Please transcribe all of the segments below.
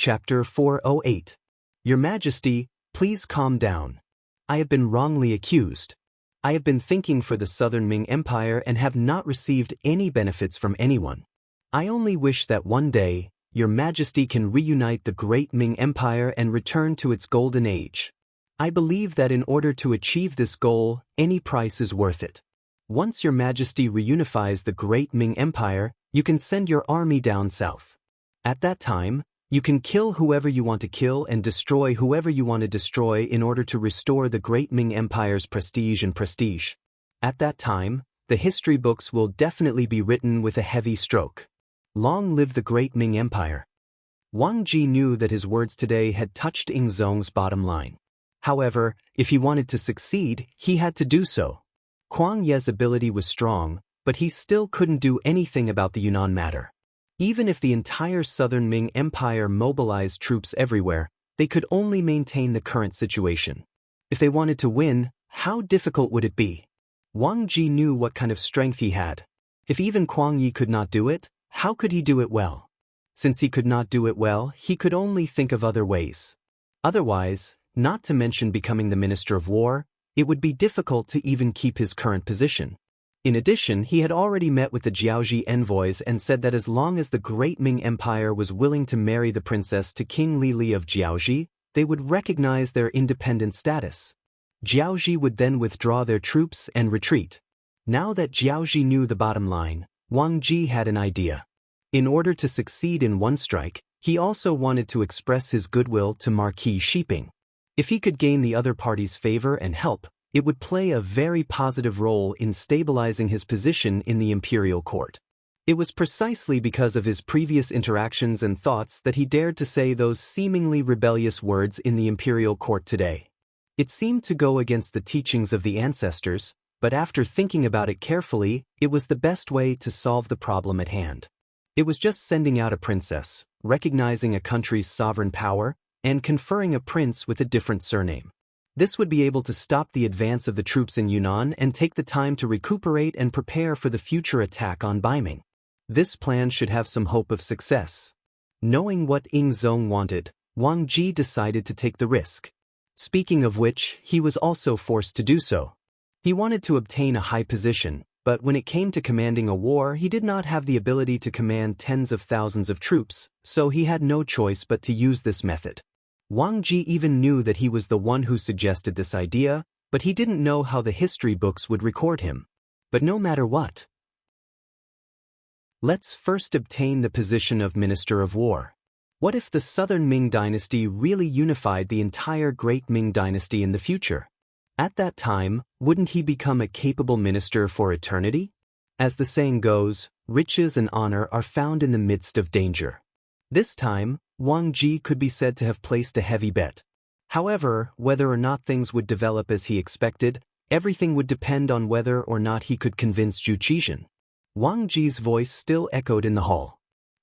Chapter 408. Your Majesty, please calm down. I have been wrongly accused. I have been thinking for the Southern Ming Empire and have not received any benefits from anyone. I only wish that one day, Your Majesty can reunite the great Ming Empire and return to its golden age. I believe that in order to achieve this goal, any price is worth it. Once Your Majesty reunifies the great Ming Empire, you can send your army down south. At that time, you can kill whoever you want to kill and destroy whoever you want to destroy in order to restore the great Ming Empire's prestige and prestige. At that time, the history books will definitely be written with a heavy stroke. Long live the great Ming Empire. Wang Ji knew that his words today had touched Ing Zong's bottom line. However, if he wanted to succeed, he had to do so. Kuang Ye's ability was strong, but he still couldn't do anything about the Yunnan matter. Even if the entire Southern Ming Empire mobilized troops everywhere, they could only maintain the current situation. If they wanted to win, how difficult would it be? Wang Ji knew what kind of strength he had. If even Kuang Yi could not do it, how could he do it well? Since he could not do it well, he could only think of other ways. Otherwise, not to mention becoming the Minister of War, it would be difficult to even keep his current position. In addition, he had already met with the Jiaoji envoys and said that as long as the great Ming Empire was willing to marry the princess to King Li of Jiaoji, they would recognize their independent status. Jiaoji would then withdraw their troops and retreat. Now that Jiaoji knew the bottom line, Wang Ji had an idea. In order to succeed in one strike, he also wanted to express his goodwill to Marquis Shiping. If he could gain the other party's favor and help, it would play a very positive role in stabilizing his position in the imperial court. It was precisely because of his previous interactions and thoughts that he dared to say those seemingly rebellious words in the imperial court today. It seemed to go against the teachings of the ancestors, but after thinking about it carefully, it was the best way to solve the problem at hand. It was just sending out a princess, recognizing a country's sovereign power, and conferring a prince with a different surname. This would be able to stop the advance of the troops in Yunnan and take the time to recuperate and prepare for the future attack on Baiming. This plan should have some hope of success. Knowing what Ing Zong wanted, Wang Ji decided to take the risk. Speaking of which, he was also forced to do so. He wanted to obtain a high position, but when it came to commanding a war, he did not have the ability to command tens of thousands of troops, so he had no choice but to use this method. Wang Ji even knew that he was the one who suggested this idea, but he didn't know how the history books would record him. But no matter what, let's first obtain the position of Minister of War. What if the Southern Ming dynasty really unified the entire Great Ming dynasty in the future? At that time, wouldn't he become a capable minister for eternity? As the saying goes, riches and honor are found in the midst of danger. This time, Wang Ji could be said to have placed a heavy bet. However, whether or not things would develop as he expected, everything would depend on whether or not he could convince Zhu Qizhen. Wang Ji's voice still echoed in the hall.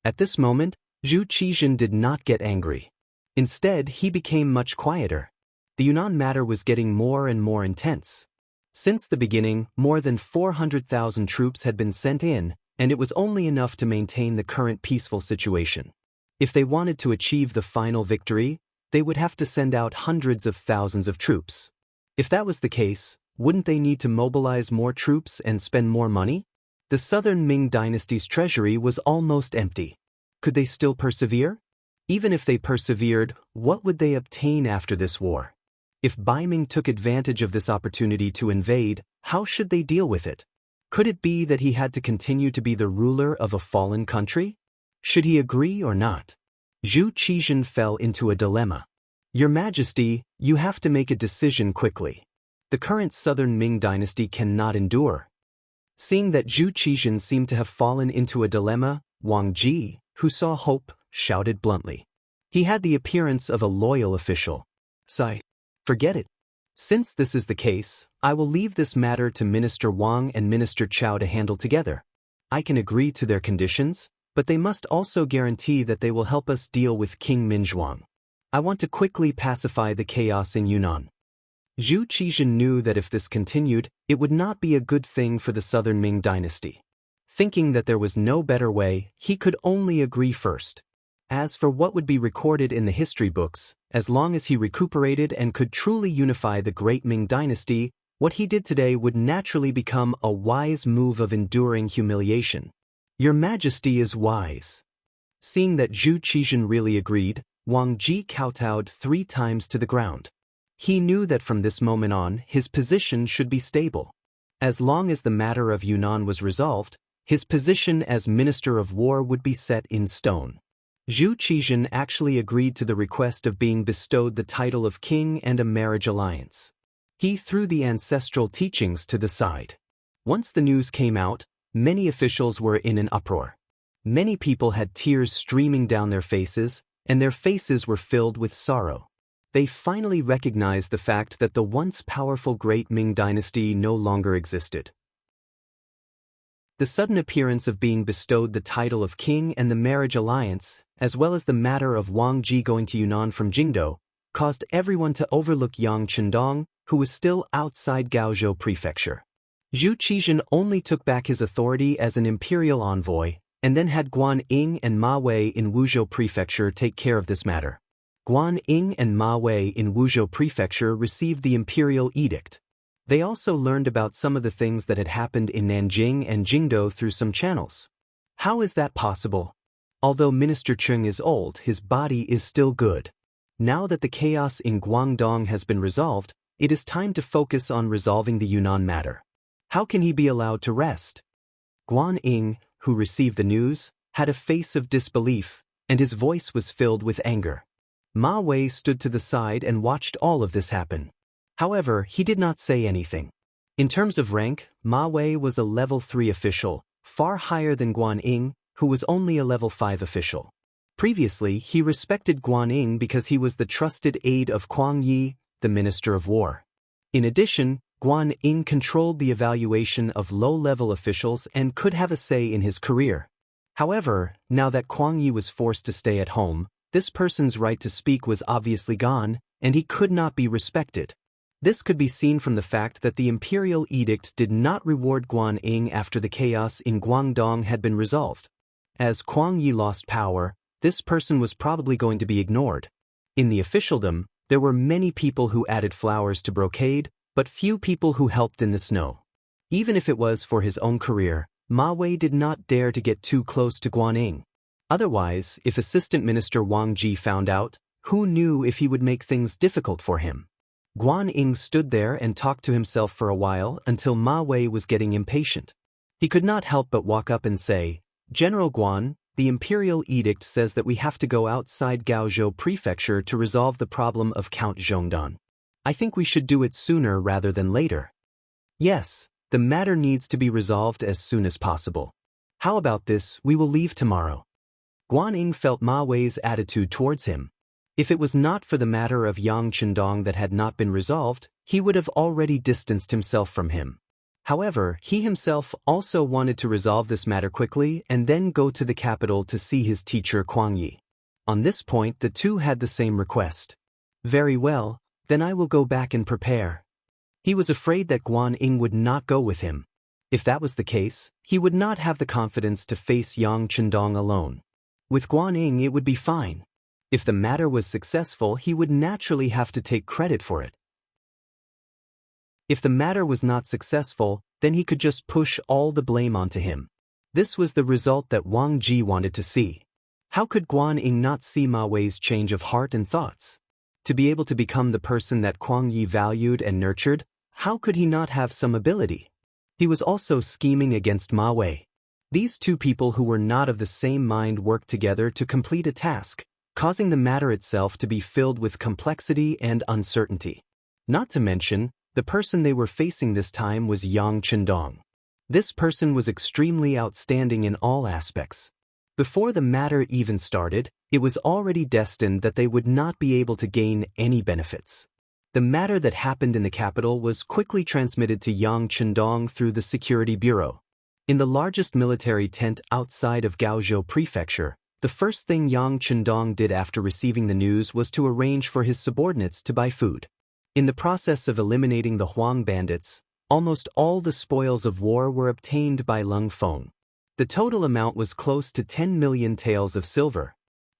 At this moment, Zhu Qizhen did not get angry. Instead, he became much quieter. The Yunnan matter was getting more and more intense. Since the beginning, more than 400,000 troops had been sent in, and it was only enough to maintain the current peaceful situation. If they wanted to achieve the final victory, they would have to send out hundreds of thousands of troops. If that was the case, wouldn't they need to mobilize more troops and spend more money? The Southern Ming dynasty's treasury was almost empty. Could they still persevere? Even if they persevered, what would they obtain after this war? If Baiming took advantage of this opportunity to invade, how should they deal with it? Could it be that he had to continue to be the ruler of a fallen country? Should he agree or not? Zhu Qizhen fell into a dilemma. Your Majesty, you have to make a decision quickly. The current Southern Ming dynasty cannot endure. Seeing that Zhu Qizhen seemed to have fallen into a dilemma, Wang Ji, who saw hope, shouted bluntly. He had the appearance of a loyal official. Sigh. Forget it. Since this is the case, I will leave this matter to Minister Wang and Minister Chao to handle together. I can agree to their conditions, but they must also guarantee that they will help us deal with King Minzhuang. I want to quickly pacify the chaos in Yunnan. Zhu Qizhen knew that if this continued, it would not be a good thing for the Southern Ming dynasty. Thinking that there was no better way, he could only agree first. As for what would be recorded in the history books, as long as he recuperated and could truly unify the great Ming dynasty, what he did today would naturally become a wise move of enduring humiliation. Your Majesty is wise. Seeing that Zhu Qizhen really agreed, Wang Ji kowtowed 3 times to the ground. He knew that from this moment on, his position should be stable. As long as the matter of Yunnan was resolved, his position as Minister of War would be set in stone. Zhu Qizhen actually agreed to the request of being bestowed the title of king and a marriage alliance. He threw the ancestral teachings to the side. Once the news came out, many officials were in an uproar. Many people had tears streaming down their faces, and their faces were filled with sorrow. They finally recognized the fact that the once powerful great Ming dynasty no longer existed. The sudden appearance of being bestowed the title of king and the marriage alliance, as well as the matter of Wang Ji going to Yunnan from Jingdo, caused everyone to overlook Yang Chendong, who was still outside Gaozhou Prefecture. Zhu Qizhen only took back his authority as an imperial envoy, and then had Guan Ying and Ma Wei in Wuzhou Prefecture take care of this matter. Guan Ying and Ma Wei in Wuzhou Prefecture received the imperial edict. They also learned about some of the things that had happened in Nanjing and Jingdo through some channels. How is that possible? Although Minister Cheng is old, his body is still good. Now that the chaos in Guangdong has been resolved, it is time to focus on resolving the Yunnan matter. How can he be allowed to rest? Guan Ying, who received the news, had a face of disbelief, and his voice was filled with anger. Ma Wei stood to the side and watched all of this happen. However, he did not say anything. In terms of rank, Ma Wei was a level 3 official, far higher than Guan Ying, who was only a level 5 official. Previously, he respected Guan Ying because he was the trusted aide of Kuang Yi, the Minister of War. In addition, Guan Ying controlled the evaluation of low-level officials and could have a say in his career. However, now that Kuang Yi was forced to stay at home, this person's right to speak was obviously gone, and he could not be respected. This could be seen from the fact that the imperial edict did not reward Guan Ying after the chaos in Guangdong had been resolved. As Kuang Yi lost power, this person was probably going to be ignored. In the officialdom, there were many people who added flowers to brocade, but few people who helped in the snow. Even if it was for his own career, Ma Wei did not dare to get too close to Guan Ying. Otherwise, if Assistant Minister Wang Ji found out, who knew if he would make things difficult for him? Guan Ying stood there and talked to himself for a while until Ma Wei was getting impatient. He could not help but walk up and say, "General Guan, the imperial edict says that we have to go outside Gaozhou Prefecture to resolve the problem of Count Zhongdan. I think we should do it sooner rather than later." "Yes, the matter needs to be resolved as soon as possible. How about this, we will leave tomorrow." Guan Ying felt Ma Wei's attitude towards him. If it was not for the matter of Yang Chendong that had not been resolved, he would have already distanced himself from him. However, he himself also wanted to resolve this matter quickly and then go to the capital to see his teacher Kuang Yi. On this point, the two had the same request. "Very well, then I will go back and prepare." He was afraid that Guan Ying would not go with him. If that was the case, he would not have the confidence to face Yang Chendong alone. With Guan Ying it would be fine. If the matter was successful, he would naturally have to take credit for it. If the matter was not successful, then he could just push all the blame onto him. This was the result that Wang Ji wanted to see. How could Guan Ying not see Ma Wei's change of heart and thoughts? To be able to become the person that Kuang Yi valued and nurtured, how could he not have some ability? He was also scheming against Ma Wei. These two people who were not of the same mind worked together to complete a task, causing the matter itself to be filled with complexity and uncertainty. Not to mention, the person they were facing this time was Yang Chendong. This person was extremely outstanding in all aspects. Before the matter even started, it was already destined that they would not be able to gain any benefits. The matter that happened in the capital was quickly transmitted to Yang Chendong through the Security Bureau. In the largest military tent outside of Gaozhou Prefecture, the first thing Yang Chendong did after receiving the news was to arrange for his subordinates to buy food. In the process of eliminating the Huang bandits, almost all the spoils of war were obtained by Lung Feng. The total amount was close to 10 million taels of silver.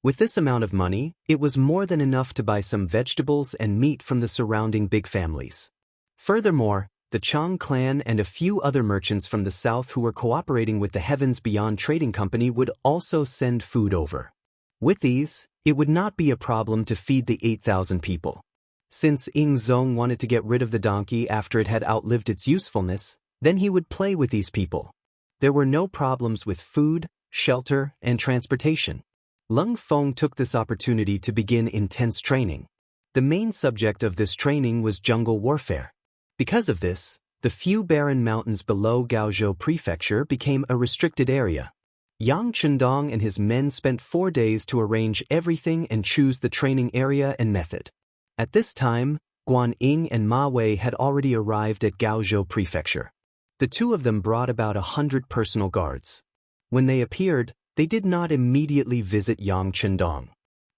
With this amount of money, it was more than enough to buy some vegetables and meat from the surrounding big families. Furthermore, the Chang clan and a few other merchants from the south who were cooperating with the Heavens Beyond Trading Company would also send food over. With these, it would not be a problem to feed the 8,000 people. Since Ying Zong wanted to get rid of the donkey after it had outlived its usefulness, then he would play with these people. There were no problems with food, shelter, and transportation. Lung Feng took this opportunity to begin intense training. The main subject of this training was jungle warfare. Because of this, the few barren mountains below Gaozhou Prefecture became a restricted area. Yang Chendong and his men spent 4 days to arrange everything and choose the training area and method. At this time, Guan Ying and Ma Wei had already arrived at Gaozhou Prefecture. The two of them brought about 100 personal guards. When they appeared, they did not immediately visit Yang Chendong.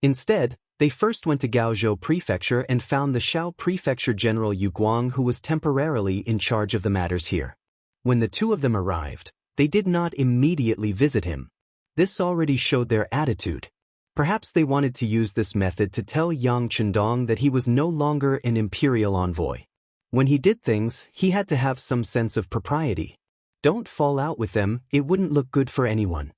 Instead, they first went to Gaozhou Prefecture and found the Shao Prefecture General Yu Guang, who was temporarily in charge of the matters here. When the two of them arrived, they did not immediately visit him. This already showed their attitude. Perhaps they wanted to use this method to tell Yang Chendong that he was no longer an imperial envoy. When he did things, he had to have some sense of propriety. Don't fall out with them, it wouldn't look good for anyone.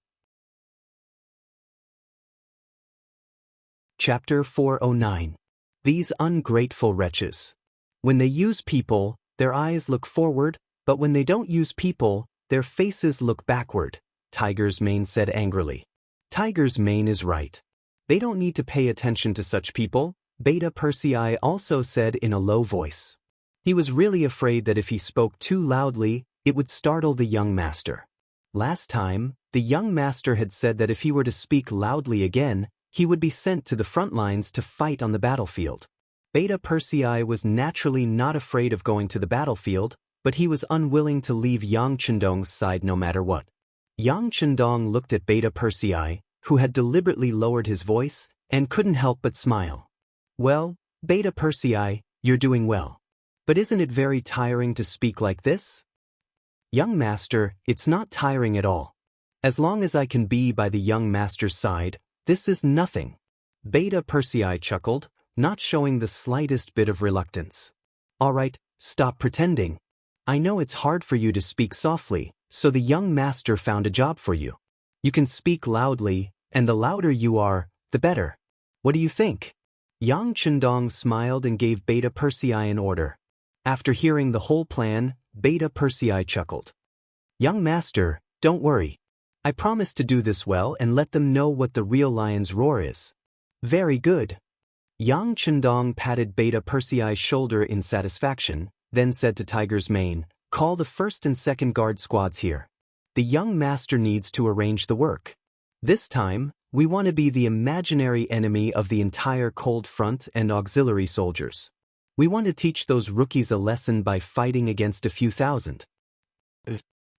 Chapter 409. These ungrateful wretches. When they use people, their eyes look forward, but when they don't use people, their faces look backward, Tiger's Mane said angrily. Tiger's Mane is right. They don't need to pay attention to such people, Beta Persei also said in a low voice. He was really afraid that if he spoke too loudly, it would startle the young master. Last time, the young master had said that if he were to speak loudly again, he would be sent to the front lines to fight on the battlefield. Beta Persei was naturally not afraid of going to the battlefield, but he was unwilling to leave Yang Chendong's side no matter what. Yang Chendong looked at Beta Persei, who had deliberately lowered his voice, and couldn't help but smile. Well, Beta Persei, you're doing well. But isn't it very tiring to speak like this? Young master, it's not tiring at all. As long as I can be by the young master's side, this is nothing. Beta Persei chuckled, not showing the slightest bit of reluctance. All right, stop pretending. I know it's hard for you to speak softly, so the young master found a job for you. You can speak loudly, and the louder you are, the better. What do you think? Yang Chendong smiled and gave Beta Persei an order. After hearing the whole plan, Beta Persei chuckled. Young master, don't worry. I promise to do this well and let them know what the real lion's roar is. Very good. Yang Chendong patted Beta Persei's shoulder in satisfaction, then said to Tiger's Mane, call the first and second guard squads here. The young master needs to arrange the work. This time, we want to be the imaginary enemy of the entire cold front and auxiliary soldiers. We want to teach those rookies a lesson by fighting against a few thousand.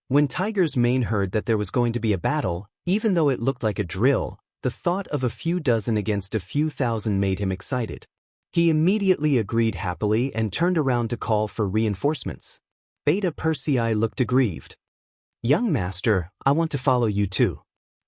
When Tiger's Mane heard that there was going to be a battle, even though it looked like a drill, the thought of a few dozen against a few thousand made him excited. He immediately agreed happily and turned around to call for reinforcements. Beta Persei looked aggrieved. Young master, I want to follow you too.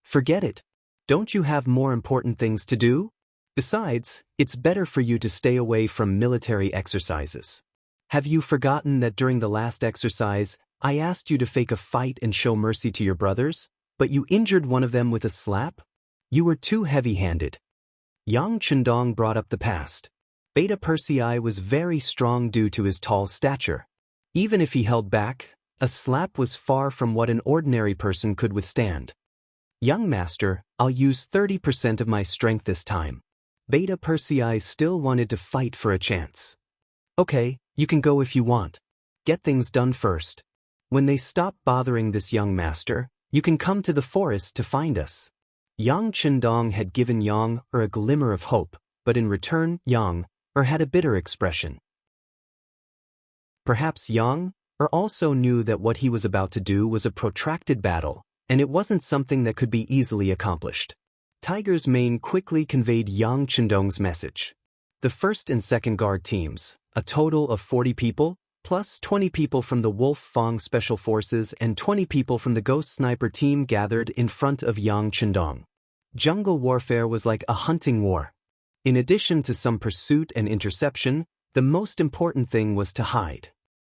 Forget it. Don't you have more important things to do? Besides, it's better for you to stay away from military exercises. Have you forgotten that during the last exercise, I asked you to fake a fight and show mercy to your brothers, but you injured one of them with a slap? You were too heavy-handed. Yang Chendong brought up the past. Beta Persei was very strong due to his tall stature. Even if he held back, a slap was far from what an ordinary person could withstand. Young master, I'll use 30% of my strength this time. Beta Persei still wanted to fight for a chance. Okay, you can go if you want. Get things done first. When they stop bothering this young master, you can come to the forest to find us. Yang Chendong had given Yang a glimmer of hope, but in return, Yang had a bitter expression. Perhaps Yang also knew that what he was about to do was a protracted battle, and it wasn't something that could be easily accomplished. Tiger's Mane quickly conveyed Yang Chendong's message. The first and second guard teams, a total of 40 people, plus 20 people from the Wolf Fang Special Forces and 20 people from the Ghost Sniper team gathered in front of Yang Chendong. Jungle warfare was like a hunting war. In addition to some pursuit and interception, the most important thing was to hide.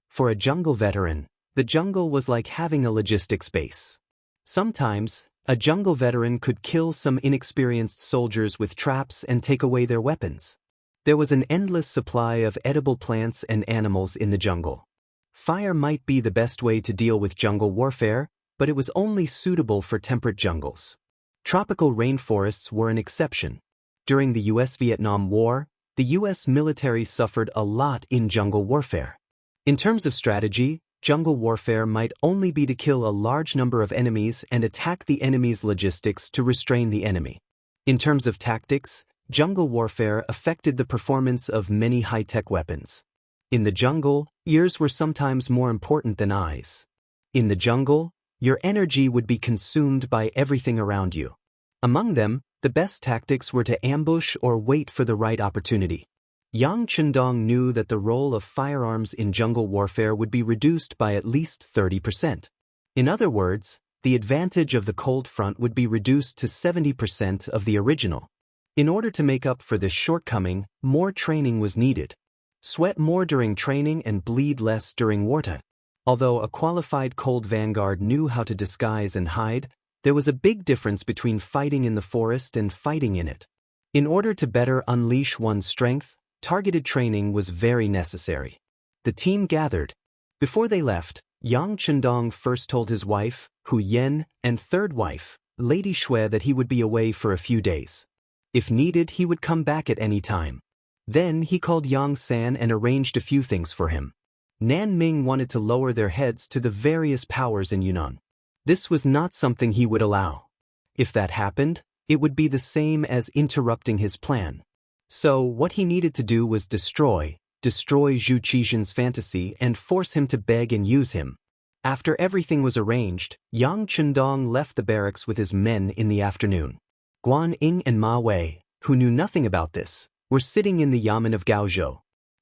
For a jungle veteran, the jungle was like having a logistics base. Sometimes, a jungle veteran could kill some inexperienced soldiers with traps and take away their weapons. There was an endless supply of edible plants and animals in the jungle. Fire might be the best way to deal with jungle warfare, but it was only suitable for temperate jungles. Tropical rainforests were an exception. During the US-Vietnam War, the US military suffered a lot in jungle warfare. In terms of strategy, jungle warfare might only be to kill a large number of enemies and attack the enemy's logistics to restrain the enemy. In terms of tactics, jungle warfare affected the performance of many high-tech weapons. In the jungle, ears were sometimes more important than eyes. In the jungle, your energy would be consumed by everything around you. Among them, the best tactics were to ambush or wait for the right opportunity. Yang Chundong knew that the role of firearms in jungle warfare would be reduced by at least 30%. In other words, the advantage of the cold front would be reduced to 70% of the original. In order to make up for this shortcoming, more training was needed. Sweat more during training and bleed less during wartime. Although a qualified cold vanguard knew how to disguise and hide, there was a big difference between fighting in the forest and fighting in it. In order to better unleash one's strength, targeted training was very necessary. The team gathered. Before they left, Yang Chundong first told his wife, Hu Yen, and third wife, Lady Shui, that he would be away for a few days. If needed, he would come back at any time. Then he called Yang San and arranged a few things for him. Nan Ming wanted to lower their heads to the various powers in Yunnan. This was not something he would allow. If that happened, it would be the same as interrupting his plan. So what he needed to do was destroy Zhu Qixin's fantasy and force him to beg and use him. After everything was arranged, Yang Chundong left the barracks with his men in the afternoon. Guan Ying and Ma Wei, who knew nothing about this, were sitting in the yamen of Gaozhou.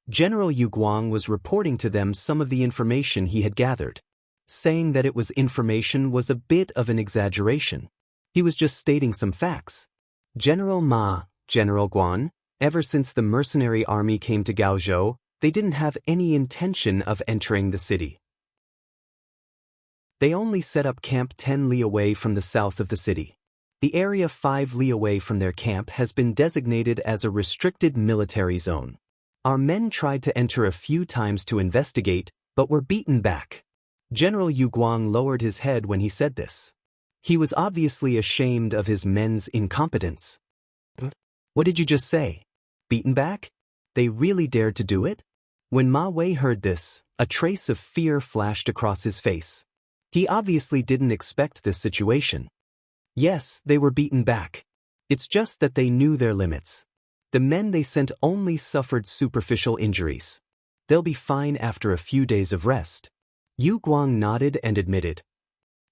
General Yu Guang was reporting to them some of the information he had gathered. Saying that it was information was a bit of an exaggeration. He was just stating some facts. General Guan, ever since the mercenary army came to Gaozhou, they didn't have any intention of entering the city. They only set up camp 10 li away from the south of the city. The area 5 li away from their camp has been designated as a restricted military zone. Our men tried to enter a few times to investigate, but were beaten back. General Yu Guang lowered his head when he said this. He was obviously ashamed of his men's incompetence. What did you just say? Beaten back? They really dared to do it? When Ma Wei heard this, a trace of fear flashed across his face. He obviously didn't expect this situation. Yes, they were beaten back. It's just that they knew their limits. The men they sent only suffered superficial injuries. They'll be fine after a few days of rest. Yu Guang nodded and admitted.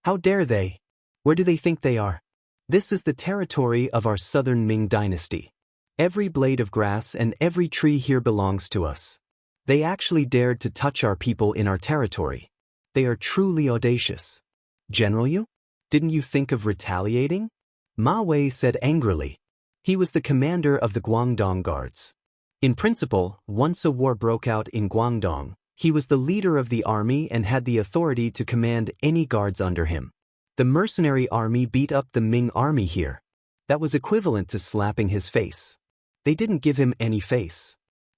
How dare they? Where do they think they are? This is the territory of our southern Ming dynasty. Every blade of grass and every tree here belongs to us. They actually dared to touch our people in our territory. They are truly audacious. General Yu? Didn't you think of retaliating? Ma Wei said angrily. He was the commander of the Guangdong Guards. In principle, once a war broke out in Guangdong, he was the leader of the army and had the authority to command any guards under him. The mercenary army beat up the Ming army here. That was equivalent to slapping his face. They didn't give him any face.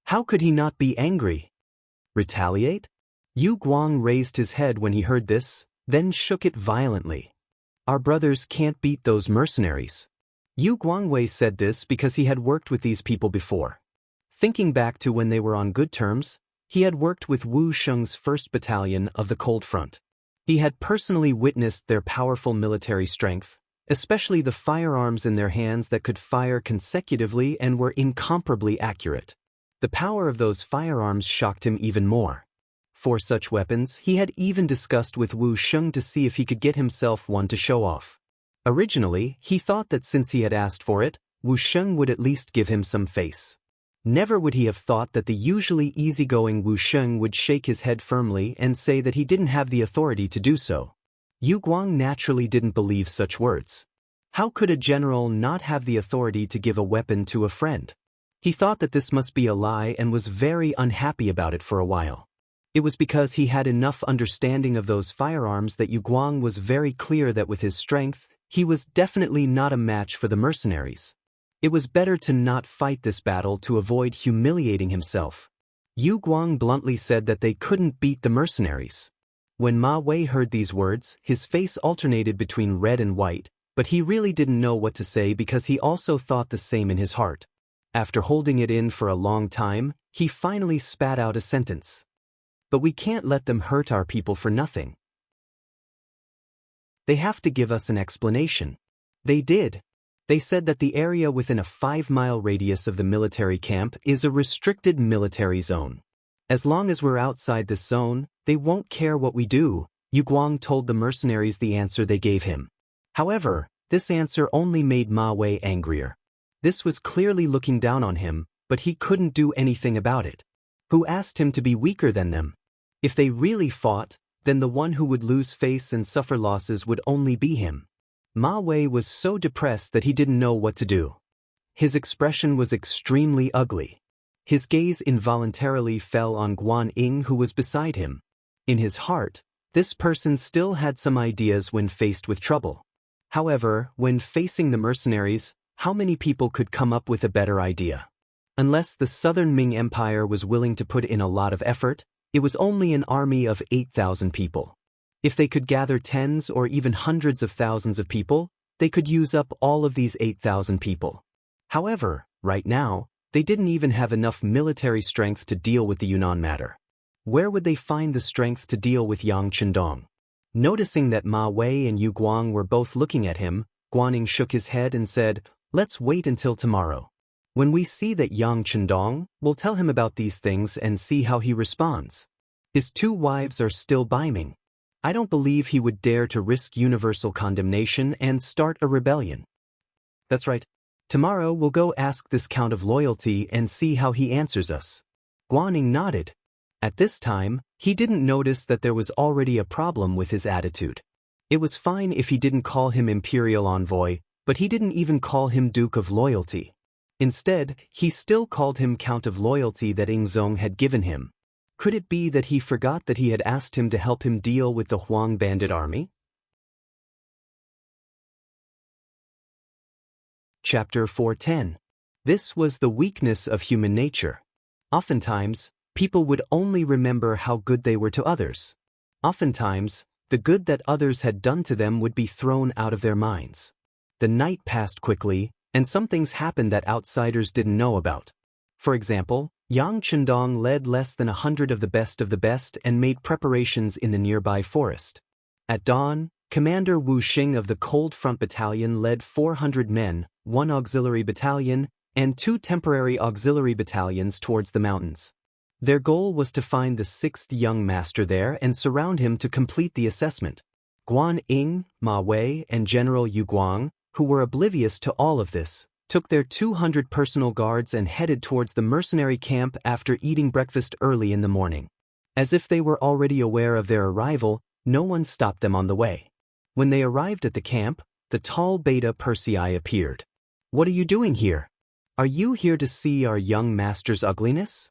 How could he not be angry? Retaliate? Yu Guang raised his head when he heard this, then shook it violently. Our brothers can't beat those mercenaries. Yu Guangwei said this because he had worked with these people before. Thinking back to when they were on good terms, he had worked with Wu Sheng's 1st Battalion of the Cold Front. He had personally witnessed their powerful military strength, especially the firearms in their hands that could fire consecutively and were incomparably accurate. The power of those firearms shocked him even more. For such weapons, he had even discussed with Wu Sheng to see if he could get himself one to show off. Originally, he thought that since he had asked for it, Wu Sheng would at least give him some face. Never would he have thought that the usually easygoing Wu Sheng would shake his head firmly and say that he didn't have the authority to do so. Yu Guang naturally didn't believe such words. How could a general not have the authority to give a weapon to a friend? He thought that this must be a lie and was very unhappy about it for a while. It was because he had enough understanding of those firearms that Yu Guang was very clear that with his strength, he was definitely not a match for the mercenaries. It was better to not fight this battle to avoid humiliating himself. Yu Guang bluntly said that they couldn't beat the mercenaries. When Ma Wei heard these words, his face alternated between red and white, but he really didn't know what to say because he also thought the same in his heart. After holding it in for a long time, he finally spat out a sentence. But we can't let them hurt our people for nothing. They have to give us an explanation. They did. They said that the area within a 5-mile radius of the military camp is a restricted military zone. As long as we're outside this zone, they won't care what we do, Yu Guang told the mercenaries the answer they gave him. However, this answer only made Ma Wei angrier. This was clearly looking down on him, but he couldn't do anything about it. Who asked him to be weaker than them? If they really fought, then the one who would lose face and suffer losses would only be him. Ma Wei was so depressed that he didn't know what to do. His expression was extremely ugly. His gaze involuntarily fell on Guan Ying, who was beside him. In his heart, this person still had some ideas when faced with trouble. However, when facing the mercenaries, how many people could come up with a better idea? Unless the Southern Ming Empire was willing to put in a lot of effort, it was only an army of 8,000 people. If they could gather tens or even hundreds of thousands of people, they could use up all of these 8,000 people. However, right now, they didn't even have enough military strength to deal with the Yunnan matter. Where would they find the strength to deal with Yang Chendong? Noticing that Ma Wei and Yu Guang were both looking at him, Guaning shook his head and said, "Let's wait until tomorrow. When we see that Yang Chendong, we'll tell him about these things and see how he responds. His 2 wives are still Baiming. I don't believe he would dare to risk universal condemnation and start a rebellion." That's right. Tomorrow we'll go ask this Count of Loyalty and see how he answers us. Guaning nodded. At this time, he didn't notice that there was already a problem with his attitude. It was fine if he didn't call him Imperial Envoy, but he didn't even call him Duke of Loyalty. Instead, he still called him Count of Loyalty that Ingzong had given him. Could it be that he forgot that he had asked him to help him deal with the Huang bandit army? Chapter 410. This was the weakness of human nature. Oftentimes, people would only remember how good they were to others. Oftentimes, the good that others had done to them would be thrown out of their minds. The night passed quickly, and some things happened that outsiders didn't know about. For example, Yang Chendong led less than 100 of the best and made preparations in the nearby forest. At dawn, Commander Wu Xing of the Cold Front Battalion led 400 men, 1 auxiliary battalion, and 2 temporary auxiliary battalions towards the mountains. Their goal was to find the 6th young master there and surround him to complete the assessment. Guan Ying, Ma Wei, and General Yu Guang, who were oblivious to all of this, took their 200 personal guards and headed towards the mercenary camp after eating breakfast early in the morning. As if they were already aware of their arrival, no one stopped them on the way. When they arrived at the camp, the tall Beta Persei appeared. "What are you doing here? Are you here to see our young master's ugliness?"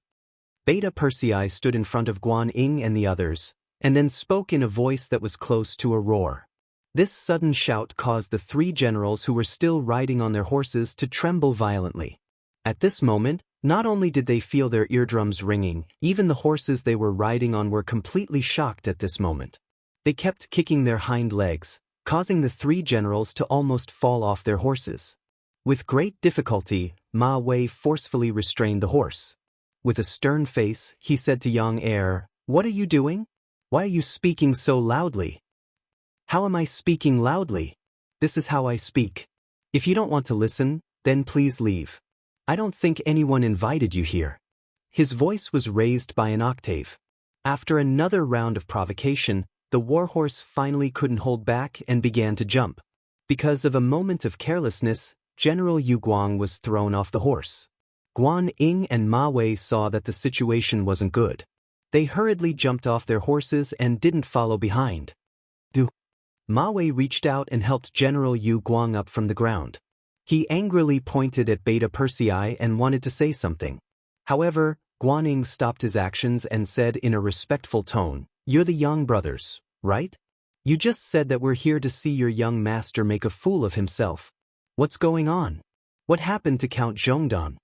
Beta Persei stood in front of Guan Ying and the others, and then spoke in a voice that was close to a roar. This sudden shout caused the 3 generals who were still riding on their horses to tremble violently. At this moment, not only did they feel their eardrums ringing, even the horses they were riding on were completely shocked at this moment. They kept kicking their hind legs, causing the 3 generals to almost fall off their horses. With great difficulty, Ma Wei forcefully restrained the horse. With a stern face, he said to Yang Er, "What are you doing? Why are you speaking so loudly?" "How am I speaking loudly? This is how I speak. If you don't want to listen, then please leave. I don't think anyone invited you here." His voice was raised by an octave. After another round of provocation, the warhorse finally couldn't hold back and began to jump. Because of a moment of carelessness, General Yu Guang was thrown off the horse. Guan Ying and Ma Wei saw that the situation wasn't good. They hurriedly jumped off their horses and didn't follow behind. Ma Wei reached out and helped General Yu Guang up from the ground. He angrily pointed at Beta Persei and wanted to say something. However, Guaning stopped his actions and said in a respectful tone, "You're the young brothers, right? You just said that we're here to see your young master make a fool of himself. What's going on? What happened to Count Zhongdan?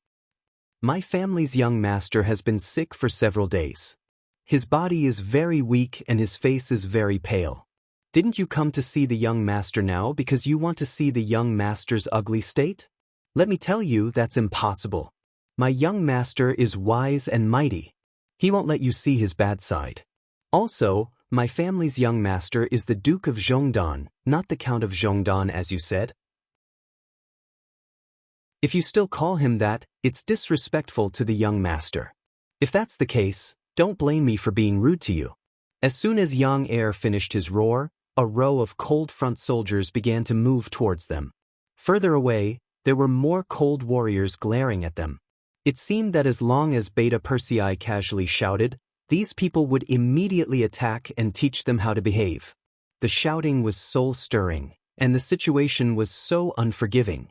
My family's young master has been sick for several days. His body is very weak and his face is very pale. Didn't you come to see the young master now because you want to see the young master's ugly state? Let me tell you, that's impossible. My young master is wise and mighty. He won't let you see his bad side. Also, my family's young master is the Duke of Zhongdan, not the Count of Zhongdan as you said. If you still call him that, it's disrespectful to the young master. If that's the case, don't blame me for being rude to you." As soon as Yang Heir finished his roar, a row of cold front soldiers began to move towards them. Further away, there were more cold warriors glaring at them. It seemed that as long as Beta Persei casually shouted, these people would immediately attack and teach them how to behave. The shouting was soul-stirring, and the situation was so unforgiving.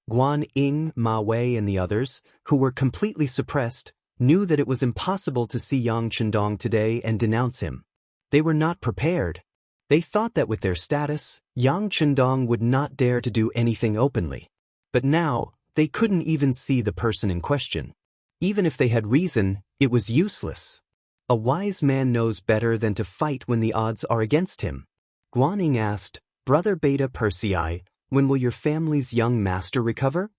Guan Ying, Ma Wei and the others, who were completely suppressed, knew that it was impossible to see Yang Chendong today and denounce him. They were not prepared. They thought that with their status, Yang Chendong would not dare to do anything openly. But now, they couldn't even see the person in question. Even if they had reason, it was useless. A wise man knows better than to fight when the odds are against him. Guan Ying asked, "Brother Beta Persei, when will your family's young master recover?"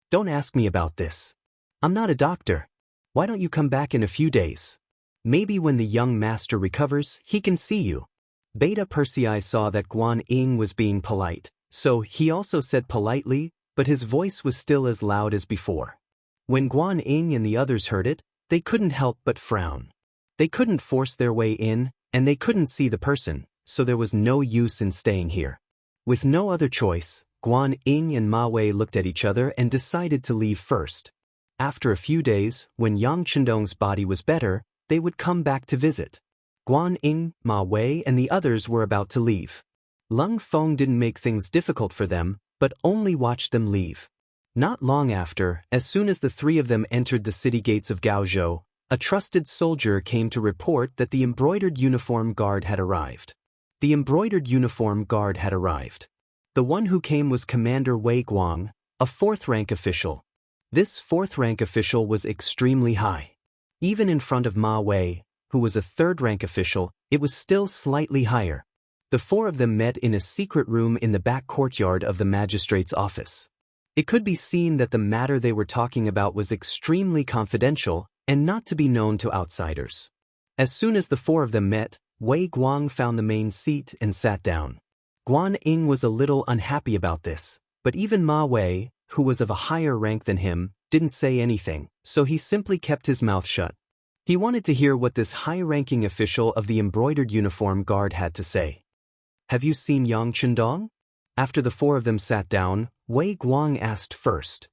"Don't ask me about this. I'm not a doctor. Why don't you come back in a few days? Maybe when the young master recovers, he can see you." Beta Persei saw that Guan Ying was being polite, so he also said politely, but his voice was still as loud as before. When Guan Ying and the others heard it, they couldn't help but frown. They couldn't force their way in, and they couldn't see the person, so there was no use in staying here. With no other choice, Guan Ying and Ma Wei looked at each other and decided to leave first. After a few days, when Yang Chendong's body was better, they would come back to visit. Guan Ying, Ma Wei, and the others were about to leave. Lung Feng didn't make things difficult for them, but only watched them leave. Not long after, as soon as the three of them entered the city gates of Gaozhou, a trusted soldier came to report that the embroidered uniform guard had arrived. The embroidered uniform guard had arrived. The one who came was Commander Wei Guang, a fourth-rank official. This fourth-rank official was extremely high. Even in front of Ma Wei, who was a third-rank official, it was still slightly higher. The four of them met in a secret room in the back courtyard of the magistrate's office. It could be seen that the matter they were talking about was extremely confidential and not to be known to outsiders. As soon as the four of them met, Wei Guang found the main seat and sat down. Guan Ying was a little unhappy about this, but even Ma Wei, who was of a higher rank than him, didn't say anything, so he simply kept his mouth shut. He wanted to hear what this high-ranking official of the embroidered uniform guard had to say. "Have you seen Yang Chendong?" After the four of them sat down, Wei Guang asked first.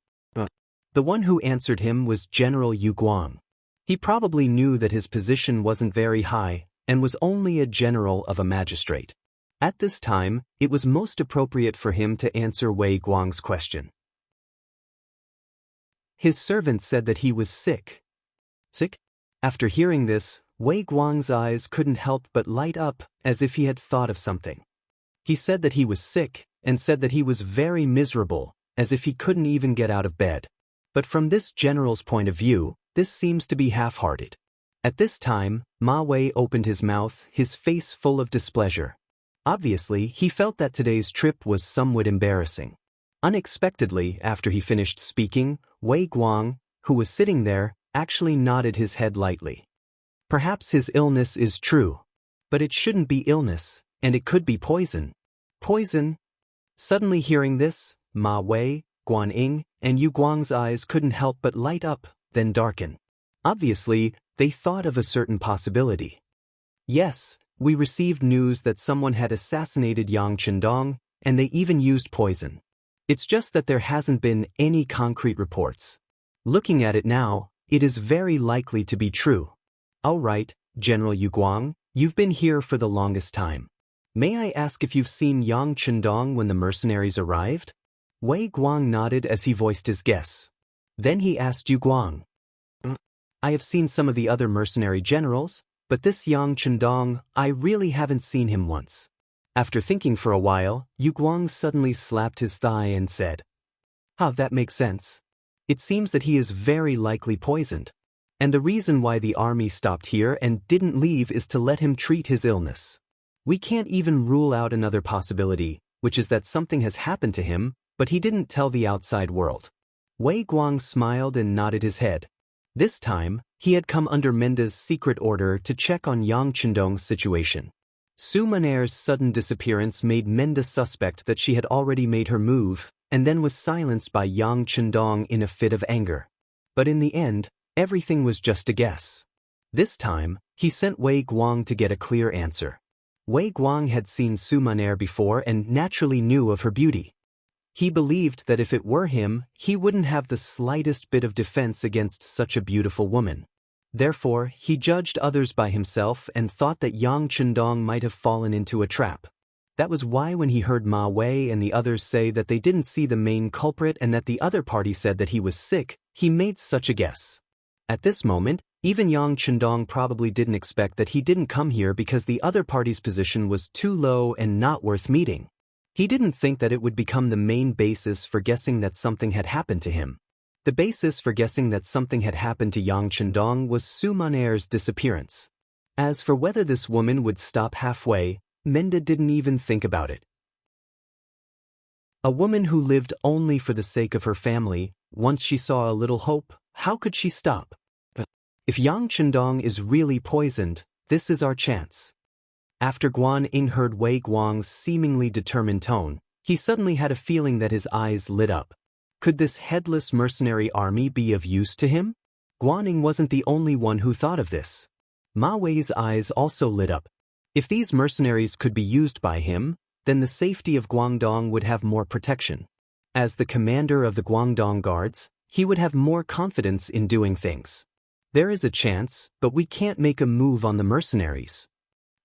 The one who answered him was General Yu Guang. He probably knew that his position wasn't very high and was only a general of a magistrate. At this time, it was most appropriate for him to answer Wei Guang's question. His servant said that he was sick. Sick? After hearing this, Wei Guang's eyes couldn't help but light up, as if he had thought of something. He said that he was sick, and said that he was very miserable, as if he couldn't even get out of bed. But from this general's point of view, this seems to be half-hearted. At this time, Ma Wei opened his mouth, his face full of displeasure. Obviously, he felt that today's trip was somewhat embarrassing. Unexpectedly, after he finished speaking, Wei Guang, who was sitting there, actually nodded his head lightly. Perhaps his illness is true. But it shouldn't be illness, and it could be poison. Poison? Suddenly hearing this, Ma Wei, Guan Ying, and Yu Guang's eyes couldn't help but light up, then darken. Obviously, they thought of a certain possibility. Yes, we received news that someone had assassinated Yang Chendong, and they even used poison. It's just that there hasn't been any concrete reports. Looking at it now, it is very likely to be true. All right, General Yu Guang, you've been here for the longest time. May I ask if you've seen Yang Chendong when the mercenaries arrived? Wei Guang nodded as he voiced his guess. Then he asked Yu Guang. I have seen some of the other mercenary generals, but this Yang Chendong, I really haven't seen him once. After thinking for a while, Yu Guang suddenly slapped his thigh and said, that makes sense. It seems that he is very likely poisoned. And the reason why the army stopped here and didn't leave is to let him treat his illness. We can't even rule out another possibility, which is that something has happened to him, but he didn't tell the outside world. Wei Guang smiled and nodded his head. This time, he had come under Menda's secret order to check on Yang Chendong's situation. Su Maner's sudden disappearance made Menda suspect that she had already made her move, and then was silenced by Yang Chendong in a fit of anger. But in the end, everything was just a guess. This time, he sent Wei Guang to get a clear answer. Wei Guang had seen Su Maner before and naturally knew of her beauty. He believed that if it were him, he wouldn't have the slightest bit of defense against such a beautiful woman. Therefore, he judged others by himself and thought that Yang Chendong might have fallen into a trap. That was why when he heard Ma Wei and the others say that they didn't see the main culprit and that the other party said that he was sick, he made such a guess. At this moment, even Yang Chendong probably didn't expect that he didn't come here because the other party's position was too low and not worth meeting. He didn't think that it would become the main basis for guessing that something had happened to him. The basis for guessing that something had happened to Yang Chendong was Su Maner's disappearance. As for whether this woman would stop halfway, Menda didn't even think about it. A woman who lived only for the sake of her family, once she saw a little hope, how could she stop? If Yang Chendong is really poisoned, this is our chance. After Guan Ying heard Wei Guang's seemingly determined tone, he suddenly had a feeling that his eyes lit up. Could this headless mercenary army be of use to him? Guan Ying wasn't the only one who thought of this. Ma Wei's eyes also lit up. If these mercenaries could be used by him, then the safety of Guangdong would have more protection. As the commander of the Guangdong Guards, he would have more confidence in doing things. There is a chance, but we can't make a move on the mercenaries.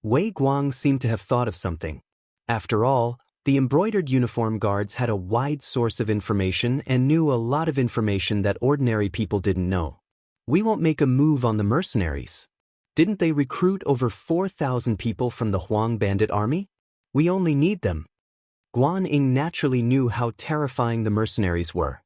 Wei Guang seemed to have thought of something. After all, the embroidered uniform guards had a wide source of information and knew a lot of information that ordinary people didn't know. We won't make a move on the mercenaries. Didn't they recruit over 4,000 people from the Huang bandit army? We only need them. Guan Ying naturally knew how terrifying the mercenaries were.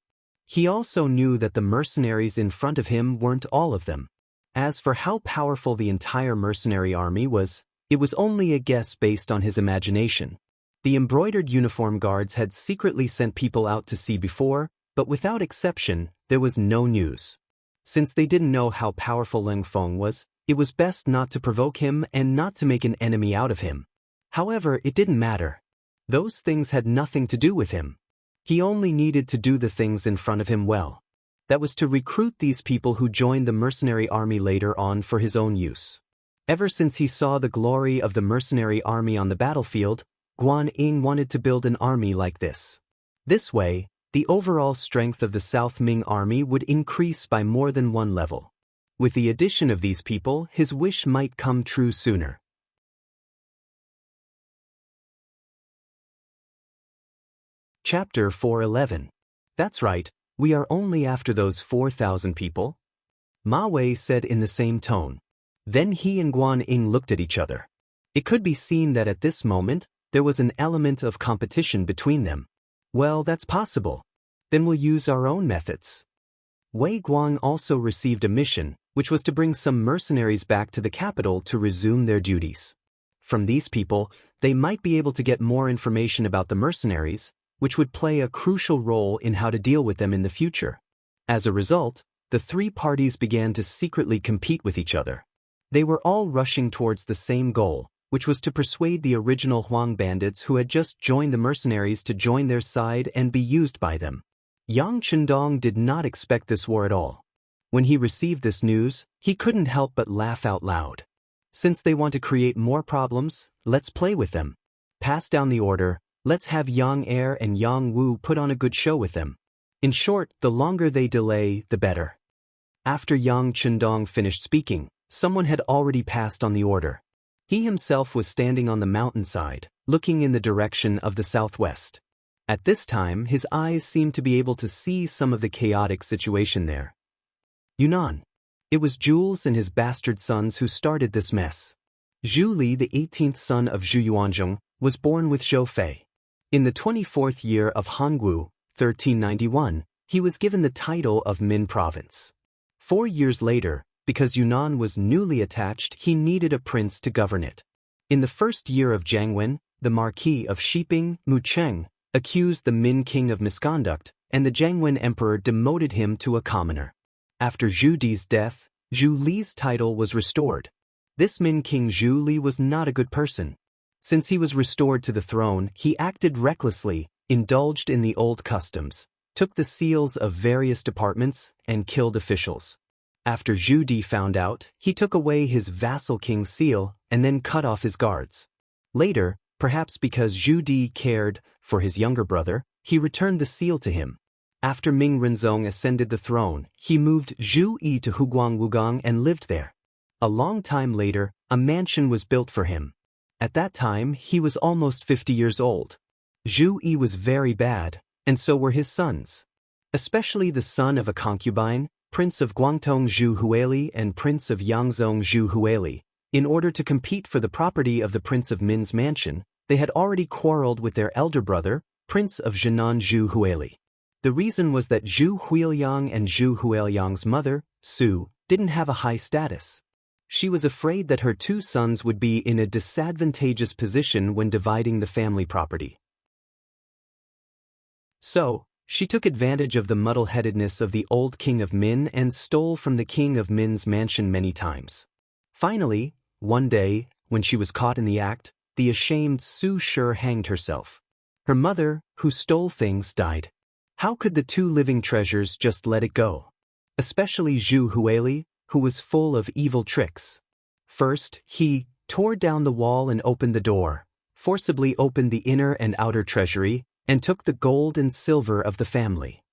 He also knew that the mercenaries in front of him weren't all of them. As for how powerful the entire mercenary army was, it was only a guess based on his imagination. The embroidered uniform guards had secretly sent people out to sea before, but without exception, there was no news. Since they didn't know how powerful Leng Feng was, it was best not to provoke him and not to make an enemy out of him. However, it didn't matter. Those things had nothing to do with him. He only needed to do the things in front of him well. That was to recruit these people who joined the mercenary army later on for his own use. Ever since he saw the glory of the mercenary army on the battlefield, Guan Ying wanted to build an army like this. This way, the overall strength of the South Ming army would increase by more than one level. With the addition of these people, his wish might come true sooner. Chapter 411. That's right, we are only after those 4,000 people. Ma Wei said in the same tone. Then he and Guan Ying looked at each other. It could be seen that at this moment, there was an element of competition between them. Well, that's possible. Then we'll use our own methods. Wei Guang also received a mission, which was to bring some mercenaries back to the capital to resume their duties. From these people, they might be able to get more information about the mercenaries, which would play a crucial role in how to deal with them in the future. As a result, the three parties began to secretly compete with each other. They were all rushing towards the same goal, which was to persuade the original Huang bandits who had just joined the mercenaries to join their side and be used by them. Yang Chendong did not expect this war at all. When he received this news, he couldn't help but laugh out loud. Since they want to create more problems, let's play with them. Pass down the order, let's have Yang Er and Yang Wu put on a good show with them. In short, the longer they delay, the better. After Yang Chendong finished speaking, someone had already passed on the order. He himself was standing on the mountainside, looking in the direction of the southwest. At this time, his eyes seemed to be able to see some of the chaotic situation there. Yunnan. It was Jules and his bastard sons who started this mess. Zhu Li, the 18th son of Zhu Yuanzhong, was born with Zhou Fei. In the 24th year of Hongwu, 1391, he was given the title of Min Province. 4 years later, because Yunnan was newly attached, he needed a prince to govern it. In the first year of Jiangwen, the Marquis of Shiping, Mu Cheng, accused the Min king of misconduct, and the Jiangwen emperor demoted him to a commoner. After Zhu Di's death, Zhu Li's title was restored. This Min king Zhu Li was not a good person. Since he was restored to the throne, he acted recklessly, indulged in the old customs, took the seals of various departments, and killed officials. After Zhu Di found out, he took away his vassal king's seal and then cut off his guards. Later, perhaps because Zhu Di cared for his younger brother, he returned the seal to him. After Ming Renzong ascended the throne, he moved Zhu Yi to Huguang Wugang and lived there. A long time later, a mansion was built for him. At that time, he was almost 50 years old. Zhu Yi was very bad, and so were his sons. Especially the son of a concubine, Prince of Guangdong Zhu Huili and Prince of Yangzhong Zhu Huili. In order to compete for the property of the Prince of Min's mansion, they had already quarreled with their elder brother, Prince of Jinan Zhu Huili. The reason was that Zhu Huiliang and Zhu Huiliang's mother, Su, didn't have a high status. She was afraid that her two sons would be in a disadvantageous position when dividing the family property. So, she took advantage of the muddle-headedness of the old king of Min and stole from the king of Min's mansion many times. Finally, one day, when she was caught in the act, the ashamed Su Shi hanged herself. Her mother, who stole things, died. How could the two living treasures just let it go? Especially Zhu Huili, who was full of evil tricks. First, he tore down the wall and opened the door, forcibly opened the inner and outer treasury, and took the gold and silver of the family.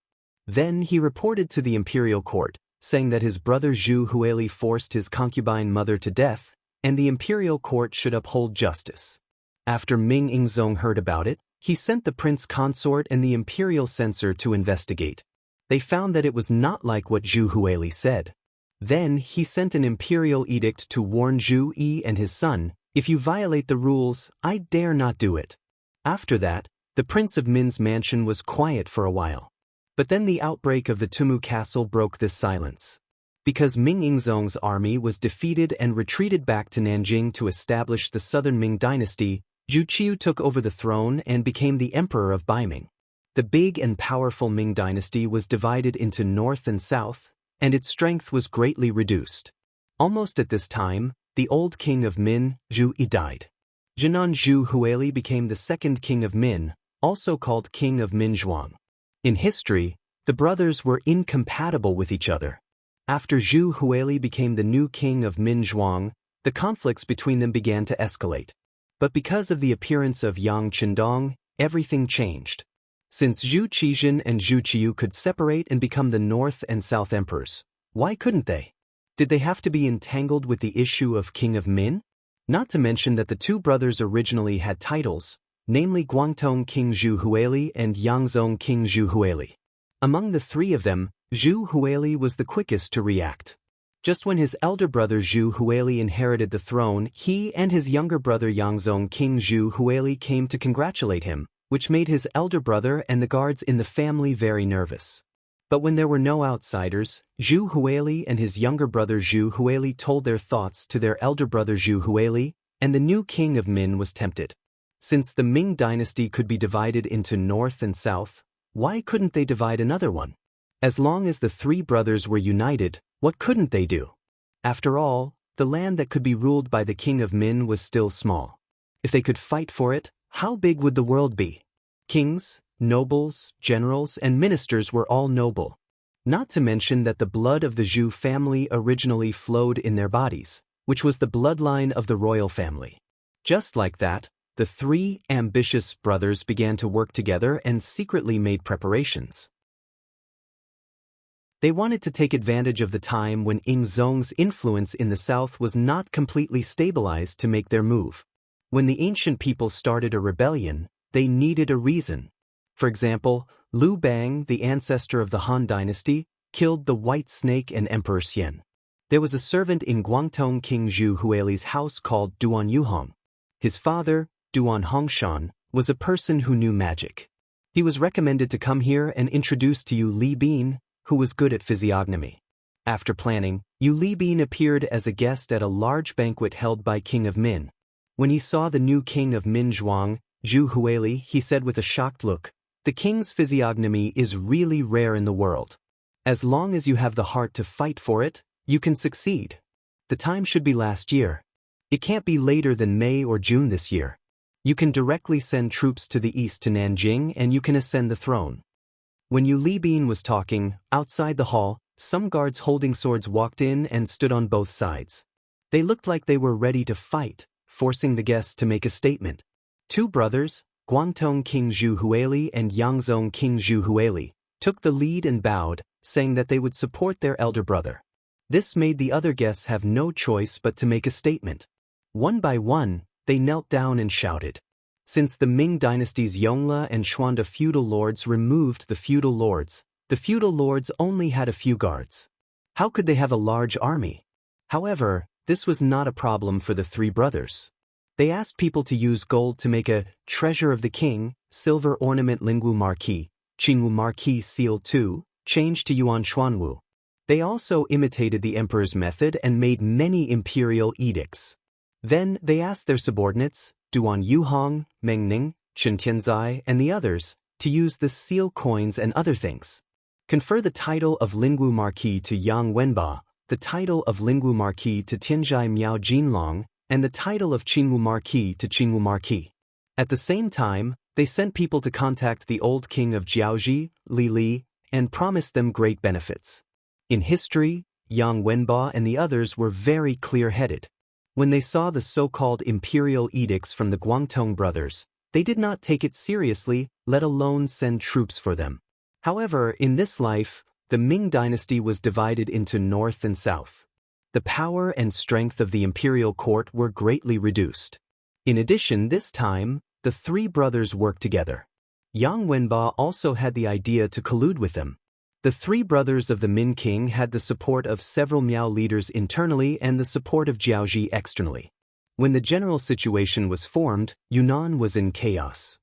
Then he reported to the imperial court, saying that his brother Zhu Huili forced his concubine mother to death, and the imperial court should uphold justice. After Ming Yingzong heard about it, he sent the prince consort and the imperial censor to investigate. They found that it was not like what Zhu Huili said. Then he sent an imperial edict to warn Zhu Yi and his son, "If you violate the rules, I dare not do it." After that, the Prince of Min's mansion was quiet for a while. But then the outbreak of the Tumu Castle broke this silence. Because Ming Yingzong's army was defeated and retreated back to Nanjing to establish the southern Ming dynasty, Zhu Qiu took over the throne and became the emperor of Baiming. The big and powerful Ming dynasty was divided into north and south, and its strength was greatly reduced. Almost at this time, the old king of Min, Zhu Yi, died. Jinan Zhu Huili became the second king of Min, also called king of Minzhuang. In history, the brothers were incompatible with each other. After Zhu Huili became the new king of Minzhuang, the conflicts between them began to escalate. But because of the appearance of Yang Qindong, everything changed. Since Zhu Qizhen and Zhu Qiu could separate and become the North and South emperors, why couldn't they? Did they have to be entangled with the issue of King of Min? Not to mention that the two brothers originally had titles, namely Guangdong King Zhu Huili and Yangzhong King Zhu Huili. Among the three of them, Zhu Huili was the quickest to react. Just when his elder brother Zhu Huili inherited the throne, he and his younger brother Yangzhong King Zhu Huili came to congratulate him, which made his elder brother and the guards in the family very nervous. But when there were no outsiders, Zhu Huili and his younger brother Zhu Huili told their thoughts to their elder brother Zhu Huili, and the new king of Min was tempted. Since the Ming dynasty could be divided into north and south, why couldn't they divide another one? As long as the three brothers were united, what couldn't they do? After all, the land that could be ruled by the king of Min was still small. If they could fight for it, how big would the world be? Kings, nobles, generals, and ministers were all noble. Not to mention that the blood of the Zhu family originally flowed in their bodies, which was the bloodline of the royal family. Just like that, the three ambitious brothers began to work together and secretly made preparations. They wanted to take advantage of the time when Yingzong's influence in the south was not completely stabilized to make their move. When the ancient people started a rebellion, they needed a reason. For example, Liu Bang, the ancestor of the Han dynasty, killed the White Snake and Emperor Xian. There was a servant in Guangdong King Zhu Huili's house called Duan Yuhong. His father, Duan Hongshan, was a person who knew magic. He was recommended to come here and introduce to you Li Bin, who was good at physiognomy. After planning, Li Bin appeared as a guest at a large banquet held by King of Min. When he saw the new king of Min Zhuang, Zhu Huili, he said with a shocked look, "The king's physiognomy is really rare in the world. As long as you have the heart to fight for it, you can succeed. The time should be last year. It can't be later than May or June this year. You can directly send troops to the east to Nanjing and you can ascend the throne." When Li Bin was talking, outside the hall, some guards holding swords walked in and stood on both sides. They looked like they were ready to fight, forcing the guests to make a statement. Two brothers, Guangdong King Zhu Huili and Yangzhong King Zhu Huili, took the lead and bowed, saying that they would support their elder brother. This made the other guests have no choice but to make a statement. One by one, they knelt down and shouted. Since the Ming dynasty's Yongle and Xuande feudal lords removed the feudal lords only had a few guards. How could they have a large army? However, this was not a problem for the three brothers. They asked people to use gold to make a treasure of the king, silver ornament Lingwu Marquis, Qinwu Marquis seal 2, changed to Yuan Xuanwu. They also imitated the emperor's method and made many imperial edicts. Then they asked their subordinates, Duan Yuhong, Mengning, Chen Tianzai, and the others, to use the seal coins and other things. Confer the title of Lingwu Marquis to Yang Wenba, the title of Lingwu Marquis to Tianzhai Miao Jinlong, and the title of Qinwu Marquis to Qinwu Marquis. At the same time, they sent people to contact the old king of Jiaoji, Li Li, and promised them great benefits. In history, Yang Wenba and the others were very clear-headed. When they saw the so-called imperial edicts from the Guangdong brothers, they did not take it seriously, let alone send troops for them. However, in this life, the Ming dynasty was divided into north and south. The power and strength of the imperial court were greatly reduced. In addition, this time, the three brothers worked together. Yang Wenba also had the idea to collude with them. The three brothers of the Min king had the support of several Miao leaders internally and the support of Jiaoji externally. When the general situation was formed, Yunnan was in chaos.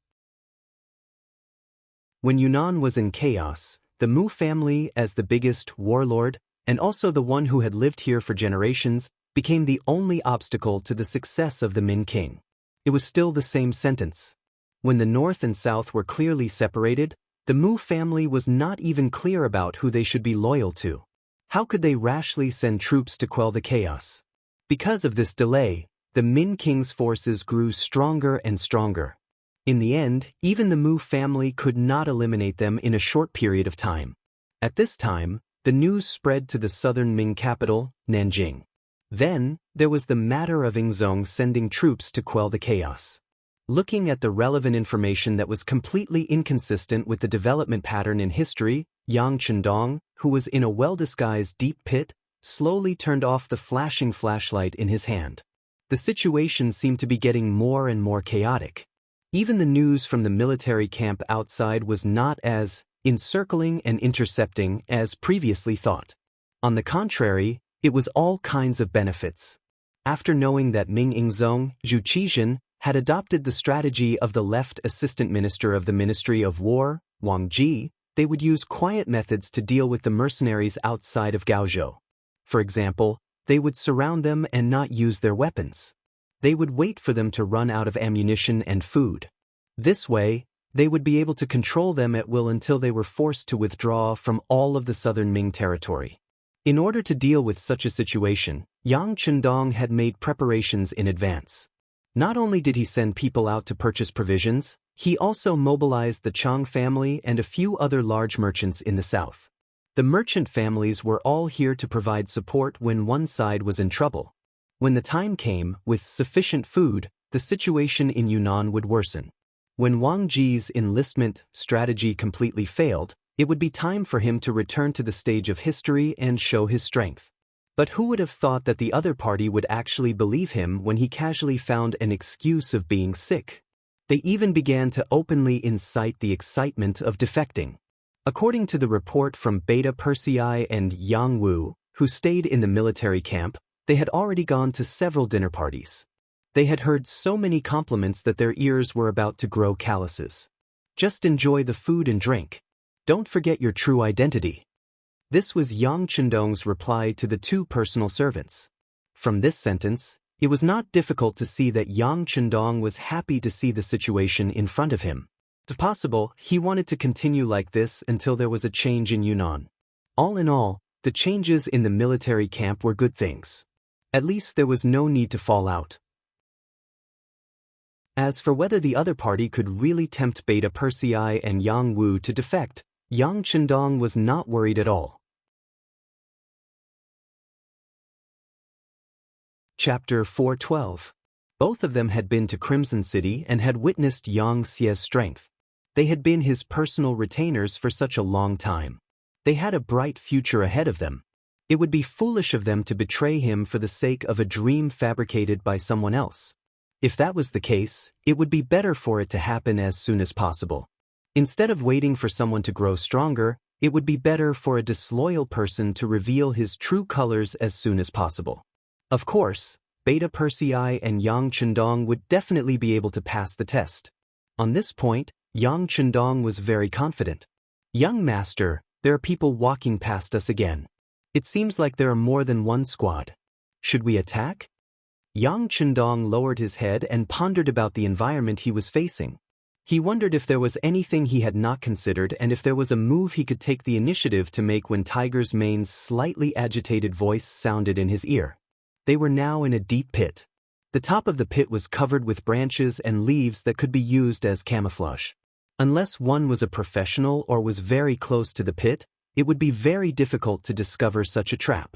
When Yunnan was in chaos, the Mu family, as the biggest warlord, and also the one who had lived here for generations, became the only obstacle to the success of the Min king. It was still the same sentence. When the north and south were clearly separated, the Mu family was not even clear about who they should be loyal to. How could they rashly send troops to quell the chaos? Because of this delay, the Min king's forces grew stronger and stronger. In the end, even the Mu family could not eliminate them in a short period of time. At this time, the news spread to the southern Ming capital, Nanjing. Then, there was the matter of Yingzong sending troops to quell the chaos. Looking at the relevant information that was completely inconsistent with the development pattern in history, Yang Chendong, who was in a well-disguised deep pit, slowly turned off the flashing flashlight in his hand. The situation seemed to be getting more and more chaotic. Even the news from the military camp outside was not as encircling and intercepting as previously thought. On the contrary, it was all kinds of benefits. After knowing that Ming Yingzong, Zhu Qizhen, had adopted the strategy of the left assistant minister of the Ministry of War, Wang Ji, they would use quiet methods to deal with the mercenaries outside of Gaozhou. For example, they would surround them and not use their weapons. They would wait for them to run out of ammunition and food. This way, they would be able to control them at will until they were forced to withdraw from all of the southern Ming territory. In order to deal with such a situation, Yang Chendong had made preparations in advance. Not only did he send people out to purchase provisions, he also mobilized the Chang family and a few other large merchants in the south. The merchant families were all here to provide support when one side was in trouble. When the time came, with sufficient food, the situation in Yunnan would worsen. When Wang Ji's enlistment strategy completely failed, it would be time for him to return to the stage of history and show his strength. But who would have thought that the other party would actually believe him when he casually found an excuse of being sick? They even began to openly incite the excitement of defecting. According to the report from Beta Persei and Yang Wu, who stayed in the military camp, they had already gone to several dinner parties. They had heard so many compliments that their ears were about to grow calluses. Just enjoy the food and drink. Don't forget your true identity. This was Yang Chendong's reply to the two personal servants. From this sentence, it was not difficult to see that Yang Chendong was happy to see the situation in front of him. If possible, he wanted to continue like this until there was a change in Yunnan. All in all, the changes in the military camp were good things. At least there was no need to fall out. As for whether the other party could really tempt Beta Persei and Yang Wu to defect, Yang Chendong was not worried at all. Chapter 412. Both of them had been to Crimson City and had witnessed Yang Xie's strength. They had been his personal retainers for such a long time. They had a bright future ahead of them. It would be foolish of them to betray him for the sake of a dream fabricated by someone else. If that was the case, it would be better for it to happen as soon as possible. Instead of waiting for someone to grow stronger, it would be better for a disloyal person to reveal his true colors as soon as possible. Of course, Beta Persei and Yang Chendong would definitely be able to pass the test. On this point, Yang Chendong was very confident. "Young master, there are people walking past us again. It seems like there are more than one squad. Should we attack?" Yang Chendong lowered his head and pondered about the environment he was facing. He wondered if there was anything he had not considered and if there was a move he could take the initiative to make when Tiger's mane's slightly agitated voice sounded in his ear. They were now in a deep pit. The top of the pit was covered with branches and leaves that could be used as camouflage. Unless one was a professional or was very close to the pit, it would be very difficult to discover such a trap.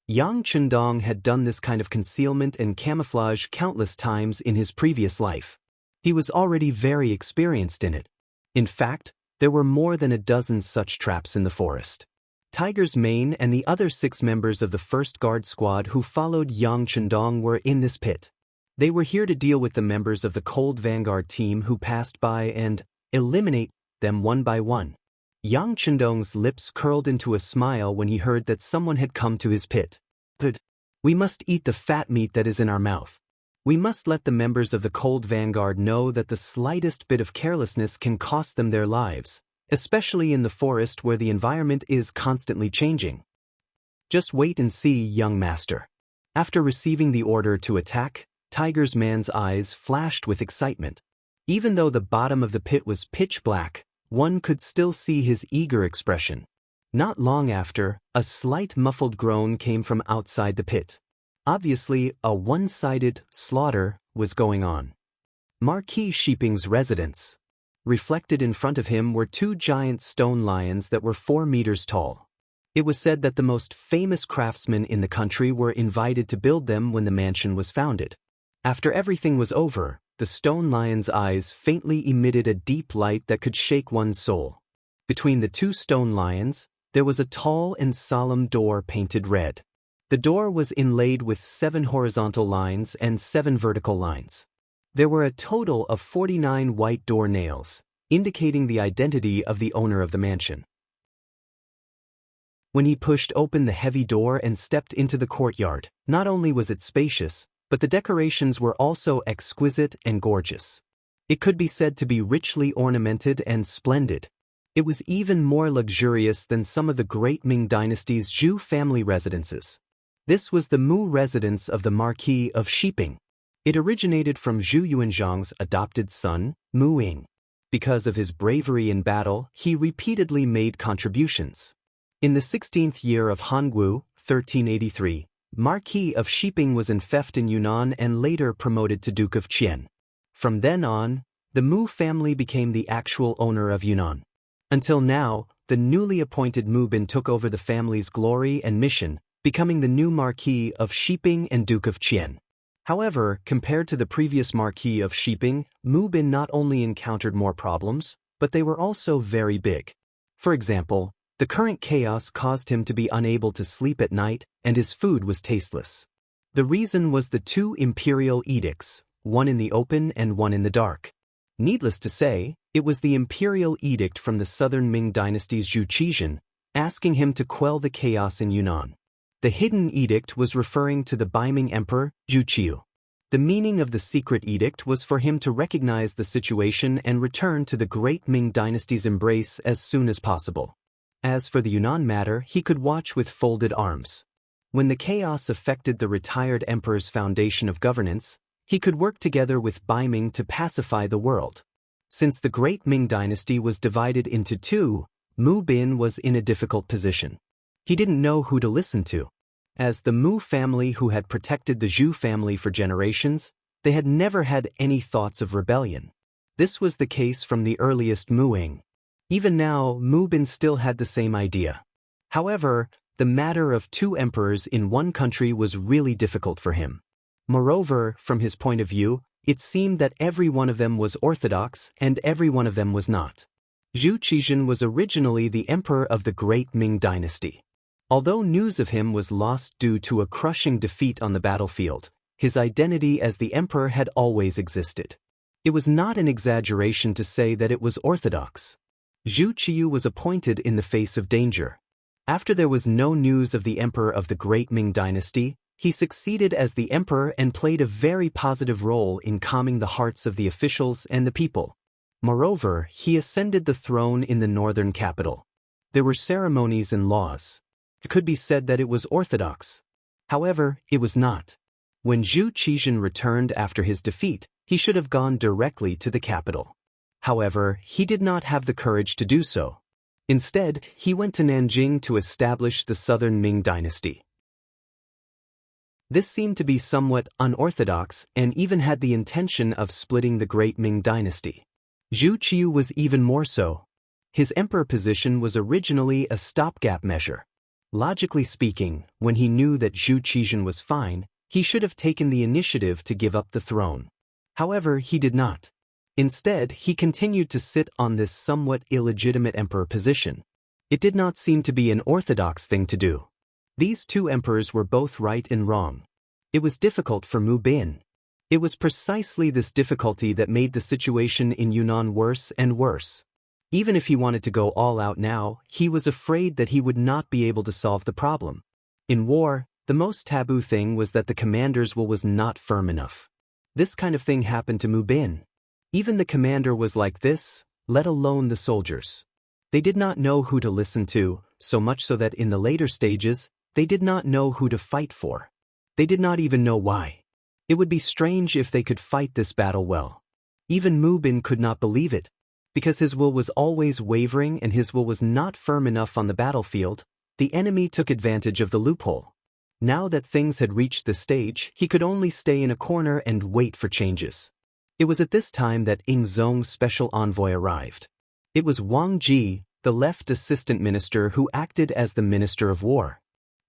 Yang Chendong had done this kind of concealment and camouflage countless times in his previous life. He was already very experienced in it. In fact, there were more than a dozen such traps in the forest. Tiger's mane and the other 6 members of the first guard squad who followed Yang Chendong were in this pit. They were here to deal with the members of the Cold Vanguard team who passed by and eliminate them one by one. Yang Chendong's lips curled into a smile when he heard that someone had come to his pit. "But we must eat the fat meat that is in our mouth. We must let the members of the Cold Vanguard know that the slightest bit of carelessness can cost them their lives, especially in the forest where the environment is constantly changing. Just wait and see, young master." After receiving the order to attack, Tiger's man's eyes flashed with excitement. Even though the bottom of the pit was pitch black, one could still see his eager expression. Not long after, a slight muffled groan came from outside the pit. Obviously, a one-sided slaughter was going on. Marquis Sheeping's residence. Reflected in front of him were 2 giant stone lions that were 4 meters tall. It was said that the most famous craftsmen in the country were invited to build them when the mansion was founded. After everything was over, the stone lion's eyes faintly emitted a deep light that could shake one's soul. Between the 2 stone lions, there was a tall and solemn door painted red. The door was inlaid with 7 horizontal lines and 7 vertical lines. There were a total of 49 white door nails, indicating the identity of the owner of the mansion. When he pushed open the heavy door and stepped into the courtyard, not only was it spacious, but the decorations were also exquisite and gorgeous. It could be said to be richly ornamented and splendid. It was even more luxurious than some of the great Ming dynasty's Zhou family residences. This was the Mu residence of the Marquis of Sheeping. It originated from Zhu Yuanzhang's adopted son, Mu Ying. Because of his bravery in battle, he repeatedly made contributions. In the 16th year of Hangwu, 1383, Marquis of Sheeping was enfeoffed in Yunnan and later promoted to Duke of Qian. From then on, the Mu family became the actual owner of Yunnan. Until now, the newly appointed Mu Bin took over the family's glory and mission, becoming the new Marquis of Sheeping and Duke of Qian. However, compared to the previous Marquis of Sheeping, Mu Bin not only encountered more problems, but they were also very big. For example, The current chaos caused him to be unable to sleep at night, and his food was tasteless. The reason was the two imperial edicts, one in the open and one in the dark. Needless to say, it was the imperial edict from the southern Ming dynasty's Zhu Qizhen, asking him to quell the chaos in Yunnan. The hidden edict was referring to the Baiming emperor, Zhu Qiu. The meaning of the secret edict was for him to recognize the situation and return to the great Ming dynasty's embrace as soon as possible. As for the Yunnan matter, he could watch with folded arms. When the chaos affected the retired emperor's foundation of governance, he could work together with Baiming to pacify the world. Since the great Ming dynasty was divided into two, Mu Bin was in a difficult position. He didn't know who to listen to. As the Mu family who had protected the Zhu family for generations, they had never had any thoughts of rebellion. This was the case from the earliest Muing. Even now, Mu Bin still had the same idea. However, the matter of two emperors in one country was really difficult for him. Moreover, from his point of view, it seemed that every one of them was orthodox and every one of them was not. Zhu Qizhen was originally the emperor of the great Ming dynasty. Although news of him was lost due to a crushing defeat on the battlefield, his identity as the emperor had always existed. It was not an exaggeration to say that it was orthodox. Zhu Qiu was appointed in the face of danger. After there was no news of the emperor of the great Ming dynasty, he succeeded as the emperor and played a very positive role in calming the hearts of the officials and the people. Moreover, he ascended the throne in the northern capital. There were ceremonies and laws. It could be said that it was orthodox. However, it was not. When Zhu Qizhen returned after his defeat, he should have gone directly to the capital. However, he did not have the courage to do so. Instead, he went to Nanjing to establish the southern Ming dynasty. This seemed to be somewhat unorthodox and even had the intention of splitting the great Ming dynasty. Zhu Qiu was even more so. His emperor position was originally a stopgap measure. Logically speaking, when he knew that Zhu Qizhen was fine, he should have taken the initiative to give up the throne. However, he did not. Instead, he continued to sit on this somewhat illegitimate emperor position. It did not seem to be an orthodox thing to do. These two emperors were both right and wrong. It was difficult for Mu Bin. It was precisely this difficulty that made the situation in Yunnan worse and worse. Even if he wanted to go all out now, he was afraid that he would not be able to solve the problem. In war, the most taboo thing was that the commander's will was not firm enough. This kind of thing happened to Mu Bin. Even the commander was like this, let alone the soldiers. They did not know who to listen to, so much so that in the later stages, they did not know who to fight for. They did not even know why. It would be strange if they could fight this battle well. Even Mu Bin could not believe it. Because his will was always wavering and his will was not firm enough on the battlefield, the enemy took advantage of the loophole. Now that things had reached this stage, he could only stay in a corner and wait for changes. It was at this time that Ing Zong's special envoy arrived. It was Wang Ji, the left assistant minister who acted as the minister of war.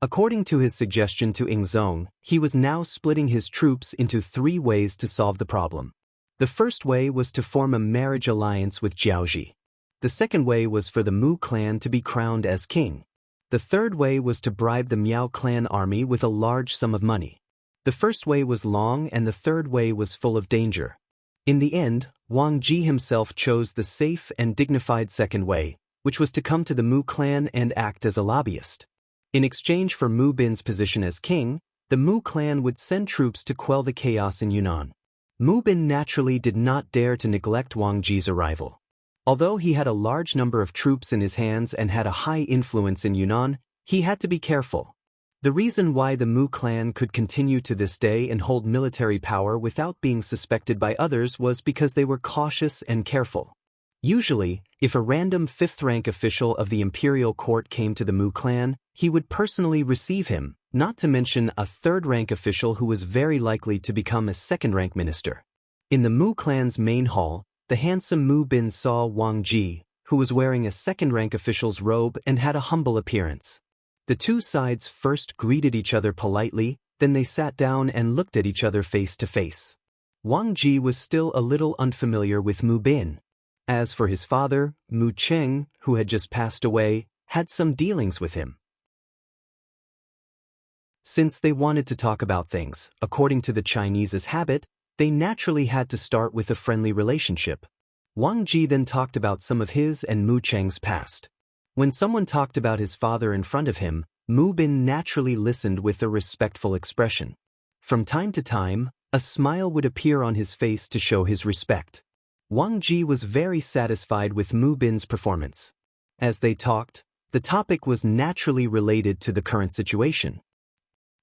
According to his suggestion to Ing Zong, he was now splitting his troops into 3 ways to solve the problem. The first way was to form a marriage alliance with Jiaoji. The second way was for the Mu clan to be crowned as king. The third way was to bribe the Miao clan army with a large sum of money. The first way was long and the third way was full of danger. In the end, Wang Ji himself chose the safe and dignified second way, which was to come to the Mu clan and act as a lobbyist. In exchange for Mu Bin's position as king, the Mu clan would send troops to quell the chaos in Yunnan. Mu Bin naturally did not dare to neglect Wang Ji's arrival. Although he had a large number of troops in his hands and had a high influence in Yunnan, he had to be careful. The reason why the Mu clan could continue to this day and hold military power without being suspected by others was because they were cautious and careful. Usually, if a random 5th-rank official of the imperial court came to the Mu clan, he would personally receive him, not to mention a 3rd-rank official who was very likely to become a 2nd-rank minister. In the Mu clan's main hall, the handsome Mu Bin saw Wang Ji, who was wearing a 2nd-rank official's robe and had a humble appearance. The two sides first greeted each other politely, then they sat down and looked at each other face to face. Wang Ji was still a little unfamiliar with Mu Bin. As for his father, Mu Cheng, who had just passed away, had some dealings with him. Since they wanted to talk about things, according to the Chinese's habit, they naturally had to start with a friendly relationship. Wang Ji then talked about some of his and Mu Cheng's past. When someone talked about his father in front of him, Mu Bin naturally listened with a respectful expression. From time to time, a smile would appear on his face to show his respect. Wang Ji was very satisfied with Mu Bin's performance. As they talked, the topic was naturally related to the current situation.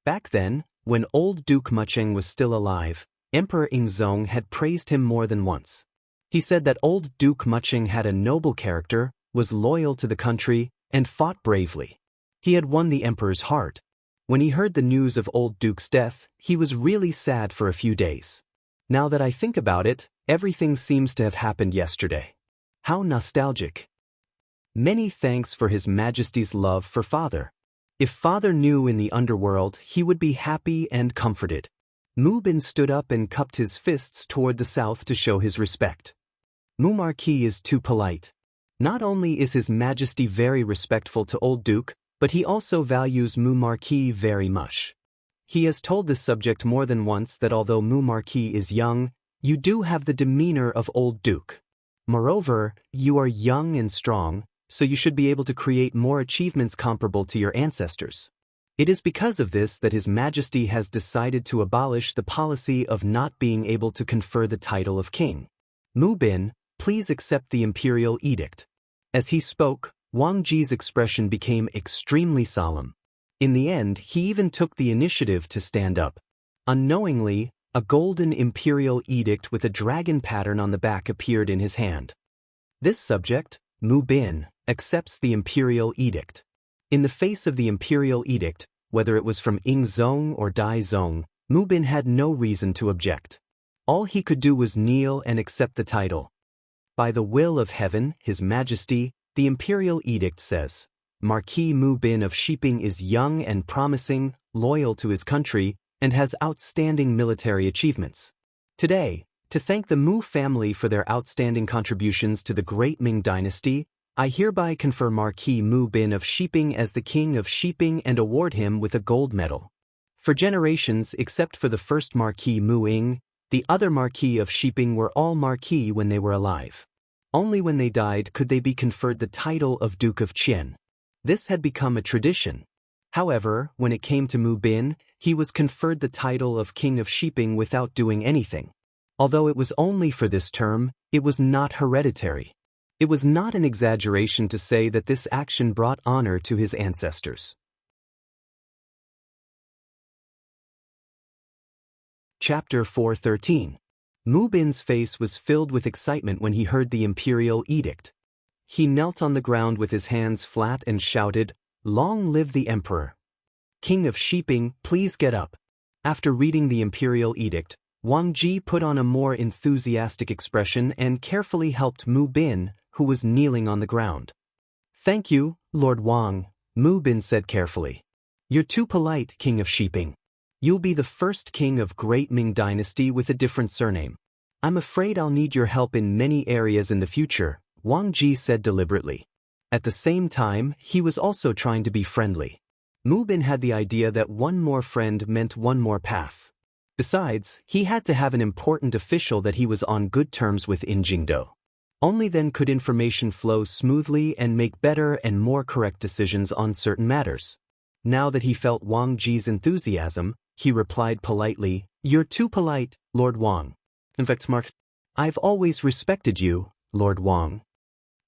Back then, when old Duke Mucheng was still alive, Emperor Yingzong had praised him more than once. He said that old Duke Mucheng had a noble character, was loyal to the country, and fought bravely. He had won the emperor's heart. When he heard the news of old Duke's death, he was really sad for a few days. Now that I think about it, everything seems to have happened yesterday. How nostalgic. Many thanks for His Majesty's love for Father. If Father knew in the underworld, he would be happy and comforted. Mu Bin stood up and cupped his fists toward the south to show his respect. Mu Marquis is too polite. Not only is His Majesty very respectful to old Duke, but he also values Mu Marquis very much. He has told this subject more than once that although Mu Marquis is young, you do have the demeanor of old Duke. Moreover, you are young and strong, so you should be able to create more achievements comparable to your ancestors. It is because of this that His Majesty has decided to abolish the policy of not being able to confer the title of king. Mu Bin, please accept the imperial edict. As he spoke, Wang Ji's expression became extremely solemn. In the end, he even took the initiative to stand up. Unknowingly, a golden imperial edict with a dragon pattern on the back appeared in his hand. This subject, Mu Bin, accepts the imperial edict. In the face of the imperial edict, whether it was from Yingzong or Dai Zong, Mu Bin had no reason to object. All he could do was kneel and accept the title. By the will of heaven, His Majesty, the imperial edict says, Marquis Mu Bin of Shiping is young and promising, loyal to his country, and has outstanding military achievements. Today, to thank the Mu family for their outstanding contributions to the great Ming dynasty, I hereby confer Marquis Mu Bin of Shiping as the King of Shiping and award him with a gold medal. For generations, except for the first Marquis Mu Ying, the other Marquis of Shiping were all Marquis when they were alive. Only when they died could they be conferred the title of Duke of Qian. This had become a tradition. However, when it came to Mu Bin, he was conferred the title of King of Shiping without doing anything. Although it was only for this term, it was not hereditary. It was not an exaggeration to say that this action brought honor to his ancestors. Chapter 413. Mu Bin's face was filled with excitement when he heard the imperial edict. He knelt on the ground with his hands flat and shouted, "Long live the emperor! King of Shiping, please get up." After reading the imperial edict, Wang Ji put on a more enthusiastic expression and carefully helped Mu Bin, who was kneeling on the ground. "Thank you, Lord Wang," Mu Bin said carefully. "You're too polite, King of Shiping. You'll be the first king of Great Ming Dynasty with a different surname. I'm afraid I'll need your help in many areas in the future," Wang Ji said deliberately. At the same time, he was also trying to be friendly. Mu Bin had the idea that one more friend meant one more path. Besides, he had to have an important official that he was on good terms with in Jingdo. Only then could information flow smoothly and make better and more correct decisions on certain matters. Now that he felt Wang Ji's enthusiasm, he replied politely, "You're too polite, Lord Wang. In fact, I've always respected you, Lord Wang."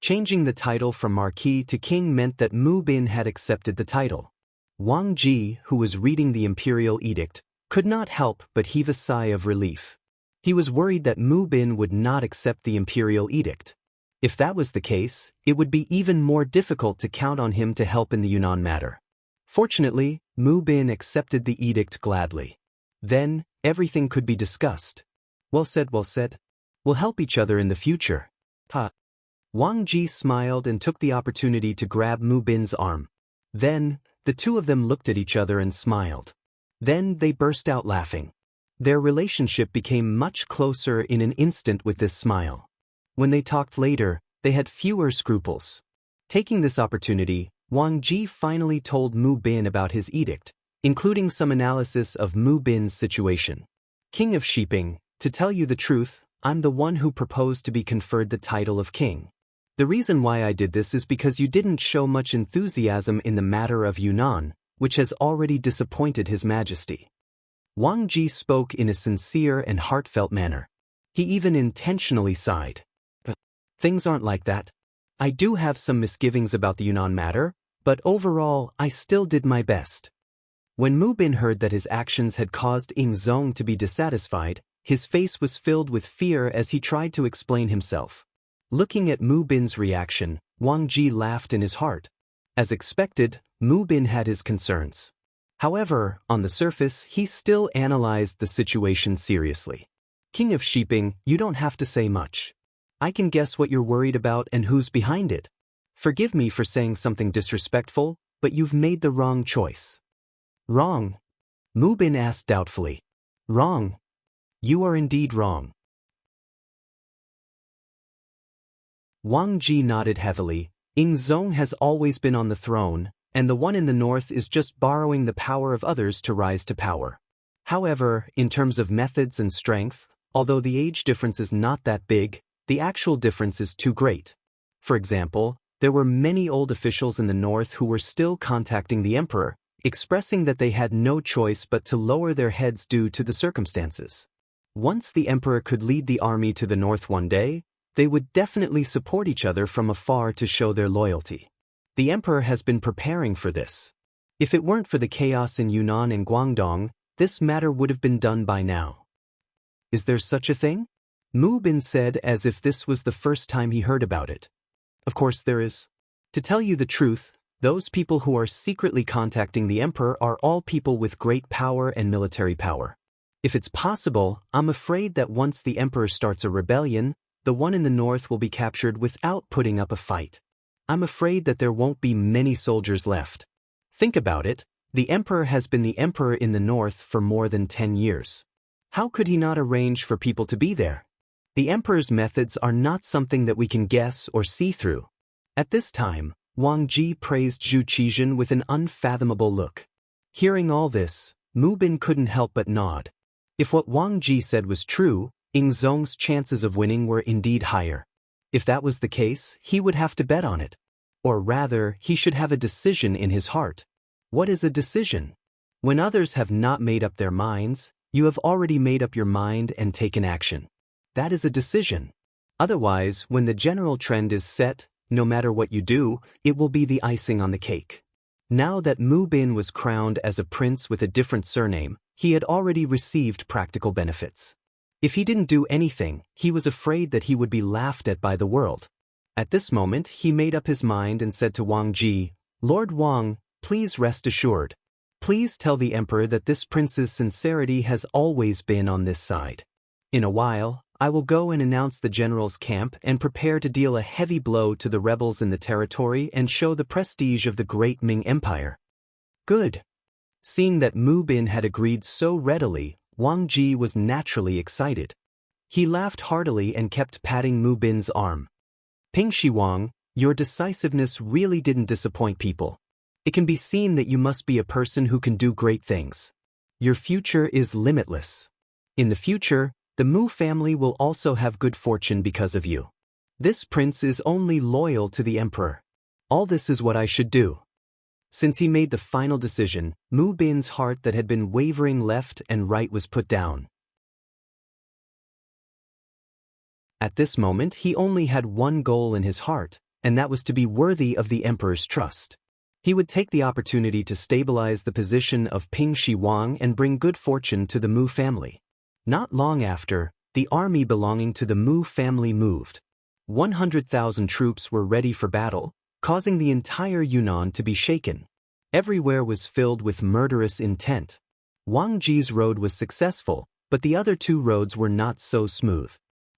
Changing the title from Marquis to King meant that Mu Bin had accepted the title. Wang Ji, who was reading the imperial edict, could not help but heave a sigh of relief. He was worried that Mu Bin would not accept the imperial edict. If that was the case, it would be even more difficult to count on him to help in the Yunnan matter. Fortunately, Mu Bin accepted the edict gladly. Then, everything could be discussed. Well said, well said. We'll help each other in the future. Ha. Wang Ji smiled and took the opportunity to grab Mu Bin's arm. Then, the two of them looked at each other and smiled. Then they burst out laughing. Their relationship became much closer in an instant with this smile. When they talked later, they had fewer scruples. Taking this opportunity, Wang Ji finally told Mu Bin about his edict, including some analysis of Mu Bin's situation. King of Shiping, to tell you the truth, I'm the one who proposed to be conferred the title of king. The reason why I did this is because you didn't show much enthusiasm in the matter of Yunnan, which has already disappointed His Majesty. Wang Ji spoke in a sincere and heartfelt manner. He even intentionally sighed. But things aren't like that. I do have some misgivings about the Yunnan matter, but overall, I still did my best. When Mu Bin heard that his actions had caused Ying Zong to be dissatisfied, his face was filled with fear as he tried to explain himself. Looking at Mu Bin's reaction, Wang Ji laughed in his heart. As expected, Mu Bin had his concerns. However, on the surface, he still analyzed the situation seriously. King of Shiping, you don't have to say much. I can guess what you're worried about and who's behind it. Forgive me for saying something disrespectful, but you've made the wrong choice. Wrong? Mu Bin asked doubtfully. Wrong? You are indeed wrong. Wang Ji nodded heavily. Ying Zong has always been on the throne, and the one in the north is just borrowing the power of others to rise to power. However, in terms of methods and strength, although the age difference is not that big, the actual difference is too great. For example, there were many old officials in the north who were still contacting the emperor, expressing that they had no choice but to lower their heads due to the circumstances. Once the emperor could lead the army to the north one day, they would definitely support each other from afar to show their loyalty. The emperor has been preparing for this. If it weren't for the chaos in Yunnan and Guangdong, this matter would have been done by now. Is there such a thing? Mu Bin said as if this was the first time he heard about it. Of course there is. To tell you the truth, those people who are secretly contacting the emperor are all people with great power and military power. If it's possible, I'm afraid that once the emperor starts a rebellion, the one in the north will be captured without putting up a fight. I'm afraid that there won't be many soldiers left. Think about it, the emperor has been the emperor in the north for more than 10 years. How could he not arrange for people to be there? The emperor's methods are not something that we can guess or see through. At this time, Wang Ji praised Zhu Qizhen with an unfathomable look. Hearing all this, Mu Bin couldn't help but nod. If what Wang Ji said was true, Ying Zong's chances of winning were indeed higher. If that was the case, he would have to bet on it. Or rather, he should have a decision in his heart. What is a decision? When others have not made up their minds, you have already made up your mind and taken action. That is a decision. Otherwise, when the general trend is set, no matter what you do, it will be the icing on the cake. Now that Mu Bin was crowned as a prince with a different surname, he had already received practical benefits. If he didn't do anything, he was afraid that he would be laughed at by the world. At this moment, he made up his mind and said to Wang Ji, Lord Wang, please rest assured. Please tell the emperor that this prince's sincerity has always been on this side. In a while, I will go and announce the general's camp and prepare to deal a heavy blow to the rebels in the territory and show the prestige of the great Ming Empire. Good. Seeing that Mu Bin had agreed so readily, Wang Ji was naturally excited. He laughed heartily and kept patting Mu Bin's arm. Ping Shi Wang, your decisiveness really didn't disappoint people. It can be seen that you must be a person who can do great things. Your future is limitless. In the future, the Mu family will also have good fortune because of you. This prince is only loyal to the emperor. All this is what I should do. Since he made the final decision, Mu Bin's heart that had been wavering left and right was put down. At this moment, he only had one goal in his heart, and that was to be worthy of the emperor's trust. He would take the opportunity to stabilize the position of Ping Shi Wang and bring good fortune to the Mu family. Not long after, the army belonging to the Mu family moved. 100,000 troops were ready for battle, causing the entire Yunnan to be shaken. Everywhere was filled with murderous intent. Wang Ji's road was successful, but the other two roads were not so smooth.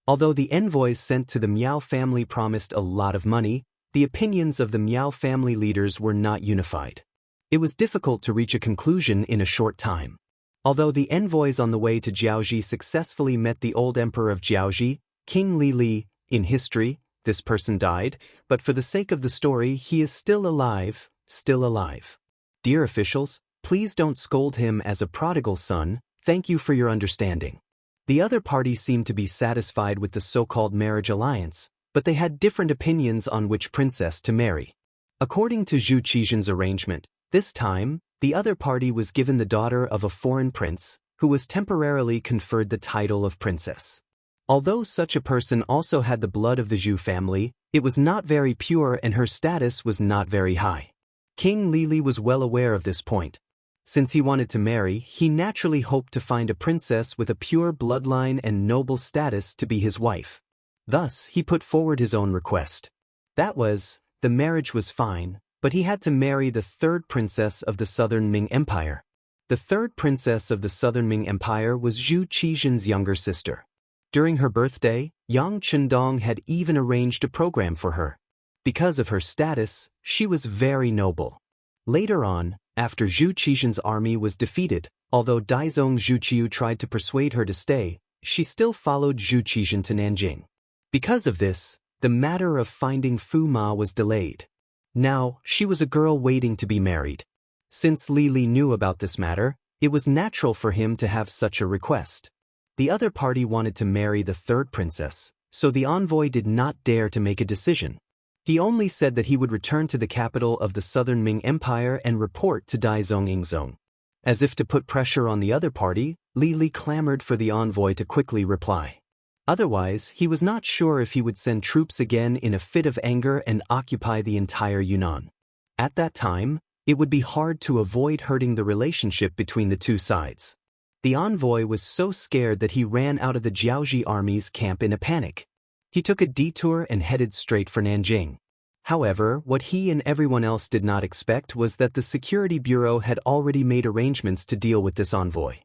Although the envoys sent to the Miao family promised a lot of money, the opinions of the Miao family leaders were not unified. It was difficult to reach a conclusion in a short time. Although the envoys on the way to Jiaoji successfully met the old emperor of Jiaoji, King Li Li, in history, this person died, but for the sake of the story he is still alive, still alive. Dear officials, please don't scold him as a prodigal son, thank you for your understanding. The other party seemed to be satisfied with the so-called marriage alliance, but they had different opinions on which princess to marry. According to Zhu Qizhen's arrangement, this time, the other party was given the daughter of a foreign prince, who was temporarily conferred the title of princess. Although such a person also had the blood of the Zhu family, it was not very pure and her status was not very high. King Lili was well aware of this point. Since he wanted to marry, he naturally hoped to find a princess with a pure bloodline and noble status to be his wife. Thus, he put forward his own request. That was, the marriage was fine, but he had to marry the third princess of the Southern Ming Empire. The third princess of the Southern Ming Empire was Zhu Qizhen's younger sister. During her birthday, Yang Chendong had even arranged a program for her. Because of her status, she was very noble. Later on, after Zhu Qizhen's army was defeated, although Daizong Zhuqiu tried to persuade her to stay, she still followed Zhu Qizhen to Nanjing. Because of this, the matter of finding Fu Ma was delayed. Now, she was a girl waiting to be married. Since Li Li knew about this matter, it was natural for him to have such a request. The other party wanted to marry the third princess, so the envoy did not dare to make a decision. He only said that he would return to the capital of the Southern Ming Empire and report to Daizong Yingzong. As if to put pressure on the other party, Li Li clamored for the envoy to quickly reply. Otherwise, he was not sure if he would send troops again in a fit of anger and occupy the entire Yunnan. At that time, it would be hard to avoid hurting the relationship between the two sides. The envoy was so scared that he ran out of the Jiaoji army's camp in a panic. He took a detour and headed straight for Nanjing. However, what he and everyone else did not expect was that the Security Bureau had already made arrangements to deal with this envoy.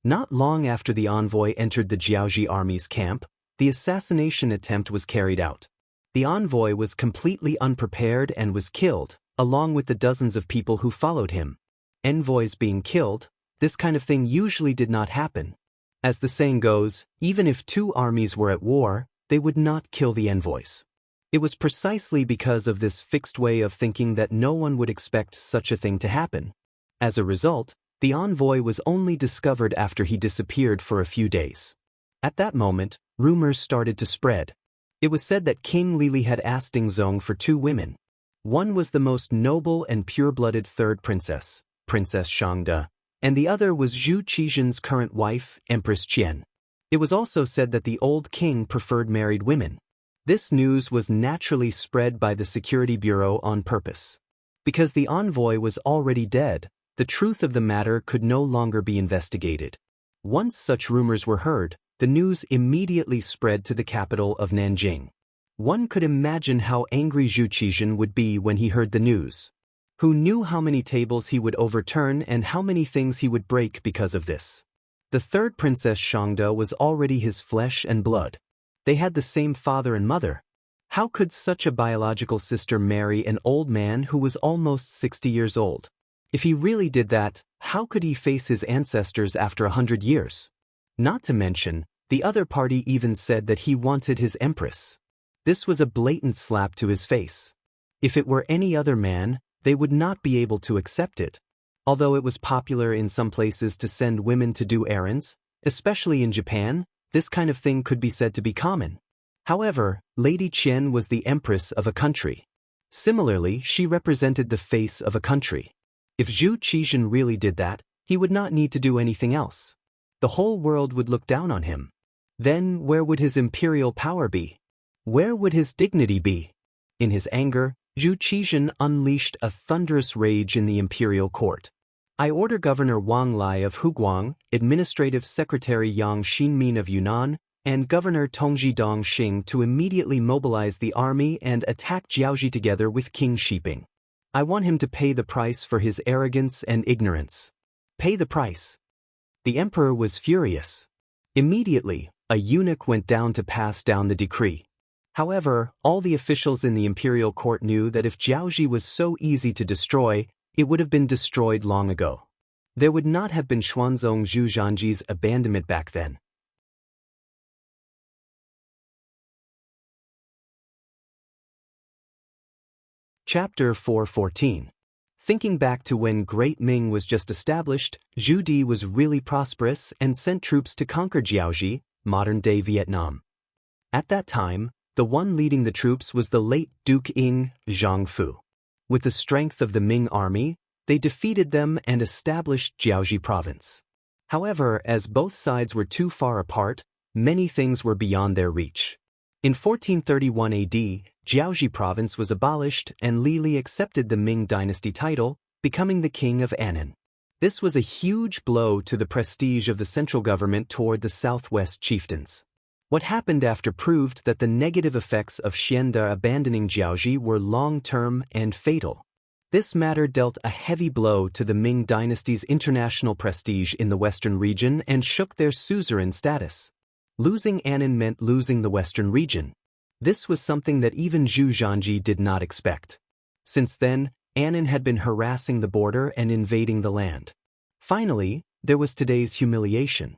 Not long after the envoy entered the Jiaoji army's camp, the assassination attempt was carried out. The envoy was completely unprepared and was killed, along with the dozens of people who followed him. Envoys being killed, this kind of thing usually did not happen. As the saying goes, even if two armies were at war, they would not kill the envoys. It was precisely because of this fixed way of thinking that no one would expect such a thing to happen. As a result, the envoy was only discovered after he disappeared for a few days. At that moment, rumors started to spread. It was said that King Lili had asked Yingzong for two women. One was the most noble and pure-blooded third princess, Princess Shangde, and the other was Zhu Qizhen's current wife, Empress Qian. It was also said that the old king preferred married women. This news was naturally spread by the Security Bureau on purpose. Because the envoy was already dead, the truth of the matter could no longer be investigated. Once such rumors were heard, the news immediately spread to the capital of Nanjing. One could imagine how angry Zhu Qizhen would be when he heard the news. Who knew how many tables he would overturn and how many things he would break because of this? The third Princess Shangde was already his flesh and blood. They had the same father and mother. How could such a biological sister marry an old man who was almost 60 years old? If he really did that, how could he face his ancestors after 100 years? Not to mention, the other party even said that he wanted his empress. This was a blatant slap to his face. If it were any other man, they would not be able to accept it. Although it was popular in some places to send women to do errands, especially in Japan, this kind of thing could be said to be common. However, Lady Qian was the empress of a country. Similarly, she represented the face of a country. If Zhu Qizhen really did that, he would not need to do anything else. The whole world would look down on him. Then where would his imperial power be? Where would his dignity be? In his anger, Zhu Qizhen unleashed a thunderous rage in the imperial court. I order Governor Wang Lai of Huguang, Administrative Secretary Yang Xinmin of Yunnan, and Governor Tongji Dongxing to immediately mobilize the army and attack Jiaoji together with King Shiping. I want him to pay the price for his arrogance and ignorance. Pay the price. The emperor was furious. Immediately, a eunuch went down to pass down the decree. However, all the officials in the imperial court knew that if Jiaoji was so easy to destroy, it would have been destroyed long ago. There would not have been Xuanzong Zhu Zhanji's abandonment back then. Chapter 414. Thinking back to when Great Ming was just established, Zhu Di was really prosperous and sent troops to conquer Jiaoji, modern-day Vietnam. At that time, the one leading the troops was the late Duke Ing, Zhang Fu. With the strength of the Ming army, they defeated them and established Jiaoji province. However, as both sides were too far apart, many things were beyond their reach. In 1431 AD, Jiaoji province was abolished and Li Li accepted the Ming dynasty title, becoming the king of Annan. This was a huge blow to the prestige of the central government toward the southwest chieftains. What happened after proved that the negative effects of Xianda abandoning Jiaoji were long-term and fatal. This matter dealt a heavy blow to the Ming dynasty's international prestige in the western region and shook their suzerain status. Losing Annan meant losing the western region. This was something that even Zhu Zhanji did not expect. Since then, Annan had been harassing the border and invading the land. Finally, there was today's humiliation.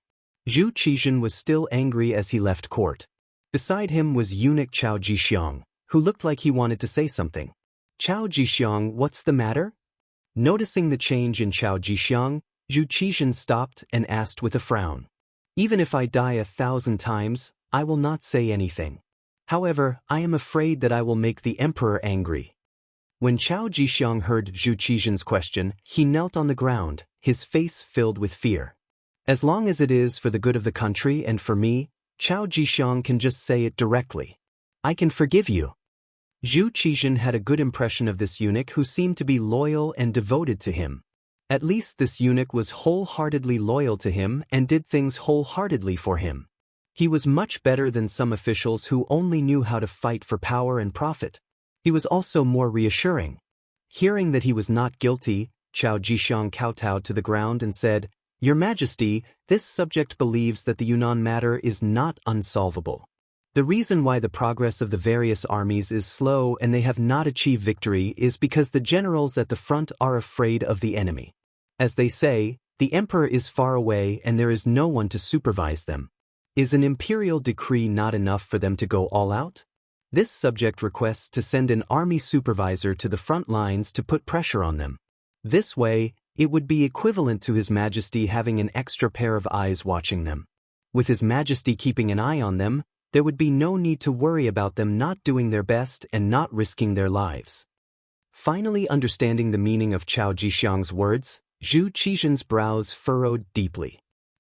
Zhu Qizhan was still angry as he left court. Beside him was eunuch Chao Jixiang, who looked like he wanted to say something. Chao Jixiang, what's the matter? Noticing the change in Chao Jixiang, Zhu Qizhan stopped and asked with a frown. Even if I die 1,000 times, I will not say anything. However, I am afraid that I will make the emperor angry. When Chao Jixiang heard Zhu Qizhan's question, he knelt on the ground, his face filled with fear. As long as it is for the good of the country and for me, Chao Jixiang can just say it directly. I can forgive you. Zhu Qizhan had a good impression of this eunuch who seemed to be loyal and devoted to him. At least this eunuch was wholeheartedly loyal to him and did things wholeheartedly for him. He was much better than some officials who only knew how to fight for power and profit. He was also more reassuring. Hearing that he was not guilty, Chao Jixiang kowtowed to the ground and said, "Your Majesty, this subject believes that the Yunnan matter is not unsolvable. The reason why the progress of the various armies is slow and they have not achieved victory is because the generals at the front are afraid of the enemy. As they say, the emperor is far away and there is no one to supervise them. Is an imperial decree not enough for them to go all out? This subject requests to send an army supervisor to the front lines to put pressure on them. This way, it would be equivalent to His Majesty having an extra pair of eyes watching them. With His Majesty keeping an eye on them, there would be no need to worry about them not doing their best and not risking their lives." Finally understanding the meaning of Chao Jixiang's words, Zhu Qizhan's brows furrowed deeply.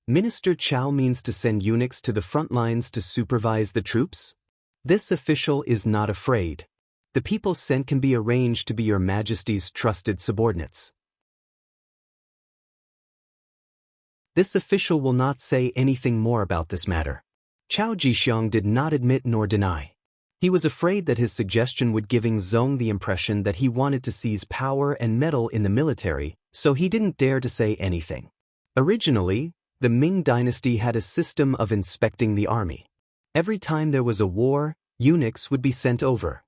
Minister Chao means to send eunuchs to the front lines to supervise the troops? This official is not afraid. The people sent can be arranged to be Your Majesty's trusted subordinates. This official will not say anything more about this matter. Chao Jixiang did not admit nor deny. He was afraid that his suggestion would give Zong the impression that he wanted to seize power and meddle in the military, so he didn't dare to say anything. Originally, the Ming dynasty had a system of inspecting the army. Every time there was a war, eunuchs would be sent over.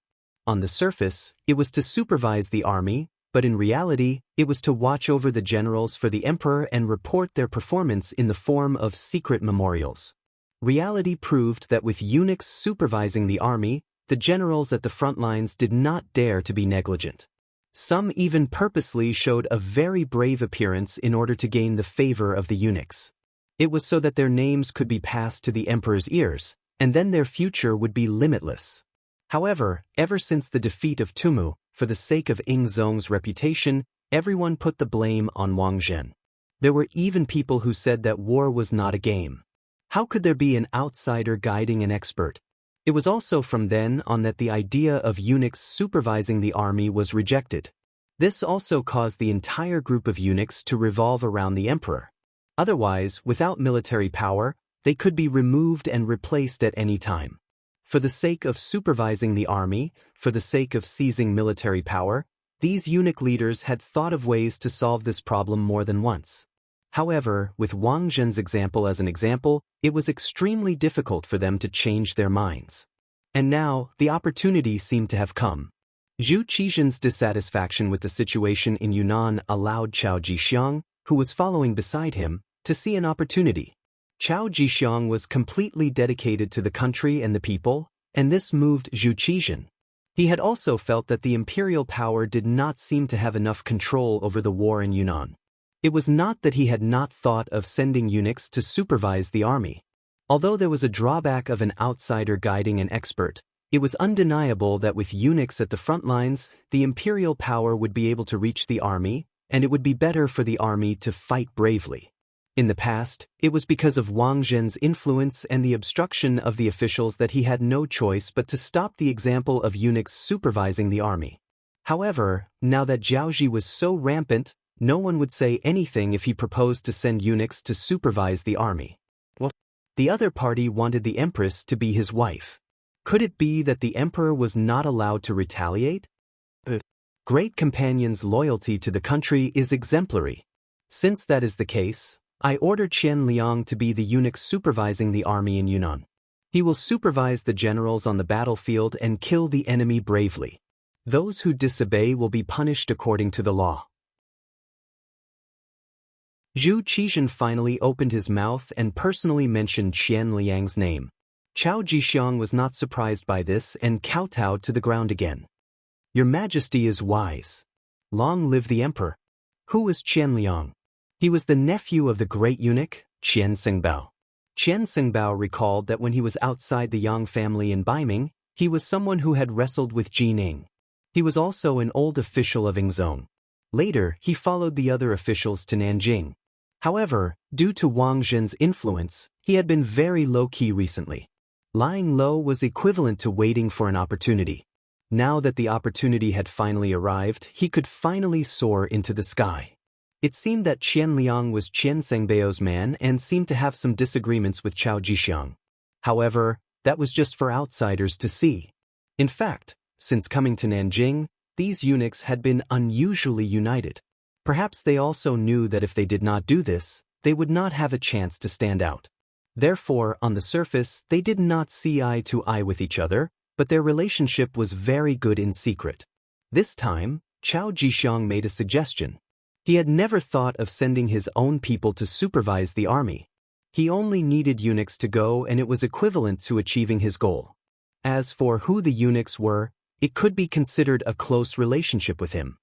On the surface, it was to supervise the army, but in reality, it was to watch over the generals for the emperor and report their performance in the form of secret memorials. Reality proved that with eunuchs supervising the army, the generals at the front lines did not dare to be negligent. Some even purposely showed a very brave appearance in order to gain the favor of the eunuchs. It was so that their names could be passed to the emperor's ears, and then their future would be limitless. However, ever since the defeat of Tumu, for the sake of Zong's reputation, everyone put the blame on Wang Zhen. There were even people who said that war was not a game. How could there be an outsider guiding an expert? It was also from then on that the idea of eunuchs supervising the army was rejected. This also caused the entire group of eunuchs to revolve around the emperor. Otherwise, without military power, they could be removed and replaced at any time. For the sake of supervising the army, for the sake of seizing military power, these eunuch leaders had thought of ways to solve this problem more than once. However, with Wang Zhen's example as an example, it was extremely difficult for them to change their minds. And now, the opportunity seemed to have come. Zhu Qizhan's dissatisfaction with the situation in Yunnan allowed Chao Jixiang, who was following beside him, to see an opportunity. Chao Jixiang was completely dedicated to the country and the people, and this moved Zhu Qizhan. He had also felt that the imperial power did not seem to have enough control over the war in Yunnan. It was not that he had not thought of sending eunuchs to supervise the army. Although there was a drawback of an outsider guiding an expert, it was undeniable that with eunuchs at the front lines, the imperial power would be able to reach the army, and it would be better for the army to fight bravely. In the past, it was because of Wang Zhen's influence and the obstruction of the officials that he had no choice but to stop the example of eunuchs supervising the army. However, now that Jiaoji was so rampant, no one would say anything if he proposed to send eunuchs to supervise the army. Well, the other party wanted the empress to be his wife. Could it be that the emperor was not allowed to retaliate? The great companion's loyalty to the country is exemplary. Since that is the case, I order Qian Liang to be the eunuch supervising the army in Yunnan. He will supervise the generals on the battlefield and kill the enemy bravely. Those who disobey will be punished according to the law. Zhu Qizhen finally opened his mouth and personally mentioned Qian Liang's name. Chao Jixiang was not surprised by this and kowtowed to the ground again. Your Majesty is wise. Long live the emperor. Who was Qian Liang? He was the nephew of the great eunuch, Qian Xingbao. Qian Xingbao recalled that when he was outside the Yang family in Baiming, he was someone who had wrestled with Ji Ning. He was also an old official of Yingzhong. Later, he followed the other officials to Nanjing. However, due to Wang Zhen's influence, he had been very low-key recently. Lying low was equivalent to waiting for an opportunity. Now that the opportunity had finally arrived, he could finally soar into the sky. It seemed that Qian Liang was Qian Sengbao's man and seemed to have some disagreements with Chao Jixiang. However, that was just for outsiders to see. In fact, since coming to Nanjing, these eunuchs had been unusually united. Perhaps they also knew that if they did not do this, they would not have a chance to stand out. Therefore, on the surface, they did not see eye to eye with each other, but their relationship was very good in secret. This time, Chao Jixiang made a suggestion. He had never thought of sending his own people to supervise the army. He only needed eunuchs to go, and it was equivalent to achieving his goal. As for who the eunuchs were, it could be considered a close relationship with him.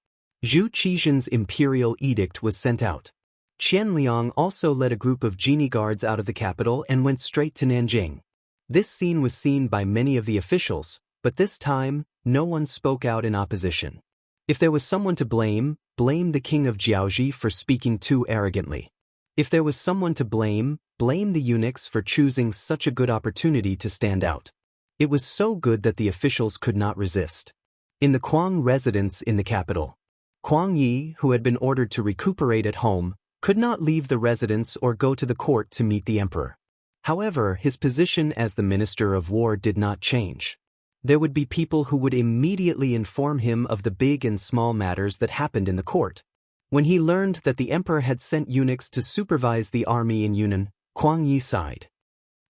Zhu Qizhen's imperial edict was sent out. Qian Liang also led a group of genie guards out of the capital and went straight to Nanjing. This scene was seen by many of the officials, but this time, no one spoke out in opposition. If there was someone to blame, blame the king of Jiaoji for speaking too arrogantly. If there was someone to blame, blame the eunuchs for choosing such a good opportunity to stand out. It was so good that the officials could not resist. In the Kuang residence in the capital, Kuang Yi, who had been ordered to recuperate at home, could not leave the residence or go to the court to meet the emperor. However, his position as the Minister of War did not change. There would be people who would immediately inform him of the big and small matters that happened in the court. When he learned that the emperor had sent eunuchs to supervise the army in Yunnan, Kuang Yi sighed.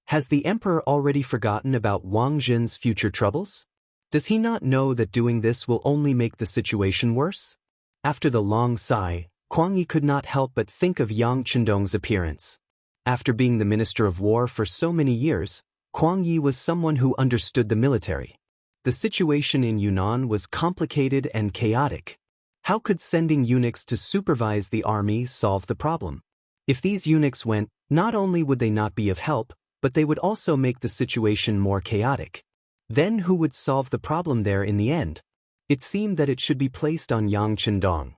Has the emperor already forgotten about Wang Zhen's future troubles? Does he not know that doing this will only make the situation worse? After the long sigh, Kuang Yi could not help but think of Yang Chendong's appearance. After being the Minister of War for so many years, Kuang Yi was someone who understood the military. The situation in Yunnan was complicated and chaotic. How could sending eunuchs to supervise the army solve the problem? If these eunuchs went, not only would they not be of help, but they would also make the situation more chaotic. Then who would solve the problem there in the end? It seemed that it should be placed on Yang Chendong.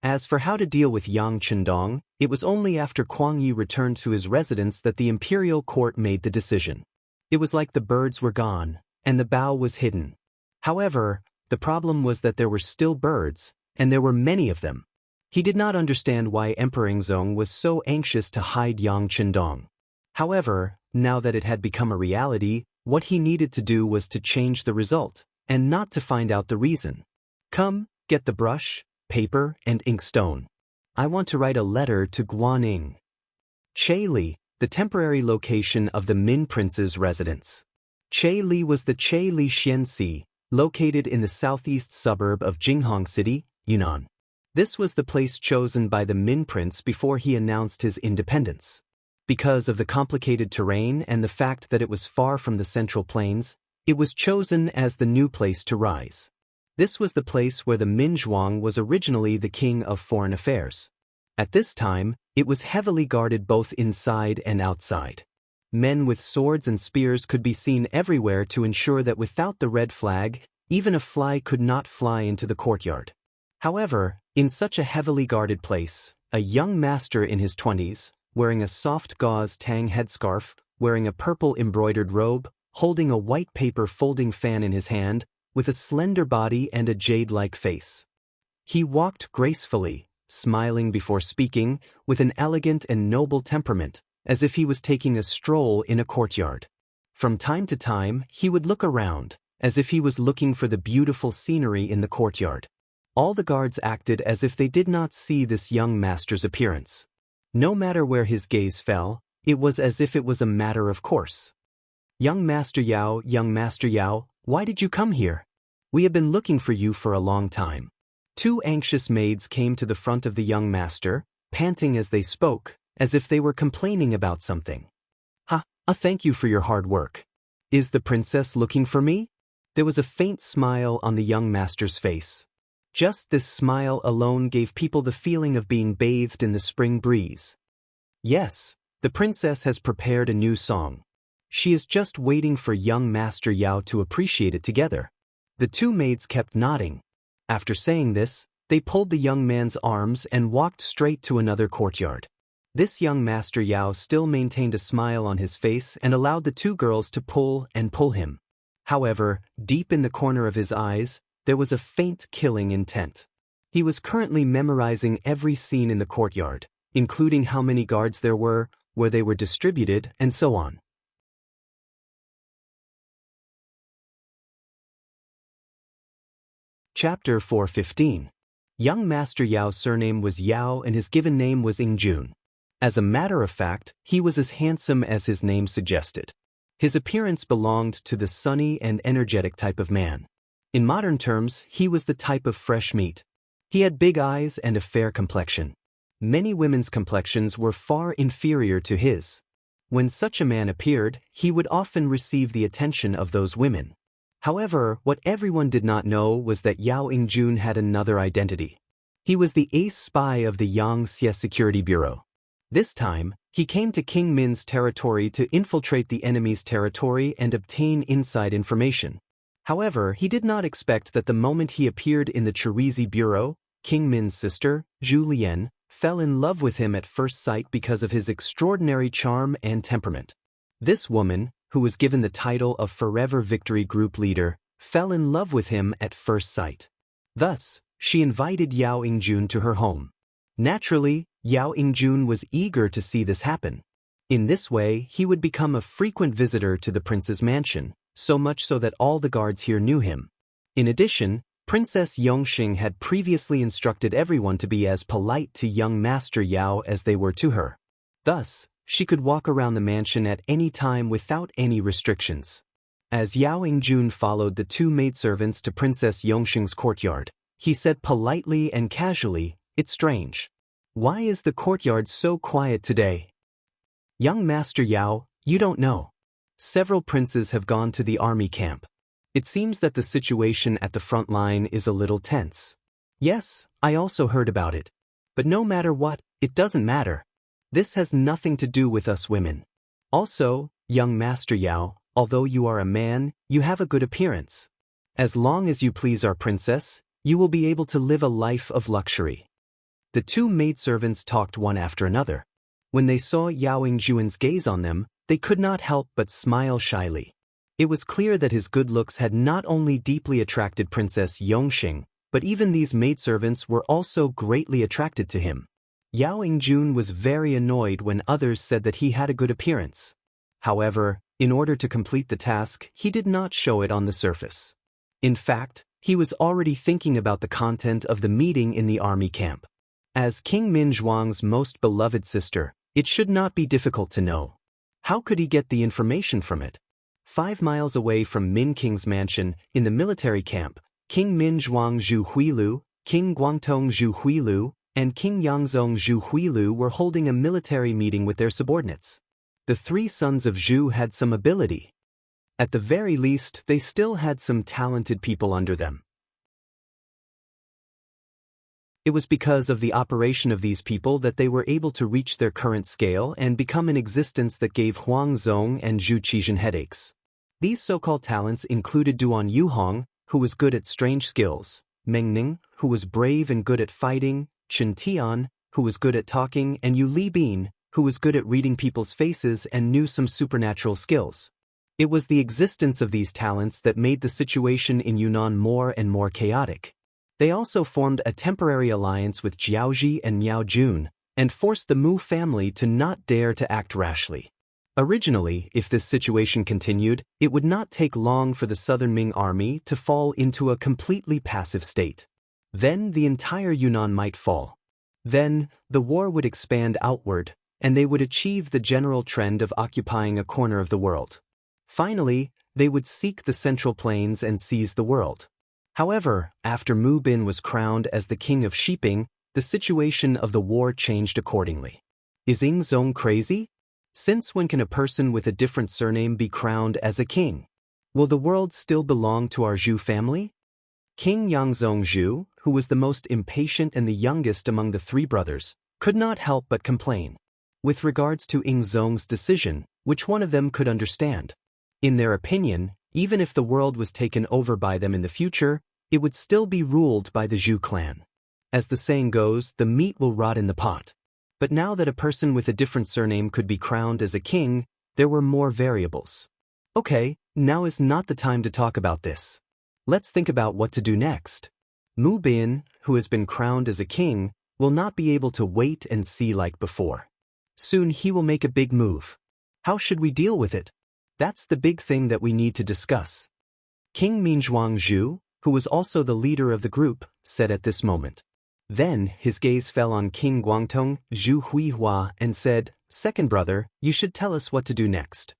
As for how to deal with Yang Chendong, it was only after Kuang Yi returned to his residence that the imperial court made the decision. It was like the birds were gone, and the bough was hidden. However, the problem was that there were still birds, and there were many of them. He did not understand why Emperor Yingzong was so anxious to hide Yang Chendong. However, now that it had become a reality, what he needed to do was to change the result, and not to find out the reason. Come, get the brush, paper, and inkstone. I want to write a letter to Guaning. Li, the temporary location of the Min Prince's residence. Li was the Li Xianxi, located in the southeast suburb of Jinghong City, Yunnan. This was the place chosen by the Min Prince before he announced his independence. Because of the complicated terrain and the fact that it was far from the Central Plains, It was chosen as the new place to rise. This was the place where the Minzhuang was originally the king of foreign affairs. At this time, it was heavily guarded both inside and outside. Men with swords and spears could be seen everywhere to ensure that without the red flag, even a fly could not fly into the courtyard. However, in such a heavily guarded place, a young master in his 20s, wearing a soft gauze tang headscarf, wearing a purple embroidered robe, holding a white paper folding fan in his hand, with a slender body and a jade-like face. He walked gracefully, smiling before speaking, with an elegant and noble temperament, as if he was taking a stroll in a courtyard. From time to time, he would look around, as if he was looking for the beautiful scenery in the courtyard. All the guards acted as if they did not see this young master's appearance. No matter where his gaze fell, it was as if it was a matter of course. Young Master Yao, why did you come here? We have been looking for you for a long time. Two anxious maids came to the front of the young master, panting as they spoke, as if they were complaining about something. Thank you for your hard work. Is the princess looking for me? There was a faint smile on the young master's face. Just this smile alone gave people the feeling of being bathed in the spring breeze. Yes, the princess has prepared a new song. She is just waiting for young Master Yao to appreciate it together. The two maids kept nodding. After saying this, they pulled the young man's arms and walked straight to another courtyard. This young Master Yao still maintained a smile on his face and allowed the two girls to pull him. However, deep in the corner of his eyes, there was a faint killing intent. He was currently memorizing every scene in the courtyard, including how many guards there were, where they were distributed, and so on. Chapter 4:15. Young Master Yao's surname was Yao and his given name was Ingjun. As a matter of fact, he was as handsome as his name suggested. His appearance belonged to the sunny and energetic type of man. In modern terms, he was the type of fresh meat. He had big eyes and a fair complexion. Many women's complexions were far inferior to his. When such a man appeared, he would often receive the attention of those women. However, what everyone did not know was that Yao Ingjun had another identity. He was the ace spy of the Yangxie Security Bureau. This time, he came to King Min's territory to infiltrate the enemy's territory and obtain inside information. However, he did not expect that the moment he appeared in the Chirizi Bureau, King Min's sister, Zhu Lian, fell in love with him at first sight because of his extraordinary charm and temperament. This woman, who was given the title of Forever Victory Group Leader, fell in love with him at first sight. Thus, she invited Yao Ingjun to her home. Naturally, Yao Ingjun was eager to see this happen. In this way, he would become a frequent visitor to the prince's mansion, so much so that all the guards here knew him. In addition, Princess Yongxing had previously instructed everyone to be as polite to young Master Yao as they were to her. Thus, she could walk around the mansion at any time without any restrictions. As Yao Ingjun followed the two maidservants to Princess Yongxing's courtyard, he said politely and casually, "It's strange. Why is the courtyard so quiet today?" "Young Master Yao, you don't know. Several princes have gone to the army camp. It seems that the situation at the front line is a little tense." "Yes, I also heard about it. But no matter what, it doesn't matter. This has nothing to do with us women. Also, young Master Yao, although you are a man, you have a good appearance. As long as you please our princess, you will be able to live a life of luxury." The two maidservants talked one after another. When they saw Yao Ingjun's gaze on them, they could not help but smile shyly. It was clear that his good looks had not only deeply attracted Princess Yongxing, but even these maidservants were also greatly attracted to him. Yao Ingjun was very annoyed when others said that he had a good appearance. However, in order to complete the task, he did not show it on the surface. In fact, he was already thinking about the content of the meeting in the army camp. As King Min Zhuang's most beloved sister, it should not be difficult to know. How could he get the information from it? 5 miles away from Min King's mansion, in the military camp, King Min Zhuang Zhu Huilu, King Guangtong Zhu Huilu, and King Yangzong Zhu Huilu were holding a military meeting with their subordinates. The 3 sons of Zhu had some ability. At the very least, they still had some talented people under them. It was because of the operation of these people that they were able to reach their current scale and become an existence that gave Huang Zong and Zhu Qizhen headaches. These so-called talents included Duan Yuhong, who was good at strange skills, Meng Ning, who was brave and good at fighting, Chen Tian, who was good at talking, and Yu Li Bin, who was good at reading people's faces and knew some supernatural skills. It was the existence of these talents that made the situation in Yunnan more and more chaotic. They also formed a temporary alliance with Jiaozhi and Miao Jun, and forced the Mu family to not dare to act rashly. Originally, if this situation continued, it would not take long for the Southern Ming army to fall into a completely passive state. Then the entire Yunnan might fall. Then, the war would expand outward, and they would achieve the general trend of occupying a corner of the world. Finally, they would seek the Central Plains and seize the world. However, after Mu Bin was crowned as the king of Shiping, the situation of the war changed accordingly. Is Ing Zong crazy? Since when can a person with a different surname be crowned as a king? Will the world still belong to our Zhu family? King Yangzong Zhu, who was the most impatient and the youngest among the three brothers, could not help but complain. With regards to Ing Zong's decision, which one of them could understand? In their opinion, even if the world was taken over by them in the future, it would still be ruled by the Zhu clan. As the saying goes, the meat will rot in the pot. But now that a person with a different surname could be crowned as a king, there were more variables. Okay, now is not the time to talk about this. Let's think about what to do next. Mu Bin, who has been crowned as a king, will not be able to wait and see like before. Soon he will make a big move. How should we deal with it? That's the big thing that we need to discuss. King Minzhuang Zhu, who was also the leader of the group, said at this moment. Then his gaze fell on King Guangtong, Zhu Huihua, and said, "Second brother, you should tell us what to do next."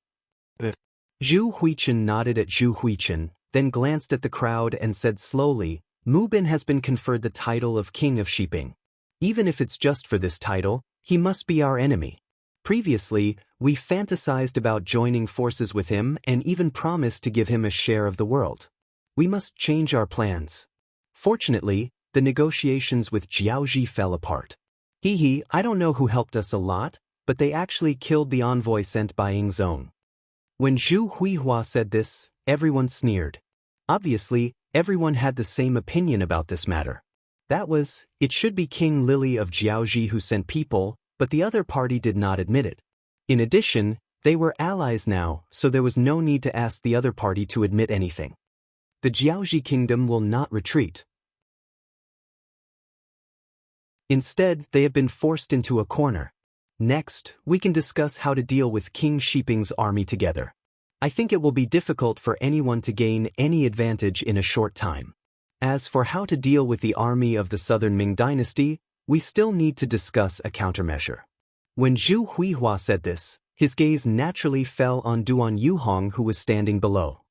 Zhu Huichen nodded at Zhu Huichen, then glanced at the crowd and said slowly, "Mu Bin has been conferred the title of King of Shiping. Even if it's just for this title, he must be our enemy. Previously, we fantasized about joining forces with him and even promised to give him a share of the world. We must change our plans." Fortunately, the negotiations with Jiaozhi fell apart. I don't know who helped us a lot, but they actually killed the envoy sent by Ing Zong. When Zhu Huihua said this, everyone sneered. Obviously, everyone had the same opinion about this matter. That was, it should be King Lily of Jiaozhi who sent people, but the other party did not admit it. In addition, they were allies now, so there was no need to ask the other party to admit anything. The Jiaozhi kingdom will not retreat. Instead, they have been forced into a corner. Next, we can discuss how to deal with King Shiping's army together. I think it will be difficult for anyone to gain any advantage in a short time. As for how to deal with the army of the Southern Ming dynasty, we still need to discuss a countermeasure. When Zhu Huihua said this, his gaze naturally fell on Duan Yuhong, who was standing below.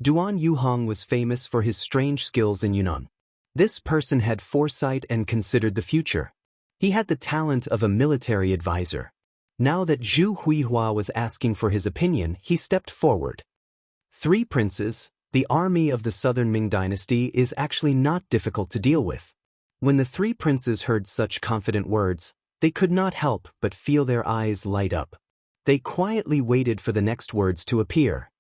Duan Yuhong was famous for his strange skills in Yunnan. This person had foresight and considered the future. He had the talent of a military advisor. Now that Zhu Huihua was asking for his opinion, he stepped forward. Three princes, the army of the Southern Ming dynasty is actually not difficult to deal with. When the three princes heard such confident words, they could not help but feel their eyes light up. They quietly waited for the next words to appear.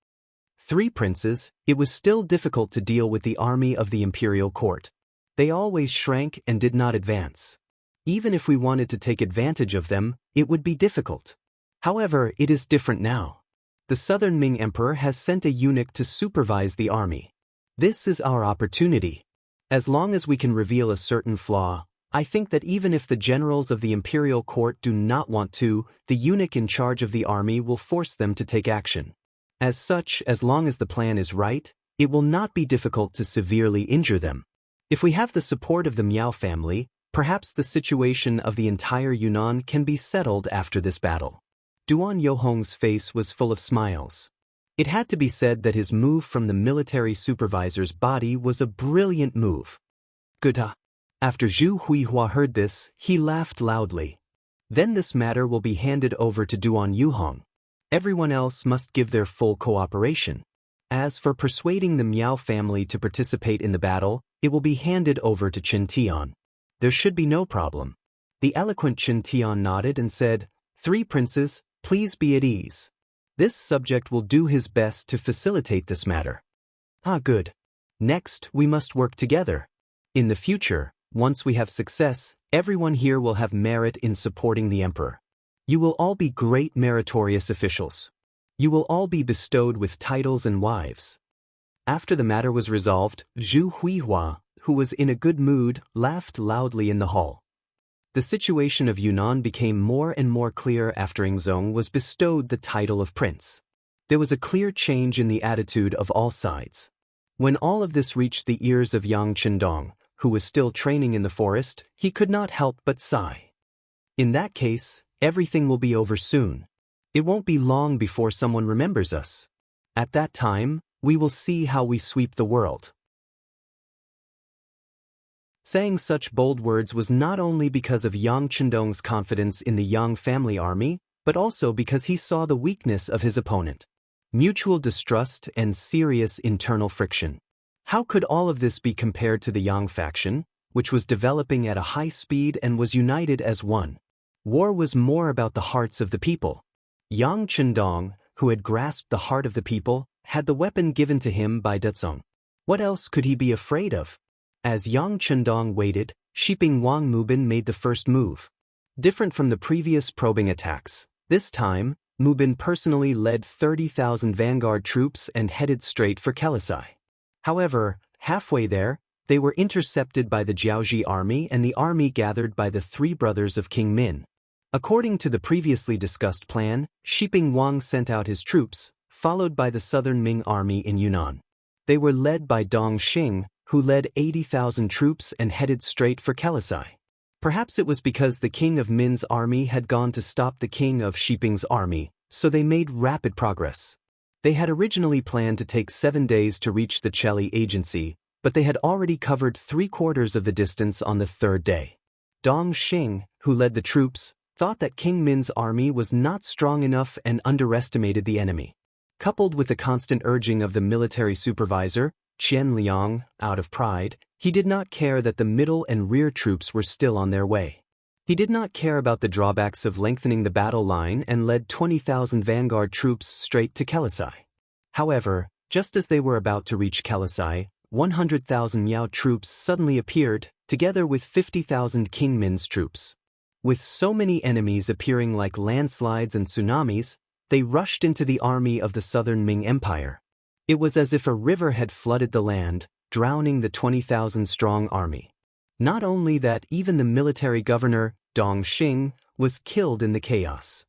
Three princes, it was still difficult to deal with the army of the imperial court. They always shrank and did not advance. Even if we wanted to take advantage of them, it would be difficult. However, it is different now. The Southern Ming Emperor has sent a eunuch to supervise the army. This is our opportunity. As long as we can reveal a certain flaw, I think that even if the generals of the imperial court do not want to, the eunuch in charge of the army will force them to take action. As such, as long as the plan is right, it will not be difficult to severely injure them. If we have the support of the Miao family, perhaps the situation of the entire Yunnan can be settled after this battle. Duan Yuhong's face was full of smiles. It had to be said that his move from the military supervisor's body was a brilliant move. Good. After Zhu Huihua heard this, he laughed loudly. Then this matter will be handed over to Duan Yuhong. Everyone else must give their full cooperation. As for persuading the Miao family to participate in the battle, it will be handed over to Qin Tian. There should be no problem. The eloquent Qin Tian nodded and said, "Three princes, please be at ease. This subject will do his best to facilitate this matter." Ah, good. Next, we must work together. In the future, once we have success, everyone here will have merit in supporting the emperor. You will all be great meritorious officials. You will all be bestowed with titles and wives. After the matter was resolved, Zhu Huihua, who was in a good mood, laughed loudly in the hall. The situation of Yunnan became more and more clear after Yingzong was bestowed the title of prince. There was a clear change in the attitude of all sides. When all of this reached the ears of Yang Qindong, who was still training in the forest, he could not help but sigh. In that case, everything will be over soon. It won't be long before someone remembers us. At that time, we will see how we sweep the world. Saying such bold words was not only because of Yang Qindong's confidence in the Yang family army, but also because he saw the weakness of his opponent. Mutual distrust and serious internal friction. How could all of this be compared to the Yang faction, which was developing at a high speed and was united as one? War was more about the hearts of the people. Yang Qindong, who had grasped the heart of the people, had the weapon given to him by Dezong. What else could he be afraid of? As Yang Qindong waited, Shiping Wang Mubin made the first move. Different from the previous probing attacks, this time, Mubin personally led 30,000 vanguard troops and headed straight for Kelisai. However, halfway there, they were intercepted by the Jiaoji army and the army gathered by the three brothers of King Min. According to the previously discussed plan, Shiping Wang sent out his troops, followed by the southern Ming army in Yunnan. They were led by Dong Xing, who led 80,000 troops and headed straight for Kelisai. Perhaps it was because the king of Min's army had gone to stop the king of Shiping's army, so they made rapid progress. They had originally planned to take 7 days to reach the Cheli agency, but they had already covered 3/4 of the distance on the third day. Dong Xing, who led the troops, thought that King Min's army was not strong enough and underestimated the enemy. Coupled with the constant urging of the military supervisor, Qian Liang, out of pride, he did not care that the middle and rear troops were still on their way. He did not care about the drawbacks of lengthening the battle line and led 20,000 vanguard troops straight to Kelisai. However, just as they were about to reach Kelisai, 100,000 Miao troops suddenly appeared, together with 50,000 King Min's troops. With so many enemies appearing like landslides and tsunamis, they rushed into the army of the southern Ming Empire. It was as if a river had flooded the land, drowning the 20,000-strong army. Not only that, even the military governor, Dong Xing, was killed in the chaos.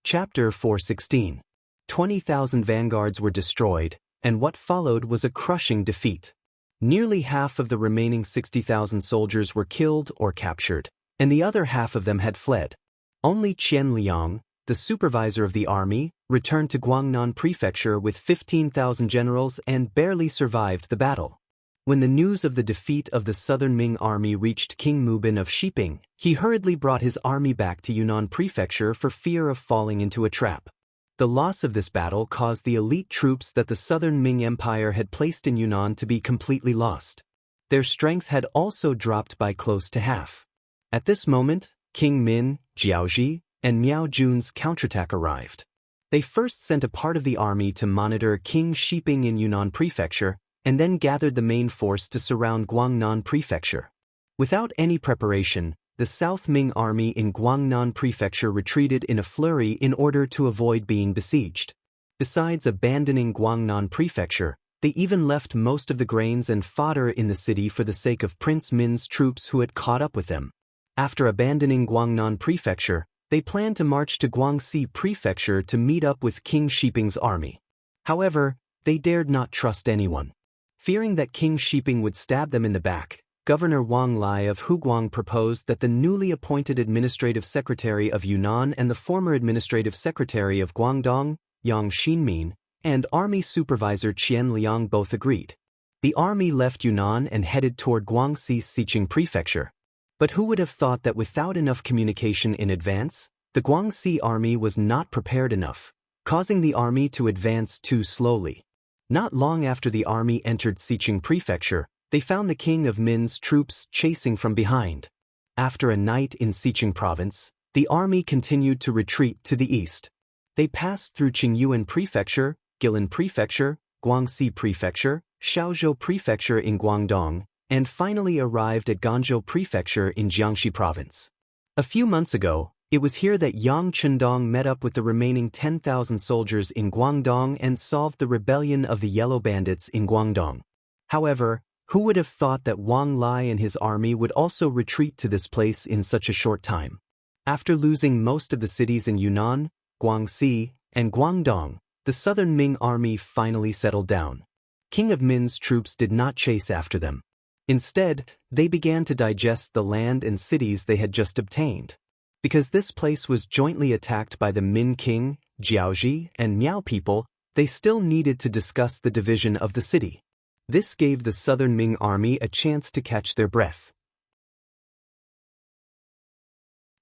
Chapter 416. 20,000 vanguards were destroyed, and what followed was a crushing defeat. Nearly half of the remaining 60,000 soldiers were killed or captured, and the other half of them had fled. Only Qian Liang, the supervisor of the army, returned to Guangnan Prefecture with 15,000 generals and barely survived the battle. When the news of the defeat of the southern Ming army reached King Mubin of Shiping, he hurriedly brought his army back to Yunnan Prefecture for fear of falling into a trap. The loss of this battle caused the elite troops that the southern Ming Empire had placed in Yunnan to be completely lost. Their strength had also dropped by close to half. At this moment, King Min, Jiaoji, and Miao Jun's counterattack arrived. They first sent a part of the army to monitor King Shiping in Yunnan Prefecture, and then gathered the main force to surround Guangnan Prefecture. Without any preparation, the South Ming army in Guangnan Prefecture retreated in a flurry in order to avoid being besieged. Besides abandoning Guangnan Prefecture, they even left most of the grains and fodder in the city for the sake of Prince Min's troops who had caught up with them. After abandoning Guangnan Prefecture, they planned to march to Guangxi Prefecture to meet up with King Shiping's army. However, they dared not trust anyone. Fearing that King Shiping would stab them in the back, Governor Wang Lai of Huguang proposed that the newly appointed Administrative Secretary of Yunnan and the former Administrative Secretary of Guangdong, Yang Xinmin, and Army Supervisor Qian Liang both agreed. The army left Yunnan and headed toward Guangxi's Xiqing Prefecture. But who would have thought that without enough communication in advance, The Guangxi army was not prepared enough, causing the army to advance too slowly. Not long after the army entered Xiqing Prefecture, they found the king of Min's troops chasing from behind. After a night in Xiqing Province, the army continued to retreat to the east. They passed through Qingyuan Prefecture, Guilin Prefecture, Guangxi Prefecture, Shaozhou Prefecture in Guangdong, and finally arrived at Ganzhou Prefecture in Jiangxi Province. A few months ago, it was here that Yang Chundong met up with the remaining 10,000 soldiers in Guangdong and solved the rebellion of the Yellow Bandits in Guangdong. However, who would have thought that Wang Lai and his army would also retreat to this place in such a short time? After losing most of the cities in Yunnan, Guangxi, and Guangdong, the southern Ming army finally settled down. King of Min's troops did not chase after them. Instead, they began to digest the land and cities they had just obtained. Because this place was jointly attacked by the Min king, Jiaozhi, and Miao people, they still needed to discuss the division of the city. This gave the southern Ming army a chance to catch their breath.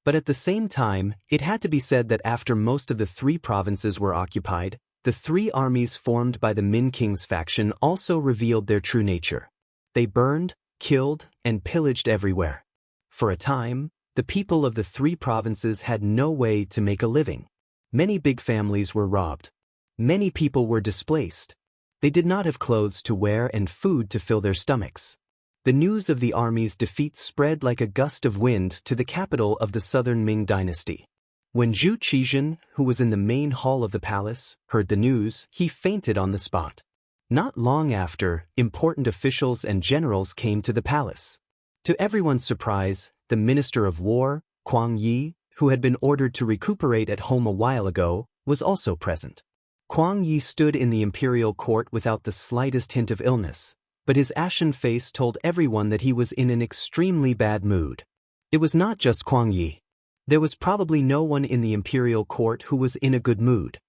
But at the same time, it had to be said that after most of the three provinces were occupied, the three armies formed by the Min king's faction also revealed their true nature. They burned, killed, and pillaged everywhere. For a time, the people of the three provinces had no way to make a living. Many big families were robbed. Many people were displaced. They did not have clothes to wear and food to fill their stomachs. The news of the army's defeat spread like a gust of wind to the capital of the southern Ming dynasty. When Zhu Qizhen, who was in the main hall of the palace, heard the news, he fainted on the spot. Not long after, important officials and generals came to the palace. To everyone's surprise, the Minister of War, Kuang Yi, who had been ordered to recuperate at home a while ago, was also present. Kuang Yi stood in the imperial court without the slightest hint of illness, but his ashen face told everyone that he was in an extremely bad mood. It was not just Kuang Yi. There was probably no one in the imperial court who was in a good mood.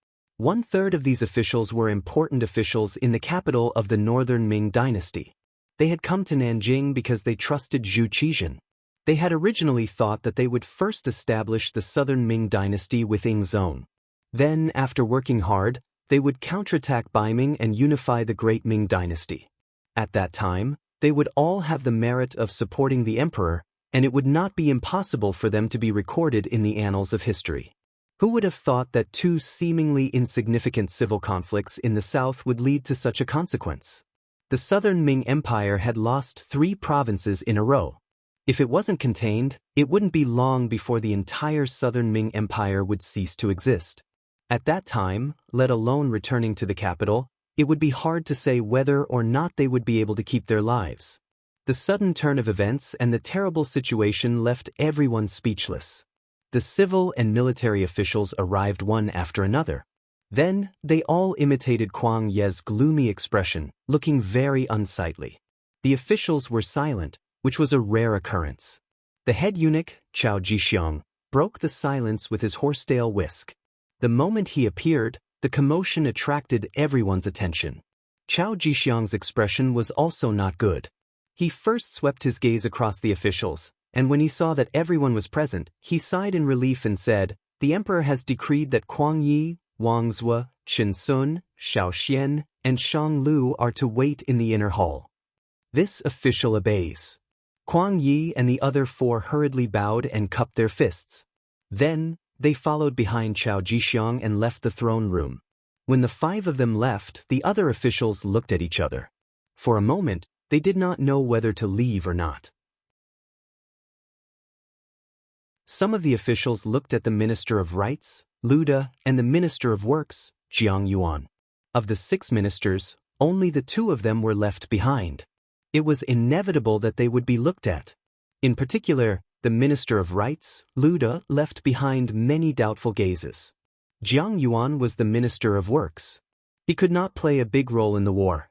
1/3 of these officials were important officials in the capital of the northern Ming dynasty. They had come to Nanjing because they trusted Zhu Qizhen. They had originally thought that they would first establish the southern Ming dynasty with Ying Zone. Then, after working hard, they would counterattack Baiming and unify the great Ming dynasty. At that time, they would all have the merit of supporting the emperor, and it would not be impossible for them to be recorded in the annals of history. Who would have thought that two seemingly insignificant civil conflicts in the south would lead to such a consequence? The southern Ming Empire had lost 3 provinces in a row. If it wasn't contained, it wouldn't be long before the entire southern Ming Empire would cease to exist. At that time, let alone returning to the capital, it would be hard to say whether or not they would be able to keep their lives. The sudden turn of events and the terrible situation left everyone speechless. The civil and military officials arrived one after another. Then, they all imitated Kuang Ye's gloomy expression, looking very unsightly. The officials were silent, which was a rare occurrence. The head eunuch, Chao Jixiang, broke the silence with his horsetail whisk. The moment he appeared, the commotion attracted everyone's attention. Chao Jixiang's expression was also not good. He first swept his gaze across the officials, and when he saw that everyone was present, he sighed in relief and said, "The emperor has decreed that Kuang Yi, Wang Zue, Qin Sun, Xiao Xian, and Shang Lu are to wait in the inner hall." This official obeys. Kuang Yi and the other 4 hurriedly bowed and cupped their fists. Then, they followed behind Chao Jixiang and left the throne room. When the 5 of them left, the other officials looked at each other. For a moment, they did not know whether to leave or not. Some of the officials looked at the Minister of Rights, Lu De, and the Minister of Works, Jiang Yuan. Of the 6 ministers, only the 2 of them were left behind. It was inevitable that they would be looked at. In particular, the Minister of Rights, Lu De, left behind many doubtful gazes. Jiang Yuan was the Minister of Works. He could not play a big role in the war.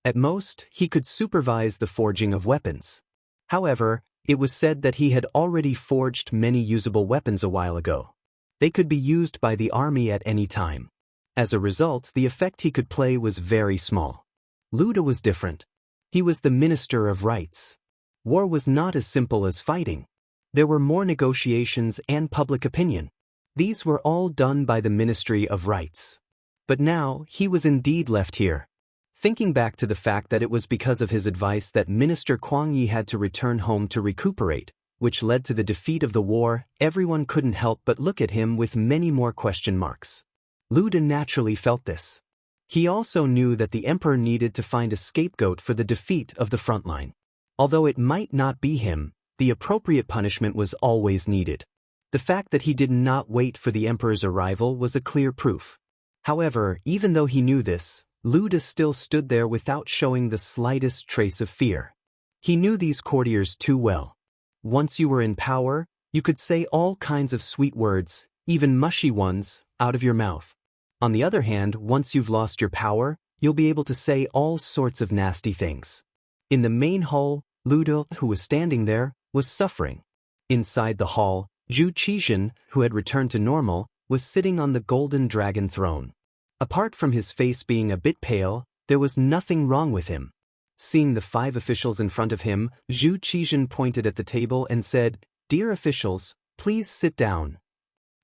At most, he could supervise the forging of weapons. However, it was said that he had already forged many usable weapons a while ago. They could be used by the army at any time. As a result, the effect he could play was very small. Lu De was different. He was the Minister of Rights. War was not as simple as fighting. There were more negotiations and public opinion. These were all done by the Ministry of Rights. But now, he was indeed left here. Thinking back to the fact that it was because of his advice that Minister Kwang Yi had to return home to recuperate, which led to the defeat of the war, everyone couldn't help but look at him with many more question marks. Lu De naturally felt this. He also knew that the emperor needed to find a scapegoat for the defeat of the frontline. Although it might not be him, the appropriate punishment was always needed. The fact that he did not wait for the emperor's arrival was a clear proof. However, even though he knew this, Lu De still stood there without showing the slightest trace of fear. He knew these courtiers too well. Once you were in power, you could say all kinds of sweet words, even mushy ones, out of your mouth. On the other hand, once you've lost your power, you'll be able to say all sorts of nasty things. In the main hall, Lu De, who was standing there, was suffering. Inside the hall, Zhu Qizhen, who had returned to normal, was sitting on the golden dragon throne. Apart from his face being a bit pale, there was nothing wrong with him. Seeing the 5 officials in front of him, Zhu Qizhen pointed at the table and said, "Dear officials, please sit down."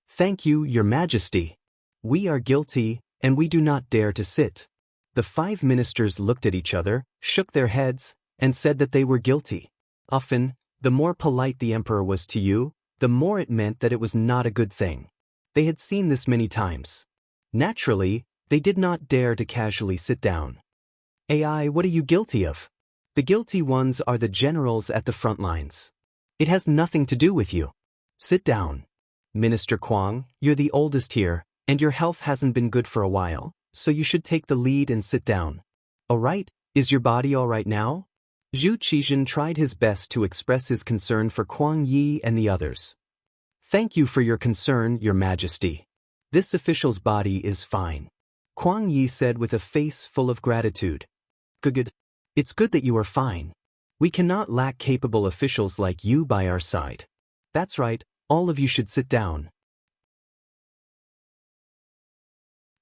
"Thank you, Your Majesty. We are guilty, and we do not dare to sit." The 5 ministers looked at each other, shook their heads, and said that they were guilty. Often, the more polite the emperor was to you, the more it meant that it was not a good thing. They had seen this many times. Naturally, they did not dare to casually sit down. "AI, what are you guilty of?" "The guilty ones are the generals at the front lines. It has nothing to do with you. Sit down. Minister Kwang, you're the oldest here, and your health hasn't been good for a while, so you should take the lead and sit down." "Alright, is your body alright now?" Zhu Qizhen tried his best to express his concern for Kwang Yi and the others. "Thank you for your concern, Your Majesty. This official's body is fine," Kwang Yi said with a face full of gratitude. "Good. It's good that you are fine. We cannot lack capable officials like you by our side. That's right, all of you should sit down."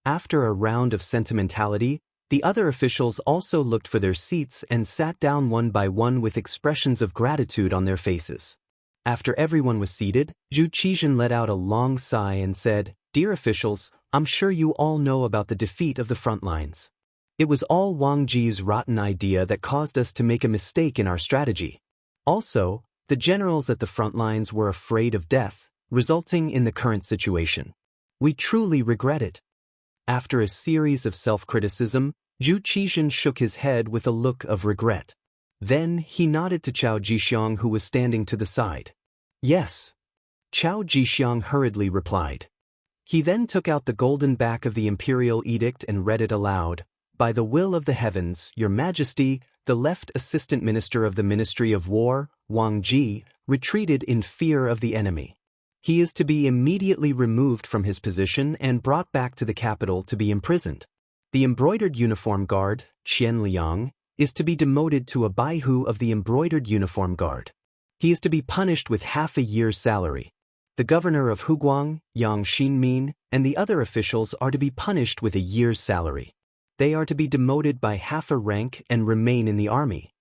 After a round of sentimentality, the other officials also looked for their seats and sat down one by one with expressions of gratitude on their faces. After everyone was seated, Zhu Qizhen let out a long sigh and said, "Dear officials, I'm sure you all know about the defeat of the front lines. It was all Wang Ji's rotten idea that caused us to make a mistake in our strategy. Also, the generals at the front lines were afraid of death, resulting in the current situation. We truly regret it." After a series of self-criticism, Zhu Qizhen shook his head with a look of regret. Then he nodded to Chao Jixiang, who was standing to the side. "Yes." Chao Jixiang hurriedly replied. He then took out the golden back of the imperial edict and read it aloud. "By the will of the heavens, Your Majesty, the left assistant minister of the Ministry of War, Wang Ji, retreated in fear of the enemy. He is to be immediately removed from his position and brought back to the capital to be imprisoned. The embroidered uniform guard, Qian Liang, is to be demoted to a baihu of the embroidered uniform guard. He is to be punished with half a year's salary. The governor of Huguang, Yang Xinmin, and the other officials are to be punished with a year's salary. They are to be demoted by half a rank and remain in the army."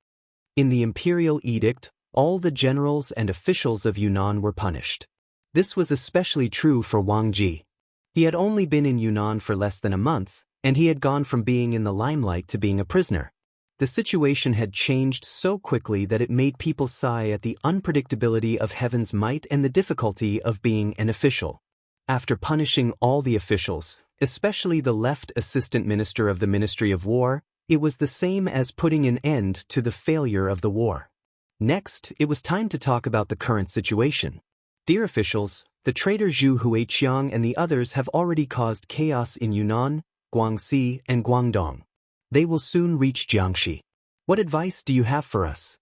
In the imperial edict, all the generals and officials of Yunnan were punished. This was especially true for Wang Ji. He had only been in Yunnan for less than a month, and he had gone from being in the limelight to being a prisoner. The situation had changed so quickly that it made people sigh at the unpredictability of heaven's might and the difficulty of being an official. After punishing all the officials, especially the left assistant minister of the Ministry of War, it was the same as putting an end to the failure of the war. Next, it was time to talk about the current situation. "Dear officials, the traitor Zhu Huiqiang and the others have already caused chaos in Yunnan, Guangxi, and Guangdong. They will soon reach Jiangxi. What advice do you have for us?"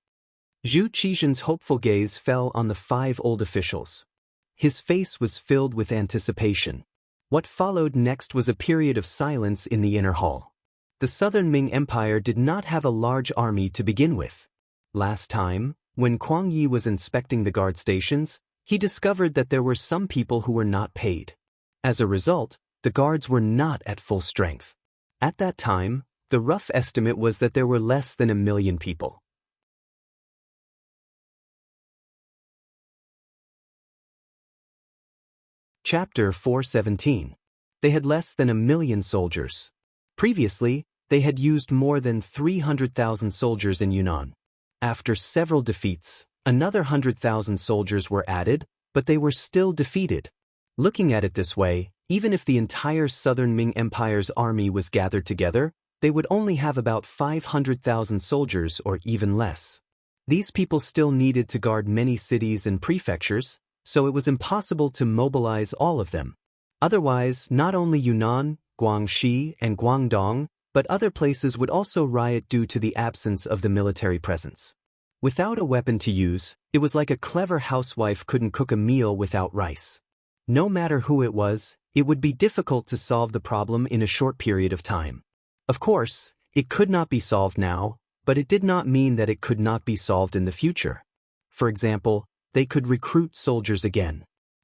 Zhu Qizhen's hopeful gaze fell on the 5 old officials. His face was filled with anticipation. What followed next was a period of silence in the inner hall. The Southern Ming Empire did not have a large army to begin with. Last time, when Kwang Yi was inspecting the guard stations, he discovered that there were some people who were not paid. As a result, the guards were not at full strength. At that time, the rough estimate was that there were less than 1 million people. Chapter 417. They had less than 1,000,000 soldiers. Previously, they had used more than 300,000 soldiers in Yunnan. After several defeats, another 100,000 soldiers were added, but they were still defeated. Looking at it this way, even if the entire southern Ming Empire's army was gathered together, they would only have about 500,000 soldiers or even less. These people still needed to guard many cities and prefectures, so it was impossible to mobilize all of them. Otherwise, not only Yunnan, Guangxi, and Guangdong, but other places would also riot due to the absence of the military presence. Without a weapon to use, it was like a clever housewife couldn't cook a meal without rice. No matter who it was, it would be difficult to solve the problem in a short period of time. Of course, it could not be solved now, but it did not mean that it could not be solved in the future. For example, they could recruit soldiers again.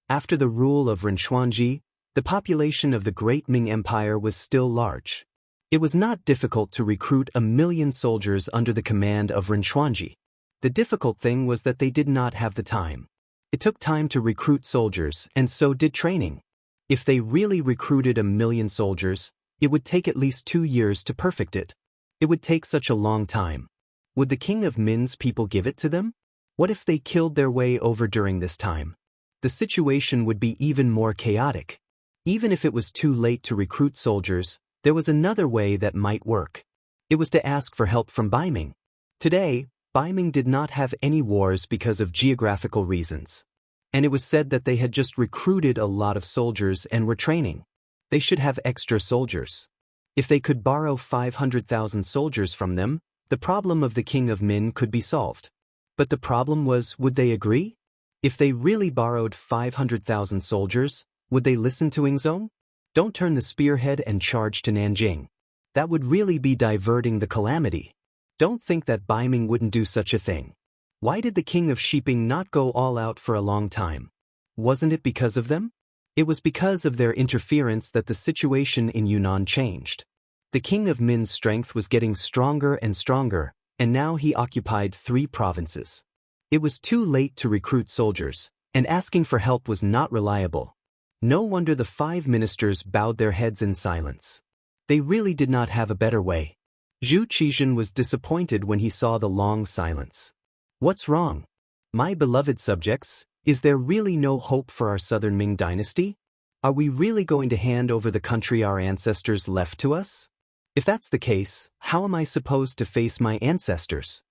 After the rule of Renchuanji, the population of the Great Ming Empire was still large. It was not difficult to recruit 1,000,000 soldiers under the command of Renchuanji. The difficult thing was that they did not have the time. It took time to recruit soldiers, and so did training. If they really recruited 1,000,000 soldiers, it would take at least 2 years to perfect it. It would take such a long time. Would the king of Min's people give it to them? What if they killed their way over during this time? The situation would be even more chaotic. Even if it was too late to recruit soldiers, there was another way that might work. It was to ask for help from Baiming. Today, Baiming did not have any wars because of geographical reasons. And it was said that they had just recruited a lot of soldiers and were training. They should have extra soldiers. If they could borrow 500,000 soldiers from them, the problem of the king of Min could be solved. But the problem was, would they agree? If they really borrowed 500,000 soldiers, would they listen to Ingzong? Don't turn the spearhead and charge to Nanjing. That would really be diverting the calamity. Don't think that Baiming wouldn't do such a thing. Why did the king of Shiping not go all out for a long time? Wasn't it because of them? It was because of their interference that the situation in Yunnan changed. The king of Min's strength was getting stronger and stronger, and now he occupied 3 provinces. It was too late to recruit soldiers, and asking for help was not reliable. No wonder the 5 ministers bowed their heads in silence. They really did not have a better way. Zhu Qizhen was disappointed when he saw the long silence. What's wrong? My beloved subjects, is there really no hope for our southern Ming dynasty? Are we really going to hand over the country our ancestors left to us? If that's the case, how am I supposed to face my ancestors?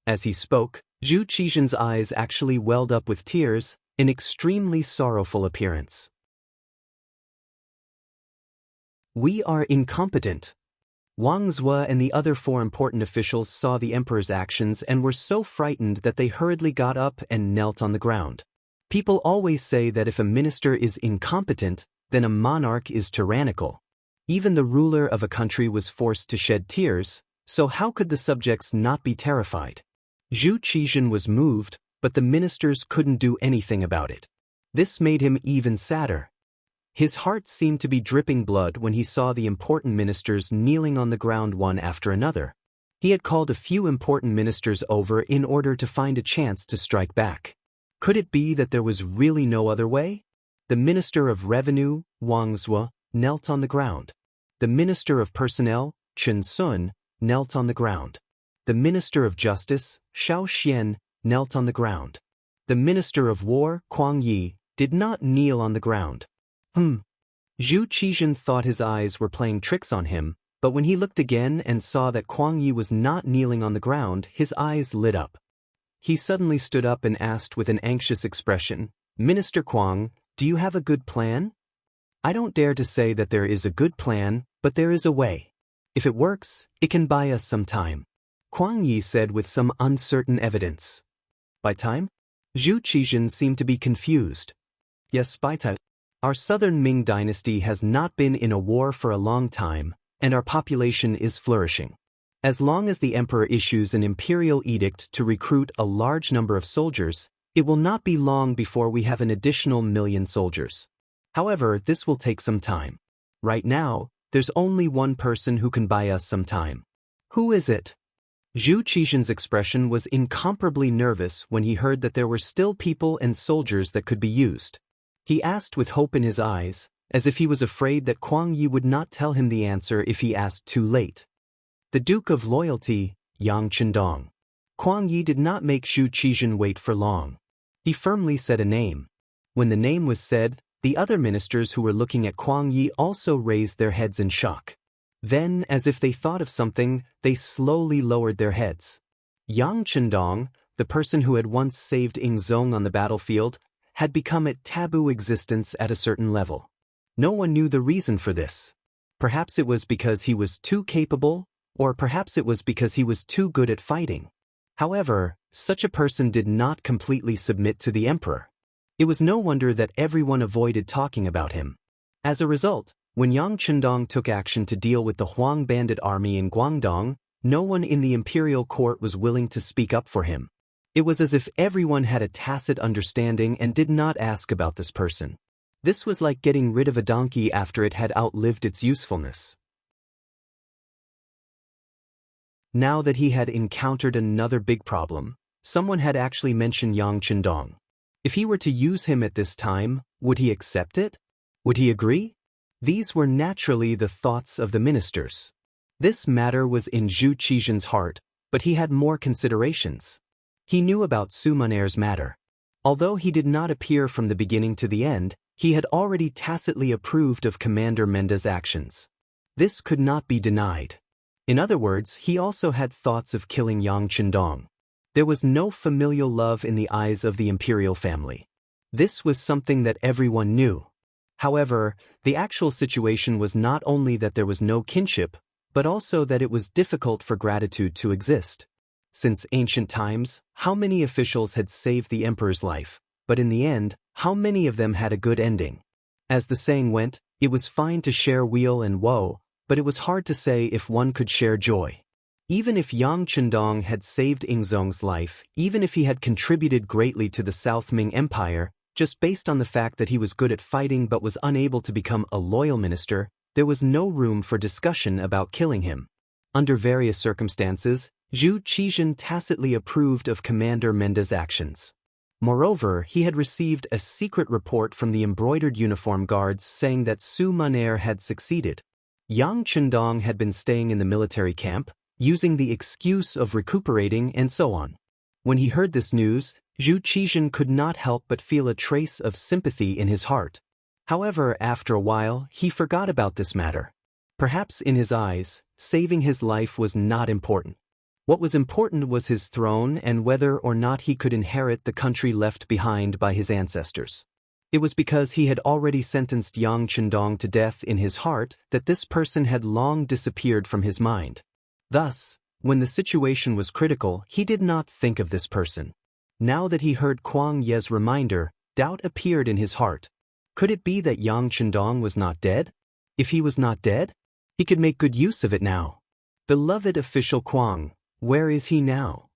As he spoke, Zhu Qizhen's eyes actually welled up with tears, an extremely sorrowful appearance. We are incompetent. Wang Zue and the other 4 important officials saw the emperor's actions and were so frightened that they hurriedly got up and knelt on the ground. People always say that if a minister is incompetent, then a monarch is tyrannical. Even the ruler of a country was forced to shed tears, so how could the subjects not be terrified? Zhu Qizhen was moved, but the ministers couldn't do anything about it. This made him even sadder. His heart seemed to be dripping blood when he saw the important ministers kneeling on the ground one after another. He had called a few important ministers over in order to find a chance to strike back. Could it be that there was really no other way? The Minister of Revenue, Wang Zue, knelt on the ground. The Minister of Personnel, Chen Sun, knelt on the ground. The Minister of Justice, Xiao Xian, knelt on the ground. The Minister of War, Kuang Yi, did not kneel on the ground. Zhu Qizhen thought his eyes were playing tricks on him, but when he looked again and saw that Kuang Yi was not kneeling on the ground, his eyes lit up. He suddenly stood up and asked with an anxious expression, "Minister Kuang, do you have a good plan?" "I don't dare to say that there is a good plan, but there is a way. If it works, it can buy us some time," Kuang Yi said with some uncertain evidence. "By time?" Zhu Qizhen seemed to be confused. "Yes, by time. Our southern Ming dynasty has not been in a war for a long time, and our population is flourishing. As long as the emperor issues an imperial edict to recruit a large number of soldiers, it will not be long before we have an additional 1,000,000 soldiers. However, this will take some time. Right now, there's only one person who can buy us some time." "Who is it?" Zhu Qizhen's expression was incomparably nervous when he heard that there were still people and soldiers that could be used. He asked with hope in his eyes, as if he was afraid that Kuang Yi would not tell him the answer if he asked too late. The Duke of Loyalty, Yang Chendong. Kuang Yi did not make Zhu Qizhen wait for long. He firmly said a name. When the name was said, the other ministers who were looking at Kuang Yi also raised their heads in shock. Then, as if they thought of something, they slowly lowered their heads. Yang Chendong, the person who had once saved Ingzong on the battlefield, had become a taboo existence at a certain level. No one knew the reason for this. Perhaps it was because he was too capable, or perhaps it was because he was too good at fighting. However, such a person did not completely submit to the emperor. It was no wonder that everyone avoided talking about him. As a result, when Yang Chendong took action to deal with the Huang bandit army in Guangdong, no one in the imperial court was willing to speak up for him. It was as if everyone had a tacit understanding and did not ask about this person. This was like getting rid of a donkey after it had outlived its usefulness. Now that he had encountered another big problem, someone had actually mentioned Yang Chendong. If he were to use him at this time, would he accept it? Would he agree? These were naturally the thoughts of the ministers. This matter was in Zhu Qizhen's heart, but he had more considerations. He knew about Su Muner's matter. Although he did not appear from the beginning to the end, he had already tacitly approved of Commander Menda's actions. This could not be denied. In other words, he also had thoughts of killing Yang Chendong. There was no familial love in the eyes of the imperial family. This was something that everyone knew. However, the actual situation was not only that there was no kinship, but also that it was difficult for gratitude to exist. Since ancient times, how many officials had saved the emperor's life, but in the end, how many of them had a good ending? As the saying went, it was fine to share weal and woe, but it was hard to say if one could share joy. Even if Yang Chendong had saved Ingzong's life, even if he had contributed greatly to the South Ming Empire, just based on the fact that he was good at fighting but was unable to become a loyal minister, there was no room for discussion about killing him. Under various circumstances, Zhu Qizhen tacitly approved of Commander Menda's actions. Moreover, he had received a secret report from the embroidered uniform guards saying that Su Muner had succeeded. Yang Chendong had been staying in the military camp, using the excuse of recuperating and so on. When he heard this news, Zhu Qizhen could not help but feel a trace of sympathy in his heart. However, after a while, he forgot about this matter. Perhaps in his eyes, saving his life was not important. What was important was his throne and whether or not he could inherit the country left behind by his ancestors. It was because he had already sentenced Yang Chendong to death in his heart that this person had long disappeared from his mind. Thus, when the situation was critical, he did not think of this person. Now that he heard Kuang Ye's reminder, doubt appeared in his heart. Could it be that Yang Chendong was not dead? If he was not dead, he could make good use of it now. Beloved official Kuang, where is he now?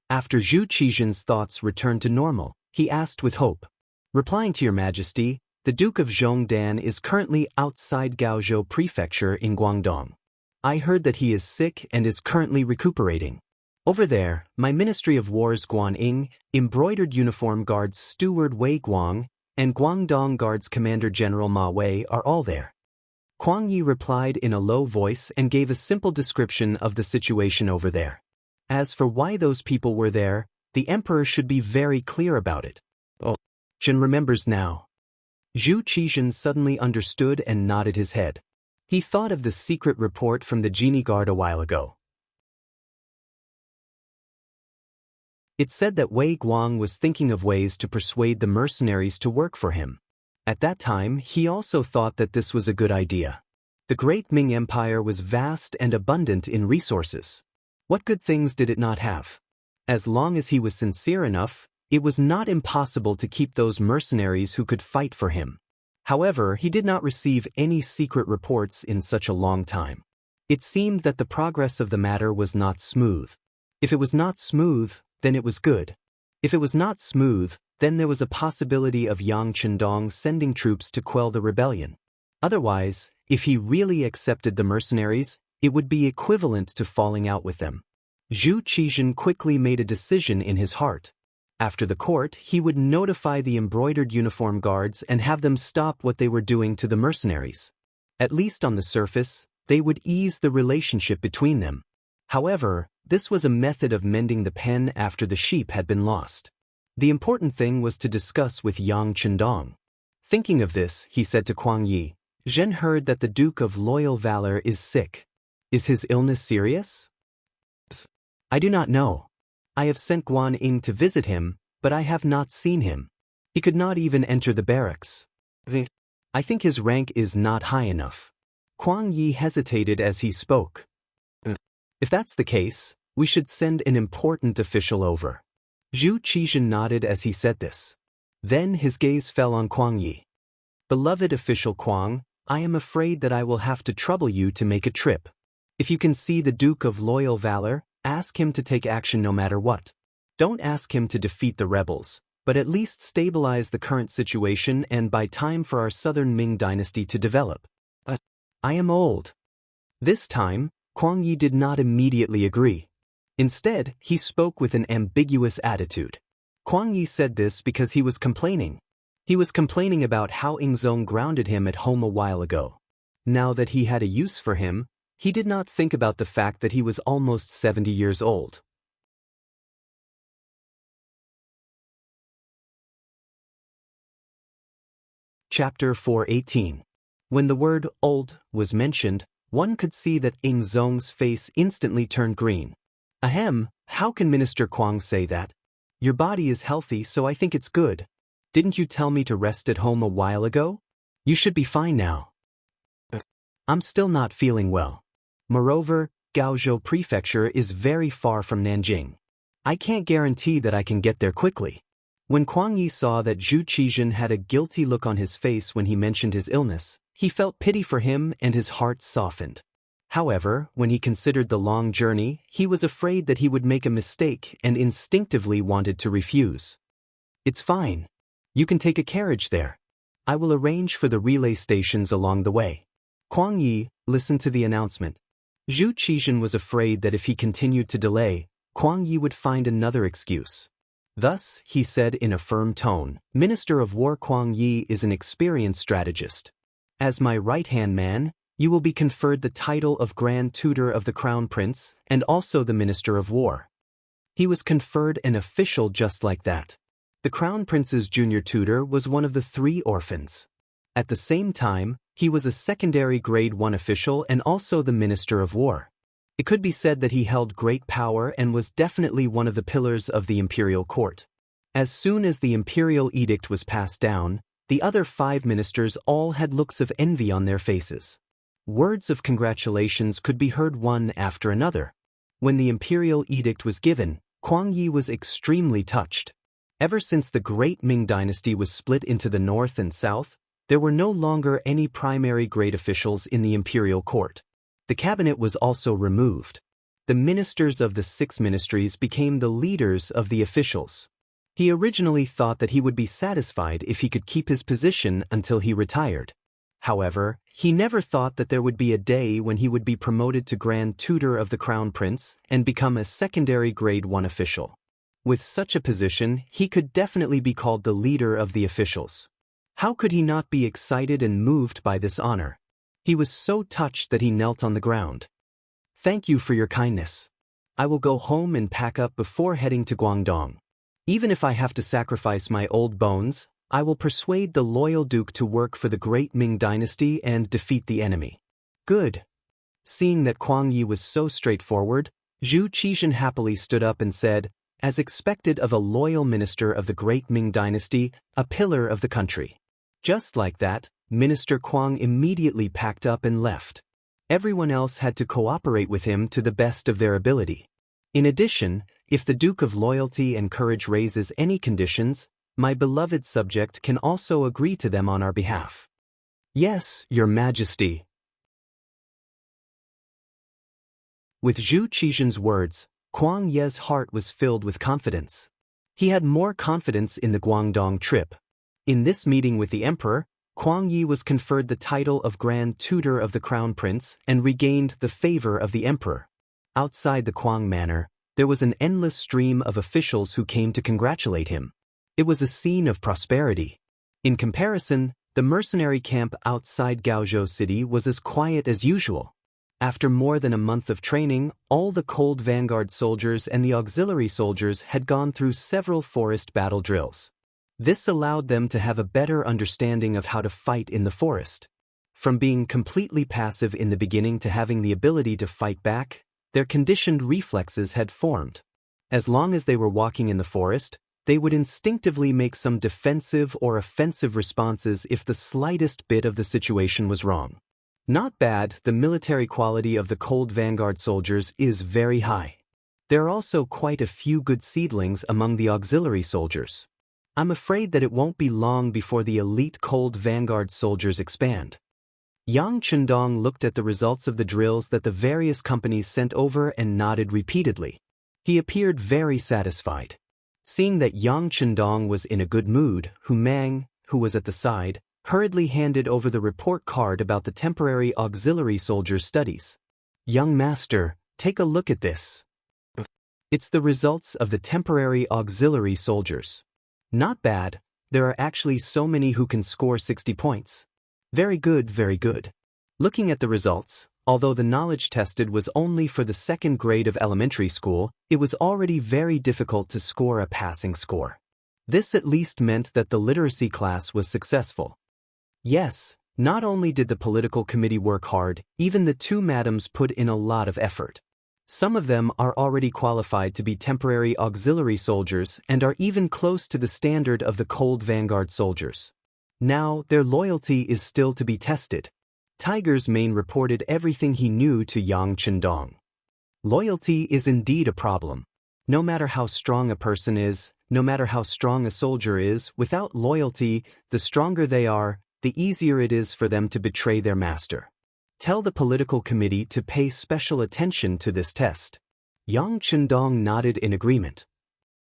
After Zhu Qizhen's thoughts returned to normal, he asked with hope. Replying to your majesty, the Duke of Zhongdan is currently outside Gaozhou Prefecture in Guangdong. I heard that he is sick and is currently recuperating. Over there, my Ministry of War's Guaning, Embroidered Uniform Guards Steward Wei Guang, and Guangdong Guards Commander General Ma Wei are all there. Kuang Yi replied in a low voice and gave a simple description of the situation over there. As for why those people were there, the emperor should be very clear about it. Oh, Jin remembers now. Zhu Qizhen suddenly understood and nodded his head. He thought of the secret report from the Genie Guard a while ago. It said that Wei Guang was thinking of ways to persuade the mercenaries to work for him. At that time, he also thought that this was a good idea. The great Ming Empire was vast and abundant in resources. What good things did it not have? As long as he was sincere enough, it was not impossible to keep those mercenaries who could fight for him. However, he did not receive any secret reports in such a long time. It seemed that the progress of the matter was not smooth. If it was not smooth, then it was good. If it was not smooth, then there was a possibility of Yang Chendong sending troops to quell the rebellion. Otherwise, if he really accepted the mercenaries, it would be equivalent to falling out with them. Zhu Qizhen quickly made a decision in his heart. After the court, he would notify the embroidered uniform guards and have them stop what they were doing to the mercenaries. At least on the surface, they would ease the relationship between them. However, this was a method of mending the pen after the sheep had been lost. The important thing was to discuss with Yang Chendong. Thinking of this, he said to Kuang Yi, "Zhen heard that the Duke of Loyal Valor is sick. Is his illness serious?" "I do not know. I have sent Guan Ying to visit him, but I have not seen him. He could not even enter the barracks. I think his rank is not high enough." Kuang Yi hesitated as he spoke. "If that's the case, we should send an important official over." Zhu Qizhen nodded as he said this. Then his gaze fell on Kuang Yi. "Beloved official Kuang, I am afraid that I will have to trouble you to make a trip. If you can see the Duke of Loyal Valor, ask him to take action no matter what. Don't ask him to defeat the rebels, but at least stabilize the current situation and buy time for our southern Ming dynasty to develop." "I am old." This time, Kuang Yi did not immediately agree. Instead, he spoke with an ambiguous attitude. Kuang Yi said this because he was complaining. He was complaining about how Ingzong grounded him at home a while ago. Now that he had a use for him, he did not think about the fact that he was almost 70 years old. Chapter 418. When the word old was mentioned, one could see that Ingzong's face instantly turned green. "Ahem, how can Minister Kuang say that? Your body is healthy, so I think it's good. Didn't you tell me to rest at home a while ago? You should be fine now." "I'm still not feeling well. Moreover, Gaozhou Prefecture is very far from Nanjing. I can't guarantee that I can get there quickly." When Kuang Yi saw that Zhu Qizhen had a guilty look on his face when he mentioned his illness, he felt pity for him and his heart softened. However, when he considered the long journey, he was afraid that he would make a mistake and instinctively wanted to refuse. "It's fine. You can take a carriage there. I will arrange for the relay stations along the way." Kuang Yi listened to the announcement. Zhu Qizhen was afraid that if he continued to delay, Kuang Yi would find another excuse. Thus, he said in a firm tone, "Minister of War Kuang Yi is an experienced strategist. As my right-hand man, you will be conferred the title of Grand Tutor of the Crown Prince and also the Minister of War." He was conferred an official just like that. The Crown Prince's junior tutor was one of the 3 orphans. At the same time, he was a secondary grade 1 official and also the Minister of War. It could be said that he held great power and was definitely one of the pillars of the imperial court. As soon as the imperial edict was passed down, the other 5 ministers all had looks of envy on their faces. Words of congratulations could be heard one after another. When the imperial edict was given, Kuang Yi was extremely touched. Ever since the great Ming dynasty was split into the north and south, there were no longer any primary grade officials in the imperial court. The cabinet was also removed. The ministers of the 6 ministries became the leaders of the officials. He originally thought that he would be satisfied if he could keep his position until he retired. However, he never thought that there would be a day when he would be promoted to Grand Tutor of the Crown Prince and become a secondary grade 1 official. With such a position, he could definitely be called the leader of the officials. How could he not be excited and moved by this honor? He was so touched that he knelt on the ground. "Thank you for your kindness. I will go home and pack up before heading to Guangdong. Even if I have to sacrifice my old bones, I will persuade the loyal duke to work for the great Ming dynasty and defeat the enemy." "Good." Seeing that Kuang Yi was so straightforward, Zhu Qizhen happily stood up and said, "As expected of a loyal minister of the great Ming dynasty, a pillar of the country." Just like that, Minister Kuang immediately packed up and left. Everyone else had to cooperate with him to the best of their ability. In addition, if the Duke of Loyalty and Courage raises any conditions, my beloved subject can also agree to them on our behalf. "Yes, Your Majesty." With Zhu Qizhen's words, Kuang Ye's heart was filled with confidence. He had more confidence in the Guangdong trip. In this meeting with the emperor, Kuang Yi was conferred the title of Grand Tutor of the Crown Prince and regained the favor of the emperor. Outside the Kuang manor, There was an endless stream of officials who came to congratulate him. It was a scene of prosperity. In comparison, the mercenary camp outside Gaozhou City was as quiet as usual. After more than a month of training, all the Cold Vanguard soldiers and the auxiliary soldiers had gone through several forest battle drills. This allowed them to have a better understanding of how to fight in the forest. From being completely passive in the beginning to having the ability to fight back, their conditioned reflexes had formed. As long as they were walking in the forest, they would instinctively make some defensive or offensive responses if the slightest bit of the situation was wrong. Not bad, the military quality of the Cold Vanguard soldiers is very high. There are also quite a few good seedlings among the auxiliary soldiers. I'm afraid that it won't be long before the elite Cold Vanguard soldiers expand. Yang Chendong looked at the results of the drills that the various companies sent over and nodded repeatedly. He appeared very satisfied. Seeing that Yang Chendong was in a good mood, Hu Mang, who was at the side, hurriedly handed over the report card about the temporary auxiliary soldiers' studies. "Young master, take a look at this. It's the results of the temporary auxiliary soldiers. Not bad, there are actually so many who can score 60 points. Very good, very good." Looking at the results, although the knowledge tested was only for the second grade of elementary school, it was already very difficult to score a passing score. This at least meant that the literacy class was successful. Yes, not only did the political committee work hard, even the two madams put in a lot of effort. Some of them are already qualified to be temporary auxiliary soldiers and are even close to the standard of the Cold Vanguard soldiers. Now, their loyalty is still to be tested. Tiger's Mane reported everything he knew to Yang Chendong. Loyalty is indeed a problem. No matter how strong a person is, no matter how strong a soldier is, without loyalty, the stronger they are, the easier it is for them to betray their master. Tell the political committee to pay special attention to this test. Yang Chendong nodded in agreement.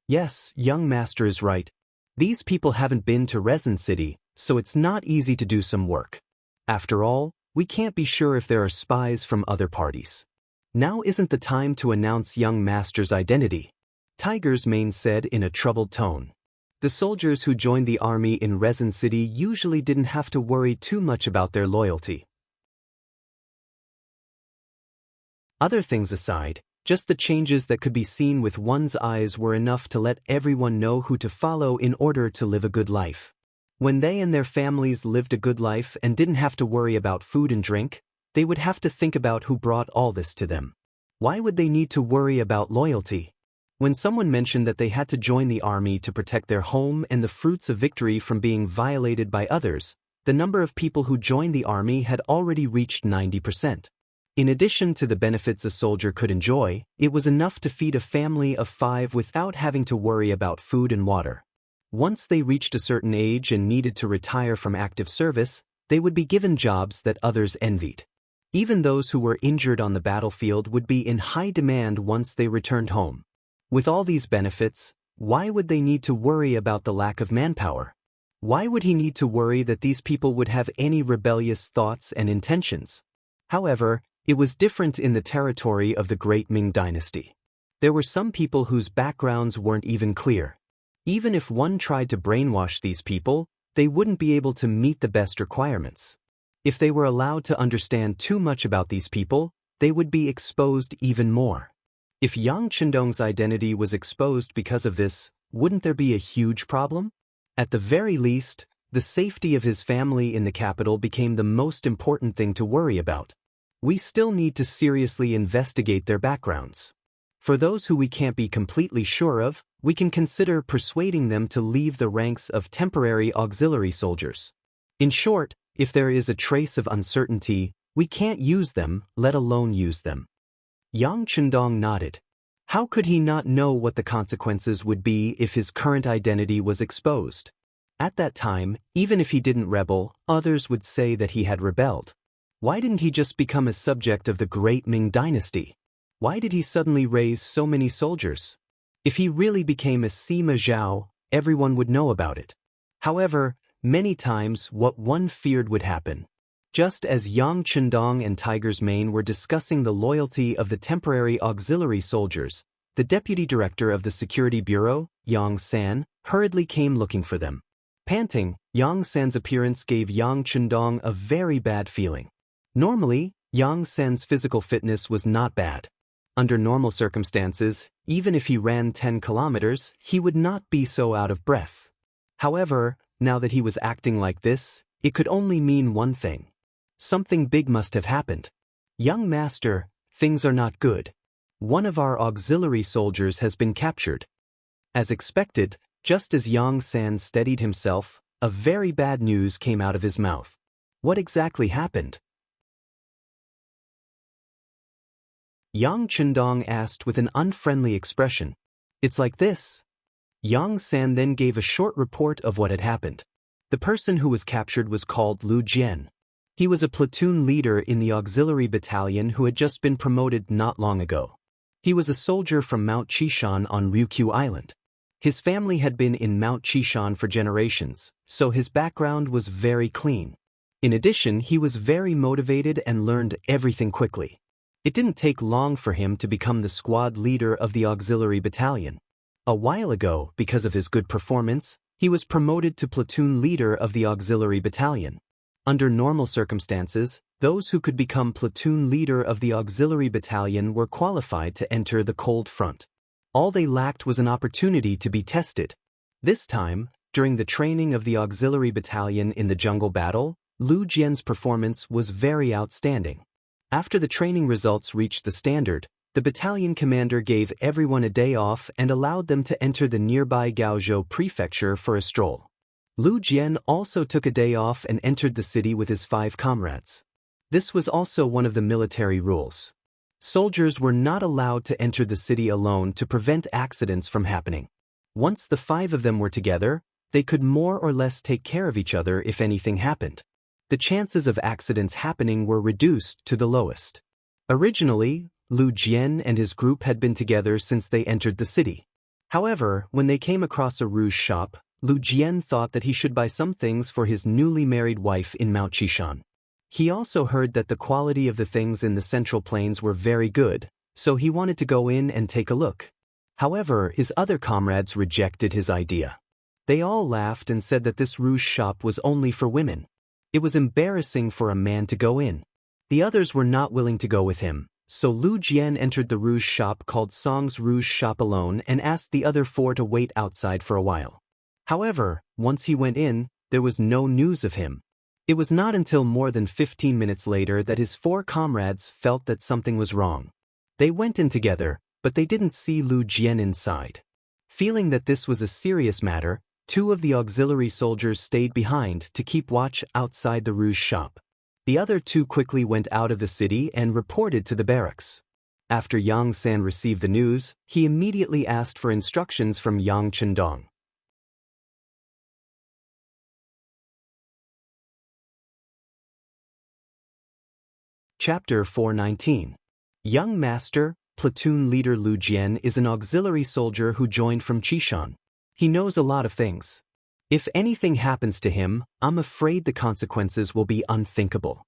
Yes, young master is right. These people haven't been to Resin City, so it's not easy to do some work. After all, we can't be sure if there are spies from other parties. Now isn't the time to announce young master's identity, Tiger's Mane said in a troubled tone. The soldiers who joined the army in Resin City usually didn't have to worry too much about their loyalty. Other things aside, just the changes that could be seen with one's eyes were enough to let everyone know who to follow in order to live a good life. When they and their families lived a good life and didn't have to worry about food and drink, they would have to think about who brought all this to them. Why would they need to worry about loyalty? When someone mentioned that they had to join the army to protect their home and the fruits of victory from being violated by others, the number of people who joined the army had already reached 90%. In addition to the benefits a soldier could enjoy, it was enough to feed a family of 5 without having to worry about food and water. Once they reached a certain age and needed to retire from active service, they would be given jobs that others envied. Even those who were injured on the battlefield would be in high demand once they returned home. With all these benefits, why would they need to worry about the lack of manpower? Why would he need to worry that these people would have any rebellious thoughts and intentions? However, it was different in the territory of the Great Ming Dynasty. There were some people whose backgrounds weren't even clear. Even if one tried to brainwash these people, they wouldn't be able to meet the best requirements. If they were allowed to understand too much about these people, they would be exposed even more. If Yang Chendong's identity was exposed because of this, wouldn't there be a huge problem? At the very least, the safety of his family in the capital became the most important thing to worry about. We still need to seriously investigate their backgrounds. For those who we can't be completely sure of, we can consider persuading them to leave the ranks of temporary auxiliary soldiers. In short, if there is a trace of uncertainty, we can't use them, let alone use them. Yang Chendong nodded. How could he not know what the consequences would be if his current identity was exposed? At that time, even if he didn't rebel, others would say that he had rebelled. Why didn't he just become a subject of the Great Ming Dynasty? Why did he suddenly raise so many soldiers? If he really became a Sima Zhao, everyone would know about it. However, many times what one feared would happen. Just as Yang Chendong and Tiger's Mane were discussing the loyalty of the temporary auxiliary soldiers, the deputy director of the security bureau, Yang San, hurriedly came looking for them. Panting, Yang San's appearance gave Yang Chundong a very bad feeling. Normally, Yang San's physical fitness was not bad. Under normal circumstances, even if he ran 10 kilometers, he would not be so out of breath. However, now that he was acting like this, it could only mean one thing. Something big must have happened. Young master, things are not good. One of our auxiliary soldiers has been captured. As expected, just as Yang San steadied himself, a very bad news came out of his mouth. What exactly happened? Yang Chundong asked with an unfriendly expression. It's like this. Yang San then gave a short report of what had happened. The person who was captured was called Lu Jian. He was a platoon leader in the auxiliary battalion who had just been promoted not long ago. He was a soldier from Mount Chishan on Ryukyu Island. His family had been in Mount Chishan for generations, so his background was very clean. In addition, he was very motivated and learned everything quickly. It didn't take long for him to become the squad leader of the auxiliary battalion. A while ago, because of his good performance, he was promoted to platoon leader of the auxiliary battalion. Under normal circumstances, those who could become platoon leader of the auxiliary battalion were qualified to enter the cold front. All they lacked was an opportunity to be tested. This time, during the training of the auxiliary battalion in the jungle battle, Lu Jian's performance was very outstanding. After the training results reached the standard, the battalion commander gave everyone a day off and allowed them to enter the nearby Gaozhou prefecture for a stroll. Lu Jian also took a day off and entered the city with his 5 comrades. This was also one of the military rules. Soldiers were not allowed to enter the city alone to prevent accidents from happening. Once the 5 of them were together, they could more or less take care of each other if anything happened. The chances of accidents happening were reduced to the lowest. Originally, Lu Jian and his group had been together since they entered the city. However, when they came across a rouge shop, Lu Jian thought that he should buy some things for his newly married wife in Mount Chishan. He also heard that the quality of the things in the Central Plains were very good, so he wanted to go in and take a look. However, his other comrades rejected his idea. They all laughed and said that this rouge shop was only for women. It was embarrassing for a man to go in. The others were not willing to go with him, so Lu Jian entered the rouge shop called Song's Rouge Shop alone and asked the other 4 to wait outside for a while. However, once he went in, there was no news of him. It was not until more than 15 minutes later that his 4 comrades felt that something was wrong. They went in together, but they didn't see Lu Jian inside. Feeling that this was a serious matter, 2 of the auxiliary soldiers stayed behind to keep watch outside the rouge shop. The other 2 quickly went out of the city and reported to the barracks. After Yang San received the news, he immediately asked for instructions from Yang Chundong. Chapter 419. Young Master, Platoon Leader Lu Jian is an auxiliary soldier who joined from Chishan. He knows a lot of things. If anything happens to him, I'm afraid the consequences will be unthinkable.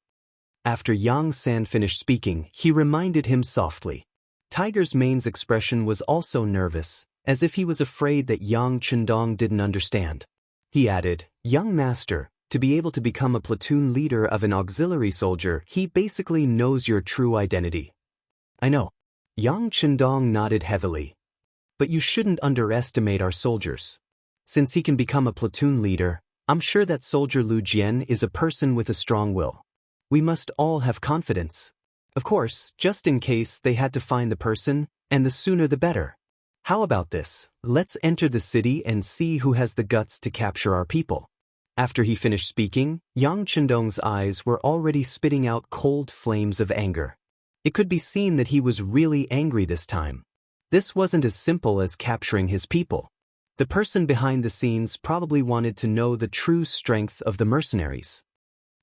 After Yang San finished speaking, he reminded him softly. Tiger's Mane's expression was also nervous, as if he was afraid that Yang Chundong didn't understand. He added, Young Master, to be able to become a platoon leader of an auxiliary soldier, he basically knows your true identity. I know. Yang Chundong nodded heavily. But you shouldn't underestimate our soldiers. Since he can become a platoon leader, I'm sure that soldier Lu Jian is a person with a strong will. We must all have confidence. Of course, just in case they had to find the person, and the sooner the better. How about this? Let's enter the city and see who has the guts to capture our people. After he finished speaking, Yang Chundong's eyes were already spitting out cold flames of anger. It could be seen that he was really angry this time. This wasn't as simple as capturing his people. The person behind the scenes probably wanted to know the true strength of the mercenaries.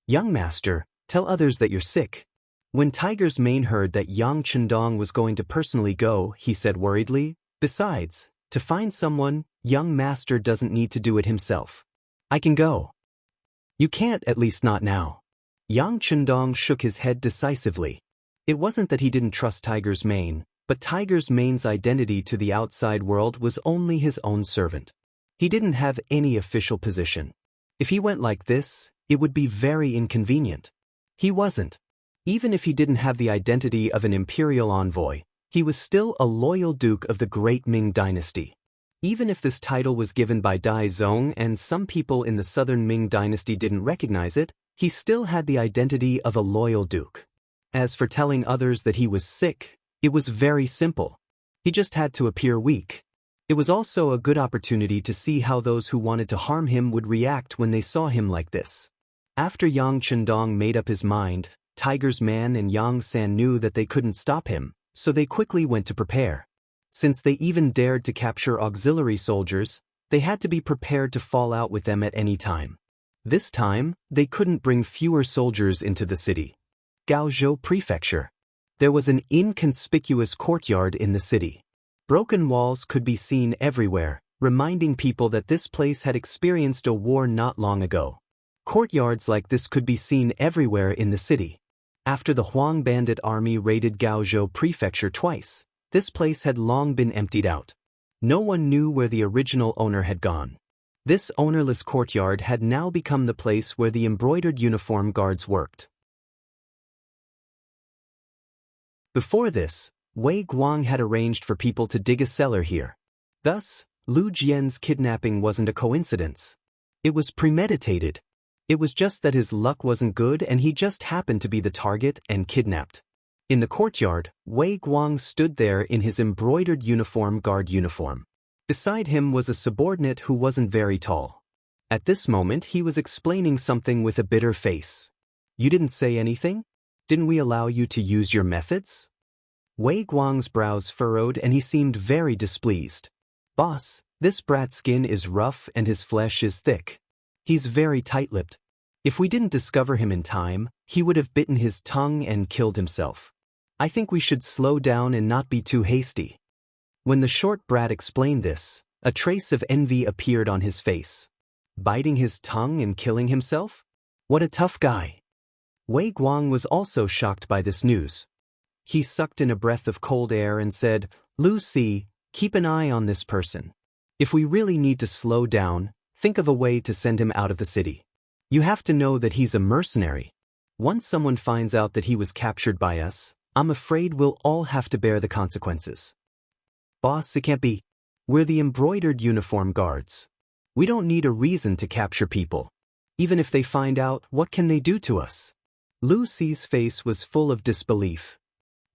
Young Master, tell others that you're sick. When Tiger's Mane heard that Yang Chundong was going to personally go, he said worriedly, besides, to find someone, Young Master doesn't need to do it himself. I can go. You can't, at least not now. Yang Chundong shook his head decisively. It wasn't that he didn't trust Tiger's Mane, But Tiger's Mane's identity to the outside world was only his own servant. He didn't have any official position. If he went like this, it would be very inconvenient. He wasn't. Even if he didn't have the identity of an imperial envoy, he was still a loyal duke of the great Ming dynasty. Even if this title was given by Dai Zong and some people in the southern Ming dynasty didn't recognize it, he still had the identity of a loyal duke. As for telling others that he was sick, it was very simple. He just had to appear weak. It was also a good opportunity to see how those who wanted to harm him would react when they saw him like this. After Yang Chendong made up his mind, Tiger's Man and Yang San knew that they couldn't stop him, so they quickly went to prepare. Since they even dared to capture auxiliary soldiers, they had to be prepared to fall out with them at any time. This time, they couldn't bring fewer soldiers into the city. Gaozhou Prefecture. There was an inconspicuous courtyard in the city. Broken walls could be seen everywhere, reminding people that this place had experienced a war not long ago. Courtyards like this could be seen everywhere in the city. After the Huang bandit army raided Gaozhou Prefecture twice, this place had long been emptied out. No one knew where the original owner had gone. This ownerless courtyard had now become the place where the embroidered uniform guards worked. Before this, Wei Guang had arranged for people to dig a cellar here. Thus, Lu Jian's kidnapping wasn't a coincidence. It was premeditated. It was just that his luck wasn't good and he just happened to be the target and kidnapped. In the courtyard, Wei Guang stood there in his embroidered guard uniform. Beside him was a subordinate who wasn't very tall. At this moment he was explaining something with a bitter face. "You didn't say anything? Didn't we allow you to use your methods?" Wei Guang's brows furrowed and he seemed very displeased. "Boss, this brat's skin is rough and his flesh is thick. He's very tight-lipped. If we didn't discover him in time, he would have bitten his tongue and killed himself. I think we should slow down and not be too hasty." When the short brat explained this, a trace of envy appeared on his face. Biting his tongue and killing himself? What a tough guy. Wei Guang was also shocked by this news. He sucked in a breath of cold air and said, "Lu Si, keep an eye on this person. If we really need to slow down, think of a way to send him out of the city. You have to know that he's a mercenary. Once someone finds out that he was captured by us, I'm afraid we'll all have to bear the consequences." "Boss, it can't be. We're the embroidered uniform guards. We don't need a reason to capture people. Even if they find out, what can they do to us?" Lu Si's face was full of disbelief.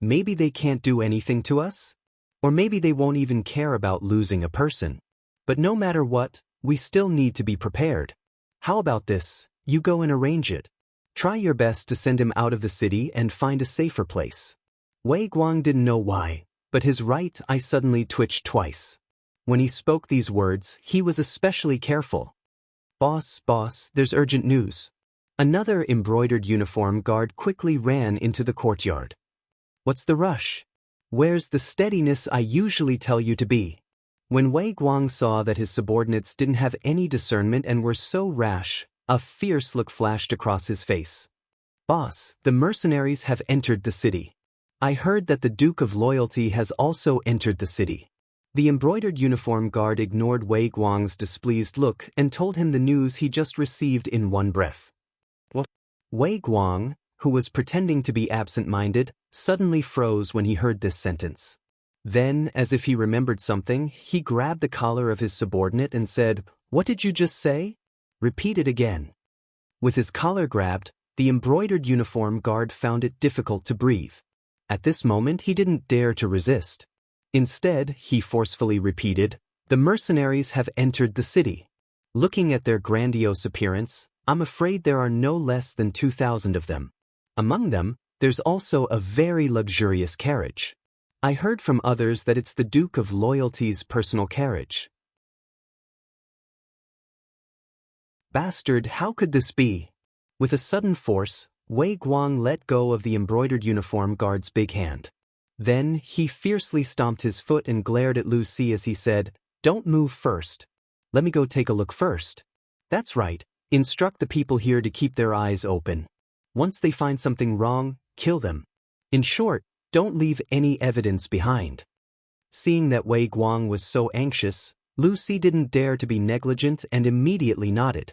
Maybe they can't do anything to us? Or maybe they won't even care about losing a person. But no matter what, we still need to be prepared. How about this? You go and arrange it. Try your best to send him out of the city and find a safer place. Wei Guang didn't know why, but his right eye suddenly twitched twice. When he spoke these words, he was especially careful. Boss, there's urgent news." Another embroidered uniform guard quickly ran into the courtyard. "What's the rush? Where's the steadiness I usually tell you to be?" When Wei Guang saw that his subordinates didn't have any discernment and were so rash, a fierce look flashed across his face. "Boss, the mercenaries have entered the city. I heard that the Duke of Loyalty has also entered the city." The embroidered uniform guard ignored Wei Guang's displeased look and told him the news he just received in one breath. What? Wei Guang, who was pretending to be absent-minded, suddenly froze when he heard this sentence. Then, as if he remembered something, he grabbed the collar of his subordinate and said, "What did you just say? Repeat it again." With his collar grabbed, the embroidered uniform guard found it difficult to breathe. At this moment he didn't dare to resist. Instead, he forcefully repeated, "The mercenaries have entered the city. Looking at their grandiose appearance, I'm afraid there are no less than 2,000 of them. Among them, there's also a very luxurious carriage. I heard from others that it's the Duke of Loyalty's personal carriage." Bastard, how could this be? With a sudden force, Wei Guang let go of the embroidered uniform guard's big hand. Then, he fiercely stomped his foot and glared at Lu Si as he said, "Don't move first. Let me go take a look first. That's right, instruct the people here to keep their eyes open. Once they find something wrong, kill them. In short, Don't leave any evidence behind. Seeing that Wei Guang was so anxious, Lu Si didn't dare to be negligent and immediately nodded.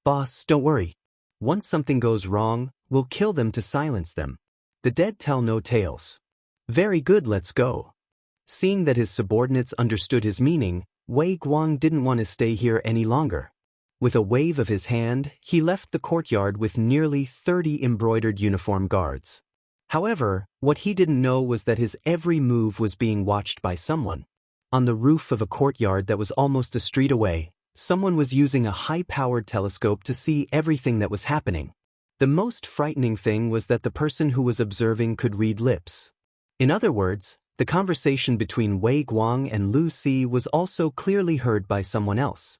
Boss, don't worry. Once something goes wrong, we'll kill them to silence them. The dead tell no tales. Very good, let's go. Seeing that his subordinates understood his meaning, Wei Guang didn't want to stay here any longer. With a wave of his hand, he left the courtyard with nearly 30 embroidered uniform guards. However, what he didn't know was that his every move was being watched by someone. On the roof of a courtyard that was almost a street away, someone was using a high-powered telescope to see everything that was happening. The most frightening thing was that the person who was observing could read lips. In other words, the conversation between Wei Guang and Lu Si was also clearly heard by someone else.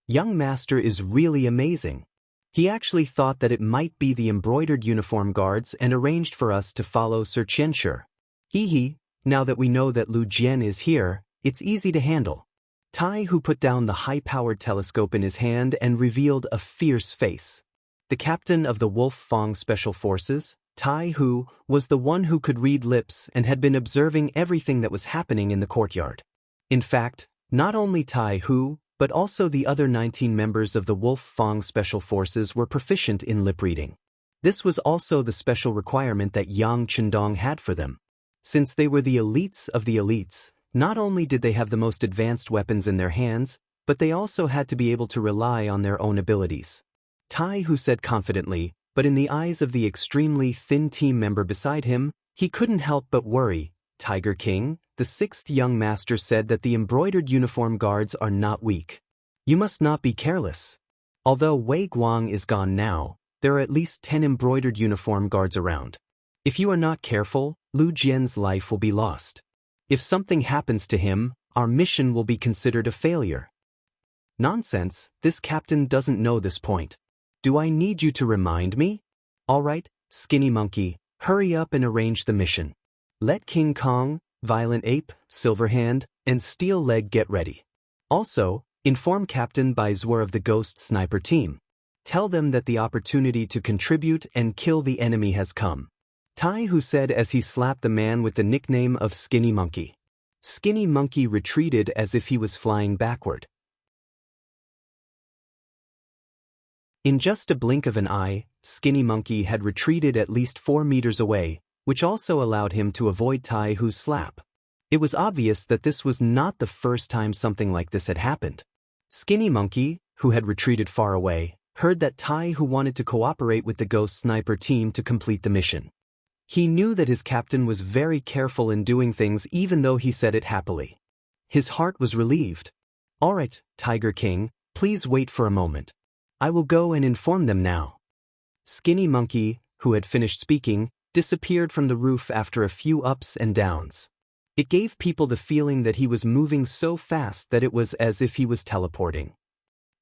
Young master is really amazing. He actually thought that it might be the embroidered uniform guards and arranged for us to follow Sir Qianshi. Hee, now that we know that Lu Jian is here, it's easy to handle. Tai Hu put down the high-powered telescope in his hand and revealed a fierce face. The captain of the Wolf Fang Special Forces, Tai Hu, was the one who could read lips and had been observing everything that was happening in the courtyard. In fact, not only Tai Hu, but also the other 19 members of the Wolf Fang Special Forces were proficient in lip reading. This was also the special requirement that Yang Chendong had for them. Since they were the elites of the elites, not only did they have the most advanced weapons in their hands, but they also had to be able to rely on their own abilities. Tai Hu said confidently, but in the eyes of the extremely thin team member beside him, he couldn't help but worry. Tiger King, the sixth young master, said that the embroidered uniform guards are not weak. You must not be careless. Although Wei Guang is gone now, there are at least 10 embroidered uniform guards around. If you are not careful, Lu Jian's life will be lost. If something happens to him, our mission will be considered a failure. Nonsense, this captain doesn't know this point. Do I need you to remind me? All right, Skinny Monkey, hurry up and arrange the mission. Let King Kong, Violent Ape, Silverhand, and Steel Leg get ready. Also, inform Captain Baizwar of the Ghost Sniper team. Tell them that the opportunity to contribute and kill the enemy has come. Tai Hu said as he slapped the man with the nickname of Skinny Monkey. Skinny Monkey retreated as if he was flying backward. In just a blink of an eye, Skinny Monkey had retreated at least 4 meters away, which also allowed him to avoid Tai Hu's slap. It was obvious that this was not the first time something like this had happened. Skinny Monkey, who had retreated far away, heard that Tai Hu wanted to cooperate with the Ghost Sniper team to complete the mission. He knew that his captain was very careful in doing things even though he said it happily. His heart was relieved. All right, Tiger King, please wait for a moment. I will go and inform them now. Skinny Monkey, who had finished speaking, disappeared from the roof after a few ups and downs. It gave people the feeling that he was moving so fast that it was as if he was teleporting.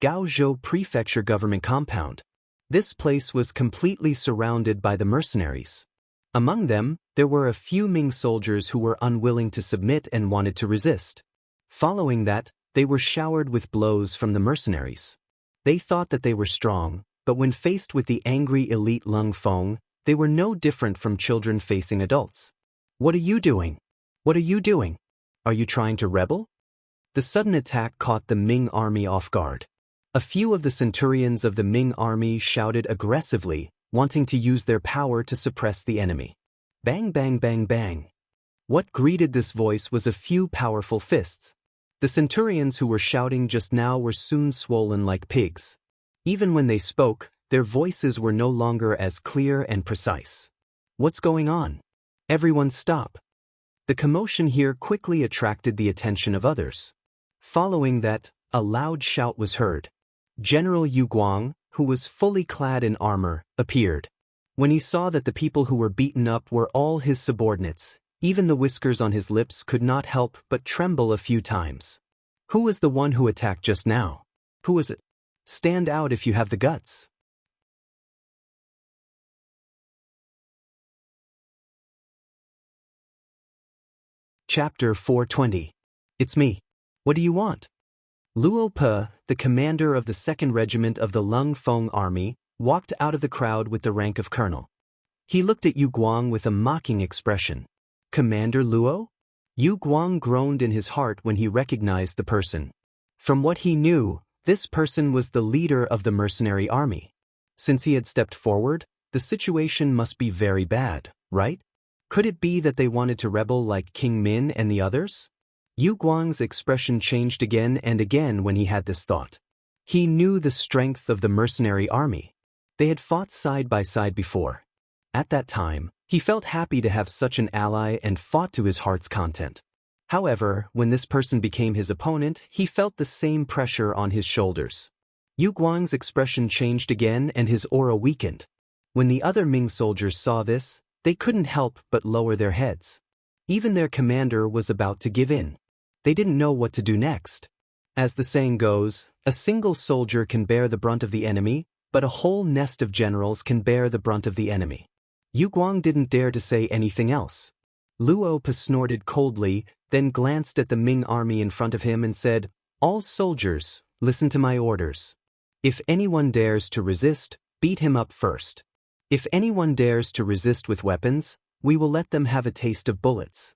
Gaozhou Prefecture Government Compound. This place was completely surrounded by the mercenaries. Among them, there were a few Ming soldiers who were unwilling to submit and wanted to resist. Following that, they were showered with blows from the mercenaries. They thought that they were strong, but when faced with the angry elite Lung Feng, they were no different from children facing adults. What are you doing? What are you doing? Are you trying to rebel? The sudden attack caught the Ming army off guard. A few of the centurions of the Ming army shouted aggressively, wanting to use their power to suppress the enemy. Bang bang bang bang. What greeted this voice was a few powerful fists. The centurions who were shouting just now were soon swollen like pigs. Even when they spoke, their voices were no longer as clear and precise. What's going on? Everyone stop. The commotion here quickly attracted the attention of others. Following that, a loud shout was heard. General Yu Guang, who was fully clad in armor, appeared. When he saw that the people who were beaten up were all his subordinates, even the whiskers on his lips could not help but tremble a few times. Who was the one who attacked just now? Who was it? Stand out if you have the guts. Chapter 420. It's me. What do you want? Luo Pe, the commander of the 2nd Regiment of the Lung Feng Army, walked out of the crowd with the rank of colonel. He looked at Yu Guang with a mocking expression. Commander Luo? Yu Guang groaned in his heart when he recognized the person. From what he knew, this person was the leader of the mercenary army. Since he had stepped forward, the situation must be very bad, right? Could it be that they wanted to rebel like King Min and the others? Yu Guang's expression changed again and again when he had this thought. He knew the strength of the mercenary army. They had fought side by side before. At that time, he felt happy to have such an ally and fought to his heart's content. However, when this person became his opponent, he felt the same pressure on his shoulders. Yu Guang's expression changed again and his aura weakened. When the other Ming soldiers saw this, they couldn't help but lower their heads. Even their commander was about to give in. They didn't know what to do next. As the saying goes, a single soldier can bear the brunt of the enemy, but a whole nest of generals can bear the brunt of the enemy. Yu Guang didn't dare to say anything else. Luo Pa snorted coldly, then glanced at the Ming army in front of him and said, "All soldiers, listen to my orders. If anyone dares to resist, beat him up first. If anyone dares to resist with weapons, we will let them have a taste of bullets."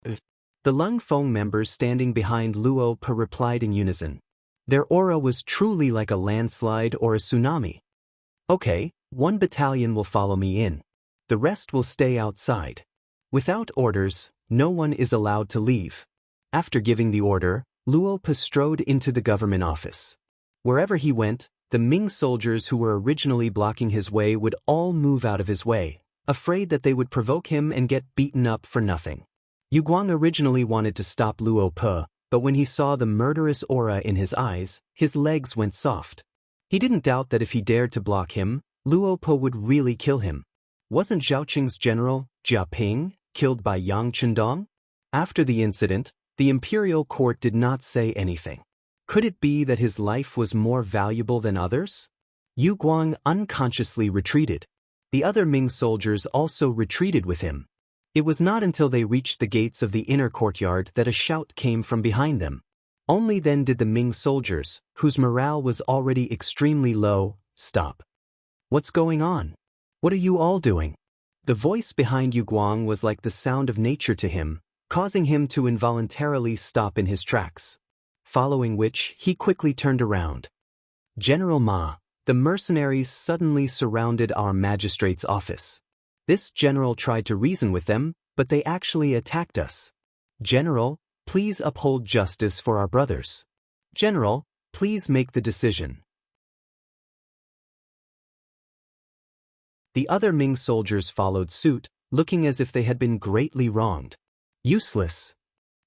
The Lung Feng members standing behind Luo Pa replied in unison. Their aura was truly like a landslide or a tsunami. "Okay, one battalion will follow me in. The rest will stay outside. Without orders, no one is allowed to leave." After giving the order, Luo Pa strode into the government office. Wherever he went, the Ming soldiers who were originally blocking his way would all move out of his way, afraid that they would provoke him and get beaten up for nothing. Yu Guang originally wanted to stop Luo Pa, but when he saw the murderous aura in his eyes, his legs went soft. He didn't doubt that if he dared to block him, Luo Pa would really kill him. Wasn't Zhaoqing's general, Jia Ping, killed by Yang Chendong? After the incident, the imperial court did not say anything. Could it be that his life was more valuable than others? Yu Guang unconsciously retreated. The other Ming soldiers also retreated with him. It was not until they reached the gates of the inner courtyard that a shout came from behind them. Only then did the Ming soldiers, whose morale was already extremely low, stop. "What's going on? What are you all doing?" The voice behind Yu Guang was like the sound of nature to him, causing him to involuntarily stop in his tracks. Following which, he quickly turned around. "General Ma, the mercenaries suddenly surrounded our magistrate's office. This general tried to reason with them, but they actually attacked us. General, please uphold justice for our brothers. General, please make the decision." The other Ming soldiers followed suit, looking as if they had been greatly wronged. Useless.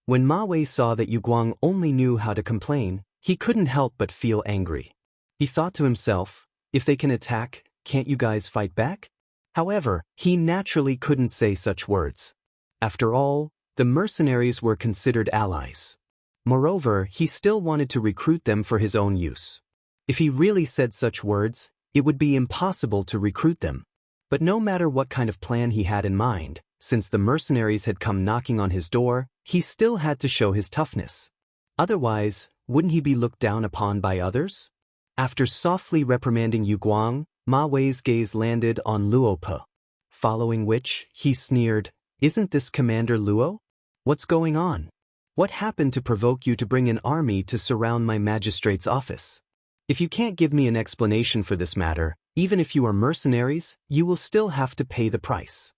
When Ma Wei saw that Yu Guang only knew how to complain, he couldn't help but feel angry. He thought to himself, if they can attack, can't you guys fight back? However, he naturally couldn't say such words. After all, the mercenaries were considered allies. Moreover, he still wanted to recruit them for his own use. If he really said such words, it would be impossible to recruit them. But no matter what kind of plan he had in mind, since the mercenaries had come knocking on his door, he still had to show his toughness. Otherwise, wouldn't he be looked down upon by others? After softly reprimanding Yu Guang, Ma Wei's gaze landed on Luo Pa. Following which, he sneered, "Isn't this Commander Luo? What's going on? What happened to provoke you to bring an army to surround my magistrate's office? If you can't give me an explanation for this matter, even if you are mercenaries, you will still have to pay the price."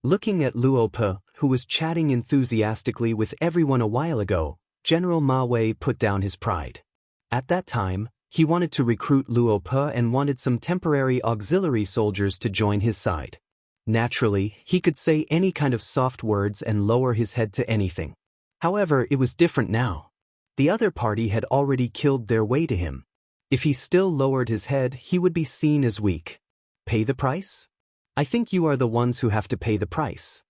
Looking at Luo Pa, who was chatting enthusiastically with everyone a while ago, General Ma Wei put down his pride. At that time, he wanted to recruit Luo Pa and wanted some temporary auxiliary soldiers to join his side. Naturally, he could say any kind of soft words and lower his head to anything. However, it was different now. The other party had already killed their way to him. If he still lowered his head, he would be seen as weak. Pay the price? I think you are the ones who have to pay the price.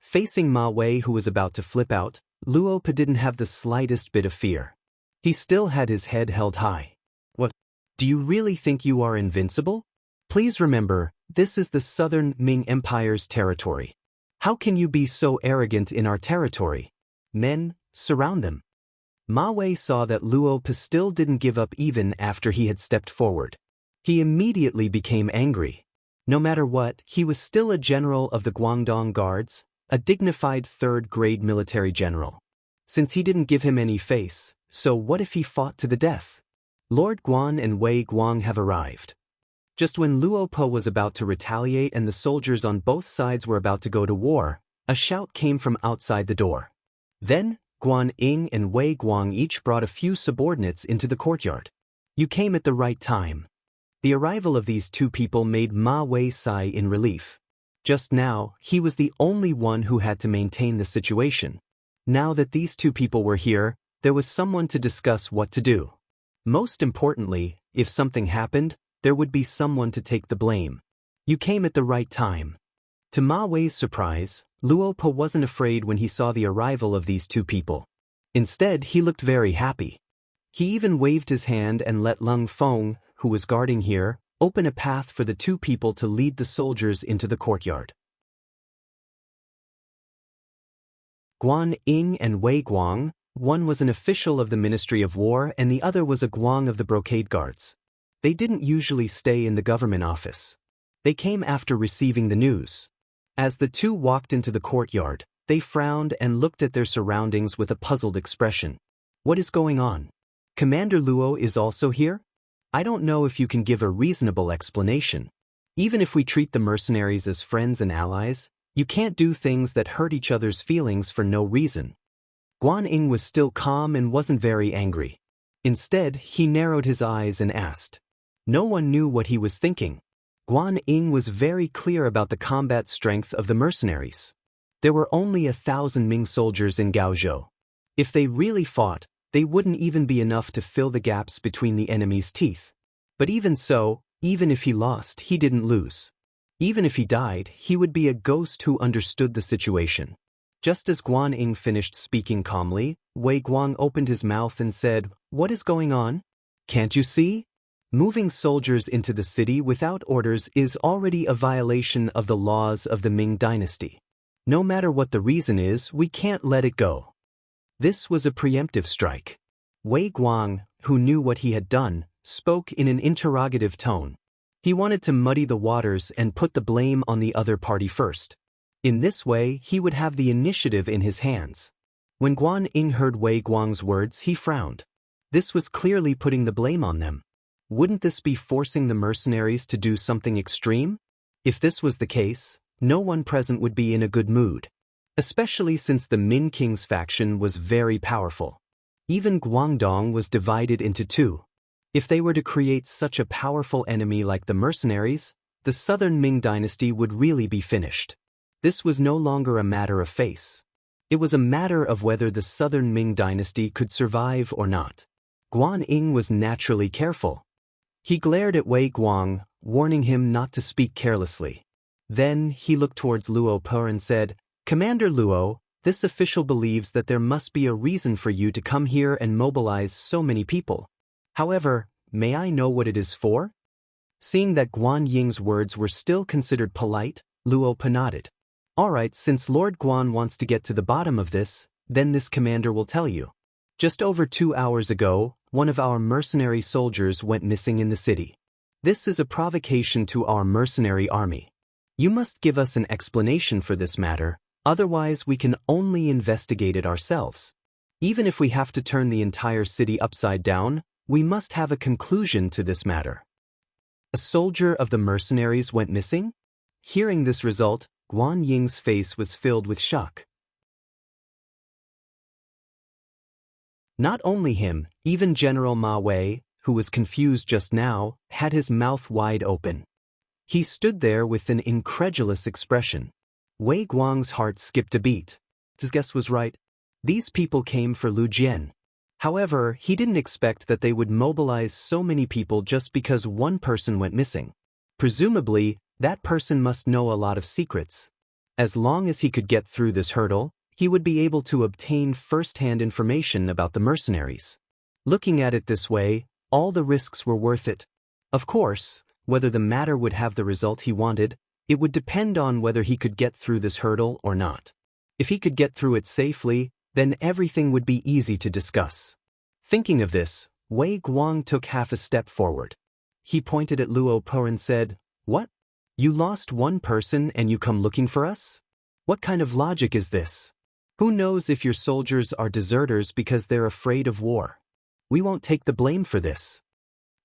Facing Ma Wei, who was about to flip out, Luo Pa didn't have the slightest bit of fear. He still had his head held high. "What? Do you really think you are invincible? Please remember, this is the Southern Ming Empire's territory. How can you be so arrogant in our territory? Men, surround them." Ma Wei saw that Luo Pa still didn't give up even after he had stepped forward. He immediately became angry. No matter what, he was still a general of the Guangdong Guards, a dignified third-grade military general. Since he didn't give him any face, so what if he fought to the death? Lord Guan and Wei Guang have arrived. Just when Luo Po was about to retaliate and the soldiers on both sides were about to go to war, a shout came from outside the door. Then, Guan Ying and Wei Guang each brought a few subordinates into the courtyard. You came at the right time. The arrival of these two people made Ma Wei sigh in relief. Just now, he was the only one who had to maintain the situation. Now that these two people were here, there was someone to discuss what to do. Most importantly, if something happened, there would be someone to take the blame. You came at the right time. To Ma Wei's surprise, Luo Po wasn't afraid when he saw the arrival of these two people. Instead, he looked very happy. He even waved his hand and let Lung Feng, who was guarding here, open a path for the two people to lead the soldiers into the courtyard. Guan Ying and Wei Guang, one was an official of the Ministry of War and the other was a Guang of the Brocade Guards. They didn't usually stay in the government office. They came after receiving the news. As the two walked into the courtyard, they frowned and looked at their surroundings with a puzzled expression. What is going on? Commander Luo is also here? I don't know if you can give a reasonable explanation. Even if we treat the mercenaries as friends and allies, you can't do things that hurt each other's feelings for no reason. Guan Ying was still calm and wasn't very angry. Instead, he narrowed his eyes and asked. No one knew what he was thinking. Guan Ying was very clear about the combat strength of the mercenaries. There were only 1,000 Ming soldiers in Gaozhou. If they really fought, they wouldn't even be enough to fill the gaps between the enemy's teeth. But even so, even if he lost, he didn't lose. Even if he died, he would be a ghost who understood the situation. Just as Guan Ying finished speaking calmly, Wei Guang opened his mouth and said, What is going on? Can't you see? Moving soldiers into the city without orders is already a violation of the laws of the Ming dynasty. No matter what the reason is, we can't let it go. This was a preemptive strike. Wei Guang, who knew what he had done, spoke in an interrogative tone. He wanted to muddy the waters and put the blame on the other party first. In this way, he would have the initiative in his hands. When Guan Ying heard Wei Guang's words, he frowned. This was clearly putting the blame on them. Wouldn't this be forcing the mercenaries to do something extreme? If this was the case, no one present would be in a good mood. Especially since the Min King's faction was very powerful. Even Guangdong was divided into two. If they were to create such a powerful enemy like the mercenaries, the southern Ming dynasty would really be finished. This was no longer a matter of face. It was a matter of whether the southern Ming dynasty could survive or not. Guan Ying was naturally careful. He glared at Wei Guang, warning him not to speak carelessly. Then he looked towards Luo Po and said, Commander Luo, this official believes that there must be a reason for you to come here and mobilize so many people. However, may I know what it is for? Seeing that Guan Ying's words were still considered polite, Luo Po nodded. All right, since Lord Guan wants to get to the bottom of this, then this commander will tell you. Just over 2 hours ago, one of our mercenary soldiers went missing in the city. This is a provocation to our mercenary army. You must give us an explanation for this matter, otherwise we can only investigate it ourselves. Even if we have to turn the entire city upside down, we must have a conclusion to this matter. A soldier of the mercenaries went missing? Hearing this result, Guan Ying's face was filled with shock. Not only him, even General Ma Wei, who was confused just now, had his mouth wide open. He stood there with an incredulous expression. Wei Guang's heart skipped a beat. His guess was right. These people came for Lu Jian. However, he didn't expect that they would mobilize so many people just because one person went missing. Presumably, that person must know a lot of secrets. As long as he could get through this hurdle, he would be able to obtain first-hand information about the mercenaries. Looking at it this way, all the risks were worth it. Of course, whether the matter would have the result he wanted, it would depend on whether he could get through this hurdle or not. If he could get through it safely, then everything would be easy to discuss. Thinking of this, Wei Guang took half a step forward. He pointed at Luo Po and said, What? You lost one person and you come looking for us? What kind of logic is this? Who knows if your soldiers are deserters because they're afraid of war? We won't take the blame for this.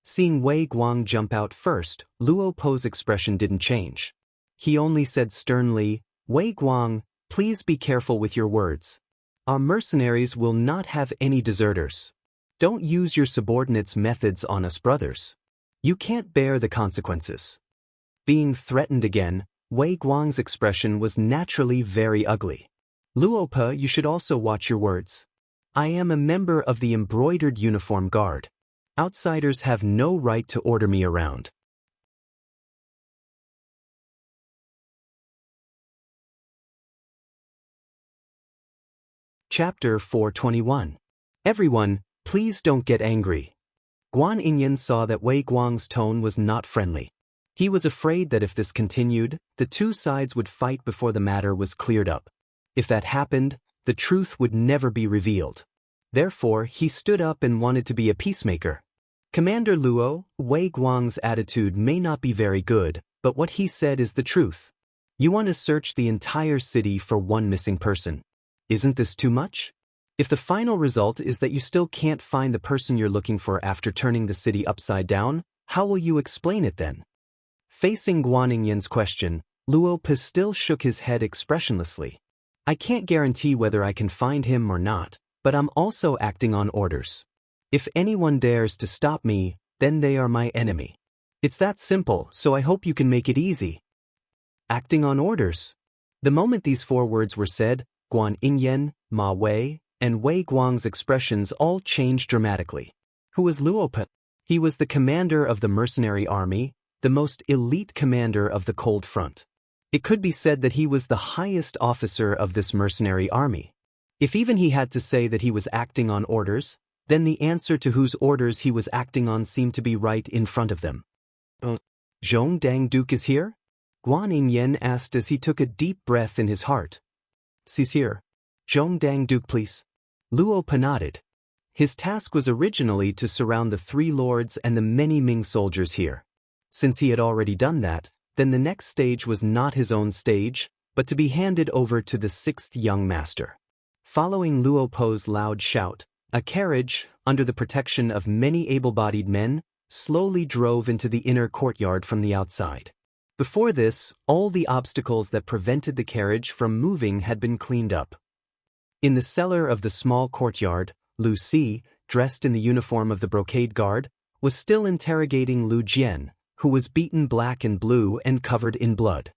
Seeing Wei Guang jump out first, Luo Po's expression didn't change. He only said sternly, "Wei Guang, please be careful with your words. Our mercenaries will not have any deserters. Don't use your subordinates' methods on us brothers. You can't bear the consequences." Being threatened again, Wei Guang's expression was naturally very ugly. "Luo Po, you should also watch your words. I am a member of the embroidered uniform guard. Outsiders have no right to order me around." Chapter 421. Everyone, please don't get angry. Guan Yingyan saw that Wei Guang's tone was not friendly. He was afraid that if this continued, the two sides would fight before the matter was cleared up. If that happened, the truth would never be revealed. Therefore, he stood up and wanted to be a peacemaker. "Commander Luo, Wei Guang's attitude may not be very good, but what he said is the truth. You want to search the entire city for one missing person. Isn't this too much? If the final result is that you still can't find the person you're looking for after turning the city upside down, how will you explain it then?" Facing Guan Yingyan's question, Luo Po still shook his head expressionlessly. "I can't guarantee whether I can find him or not, but I'm also acting on orders. If anyone dares to stop me, then they are my enemy. It's that simple, so I hope you can make it easy." Acting on orders. The moment these four words were said, Guan Yingyan, Ma Wei, and Wei Guang's expressions all changed dramatically. Who was Luo Po? He was the commander of the mercenary army, the most elite commander of the Cold Front. It could be said that he was the highest officer of this mercenary army. If even he had to say that he was acting on orders, then the answer to whose orders he was acting on seemed to be right in front of them. "Zhong Dang Duke is here?" Guan Yingyan asked as he took a deep breath in his heart. "He's here. Zhong Dang Duke, please." Luo Po nodded. His task was originally to surround the three lords and the many Ming soldiers here. Since he had already done that, then the next stage was not his own stage, but to be handed over to the sixth young master. Following Luo Po's loud shout, a carriage, under the protection of many able-bodied men, slowly drove into the inner courtyard from the outside. Before this, all the obstacles that prevented the carriage from moving had been cleaned up. In the cellar of the small courtyard, Lu Si, dressed in the uniform of the brocade guard, was still interrogating Lu Jian, who was beaten black and blue and covered in blood.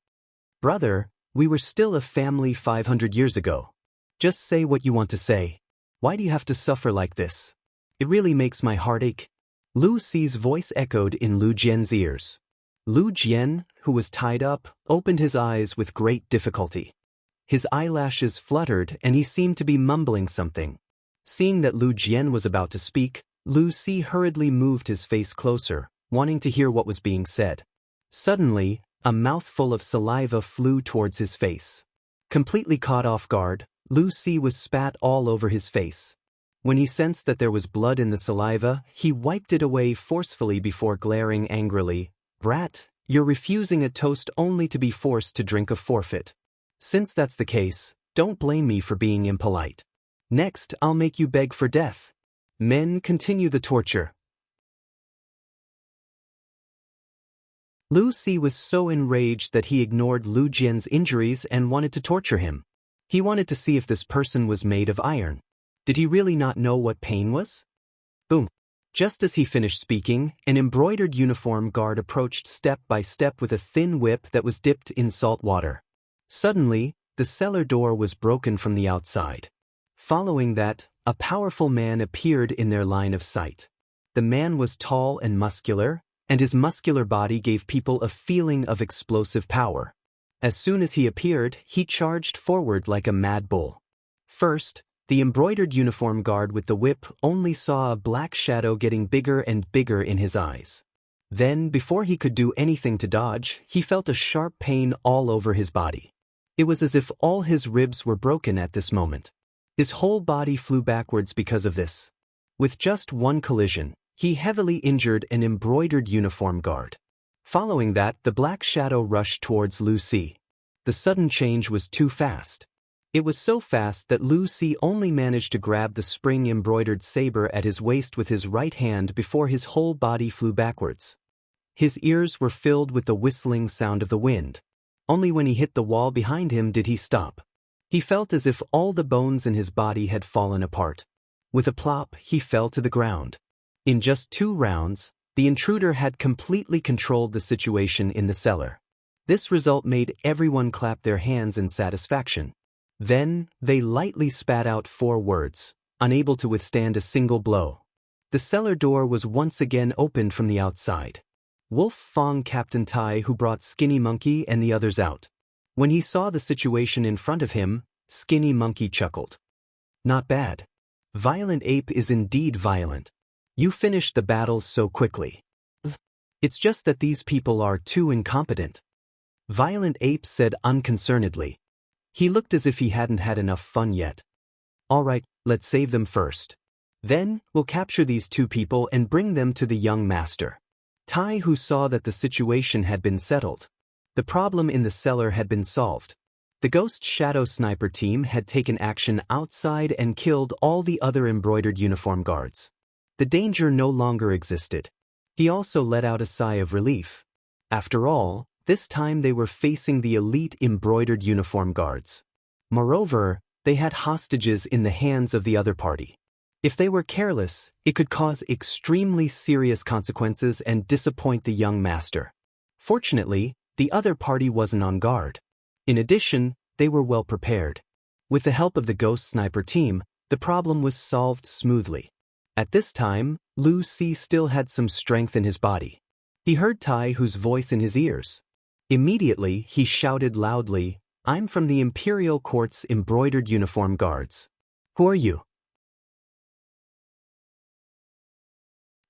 "Brother, we were still a family 500 years ago. Just say what you want to say. Why do you have to suffer like this? It really makes my heart ache." Lu Si's voice echoed in Lu Jian's ears. Lu Jian, who was tied up, opened his eyes with great difficulty. His eyelashes fluttered and he seemed to be mumbling something. Seeing that Lu Jian was about to speak, Lu Si hurriedly moved his face closer, wanting to hear what was being said. Suddenly, a mouthful of saliva flew towards his face. Completely caught off guard, Lu Si was spat all over his face. When he sensed that there was blood in the saliva, he wiped it away forcefully before glaring angrily. "Brat, you're refusing a toast only to be forced to drink a forfeit. Since that's the case, don't blame me for being impolite. Next, I'll make you beg for death." Men continue the torture. Lu Si was so enraged that he ignored Lu Jian's injuries and wanted to torture him. He wanted to see if this person was made of iron. Did he really not know what pain was? Boom. Just as he finished speaking, an embroidered uniform guard approached step by step with a thin whip that was dipped in salt water. Suddenly, the cellar door was broken from the outside. Following that, a powerful man appeared in their line of sight. The man was tall and muscular, and his muscular body gave people a feeling of explosive power. As soon as he appeared, he charged forward like a mad bull. First, the embroidered uniform guard with the whip only saw a black shadow getting bigger and bigger in his eyes. Then, before he could do anything to dodge, he felt a sharp pain all over his body. It was as if all his ribs were broken at this moment. His whole body flew backwards because of this. With just one collision, he heavily injured an embroidered uniform guard. Following that, the black shadow rushed towards Lu Si. The sudden change was too fast. It was so fast that Lu Si only managed to grab the spring-embroidered saber at his waist with his right hand before his whole body flew backwards. His ears were filled with the whistling sound of the wind. Only when he hit the wall behind him did he stop. He felt as if all the bones in his body had fallen apart. With a plop, he fell to the ground. In just 2 rounds, the intruder had completely controlled the situation in the cellar. This result made everyone clap their hands in satisfaction. Then, they lightly spat out 4 words, unable to withstand a single blow. The cellar door was once again opened from the outside. Wolf Fong Captain Tai who brought Skinny Monkey and the others out. When he saw the situation in front of him, Skinny Monkey chuckled. Not bad. Violent Ape is indeed violent. You finished the battles so quickly. It's just that these people are too incompetent. Violent Ape said unconcernedly. He looked as if he hadn't had enough fun yet. All right, let's save them first. Then, we'll capture these 2 people and bring them to the young master. Tai who saw that the situation had been settled. The problem in the cellar had been solved. The Ghost Shadow Sniper team had taken action outside and killed all the other embroidered uniform guards. The danger no longer existed. He also let out a sigh of relief. After all, this time they were facing the elite embroidered uniform guards. Moreover, they had hostages in the hands of the other party. If they were careless, it could cause extremely serious consequences and disappoint the young master. Fortunately, the other party wasn't on guard. In addition, they were well prepared. With the help of the Ghost Sniper team, the problem was solved smoothly. At this time, Lu Si still had some strength in his body. He heard Tai whose voice in his ears. Immediately, he shouted loudly, "I'm from the Imperial Court's embroidered uniform guards. Who are you?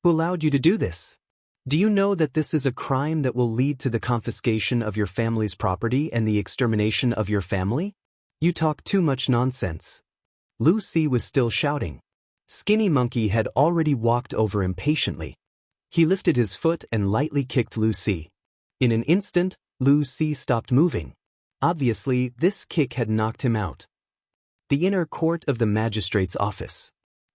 Who allowed you to do this? Do you know that this is a crime that will lead to the confiscation of your family's property and the extermination of your family? You talk too much nonsense." Lu Si was still shouting. Skinny Monkey had already walked over impatiently. He lifted his foot and lightly kicked Lu Si. In an instant, Lu Si stopped moving. Obviously, this kick had knocked him out. The inner court of the magistrate's office.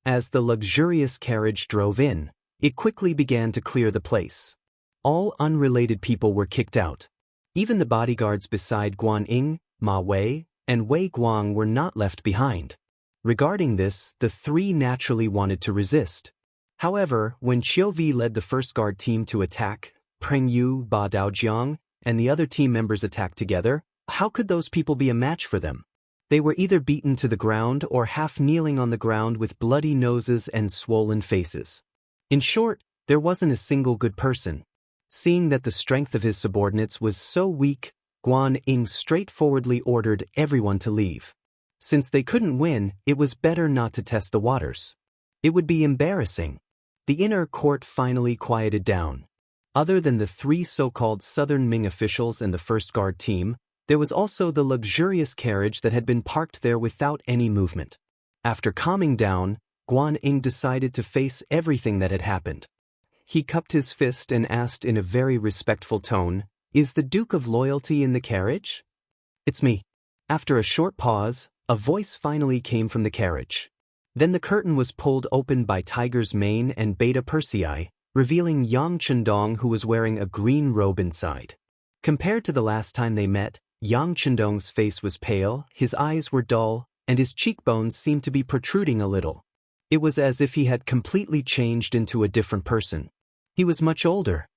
As the luxurious carriage drove in, it quickly began to clear the place. All unrelated people were kicked out. Even the bodyguards beside Guan Ying, Ma Wei, and Wei Guang were not left behind. Regarding this, the 3 naturally wanted to resist. However, when Qiu Vi led the first guard team to attack, Peng Yu, Ba Daojiang, and the other team members attacked together, how could those people be a match for them? They were either beaten to the ground or half kneeling on the ground with bloody noses and swollen faces. In short, there wasn't a single good person. Seeing that the strength of his subordinates was so weak, Guan Ying straightforwardly ordered everyone to leave. Since they couldn't win, it was better not to test the waters. It would be embarrassing. The inner court finally quieted down. Other than the 3 so-called Southern Ming officials and the first guard team, there was also the luxurious carriage that had been parked there without any movement. After calming down, Guan Ying decided to face everything that had happened. He cupped his fist and asked in a very respectful tone, "Is the Duke of Loyalty in the carriage?" "It's me." After a short pause, a voice finally came from the carriage. Then the curtain was pulled open by Tiger's Mane and Beta Persei, revealing Yang Chendong who was wearing a green robe inside. Compared to the last time they met, Yang Chendong's face was pale, his eyes were dull, and his cheekbones seemed to be protruding a little. It was as if he had completely changed into a different person. He was much older.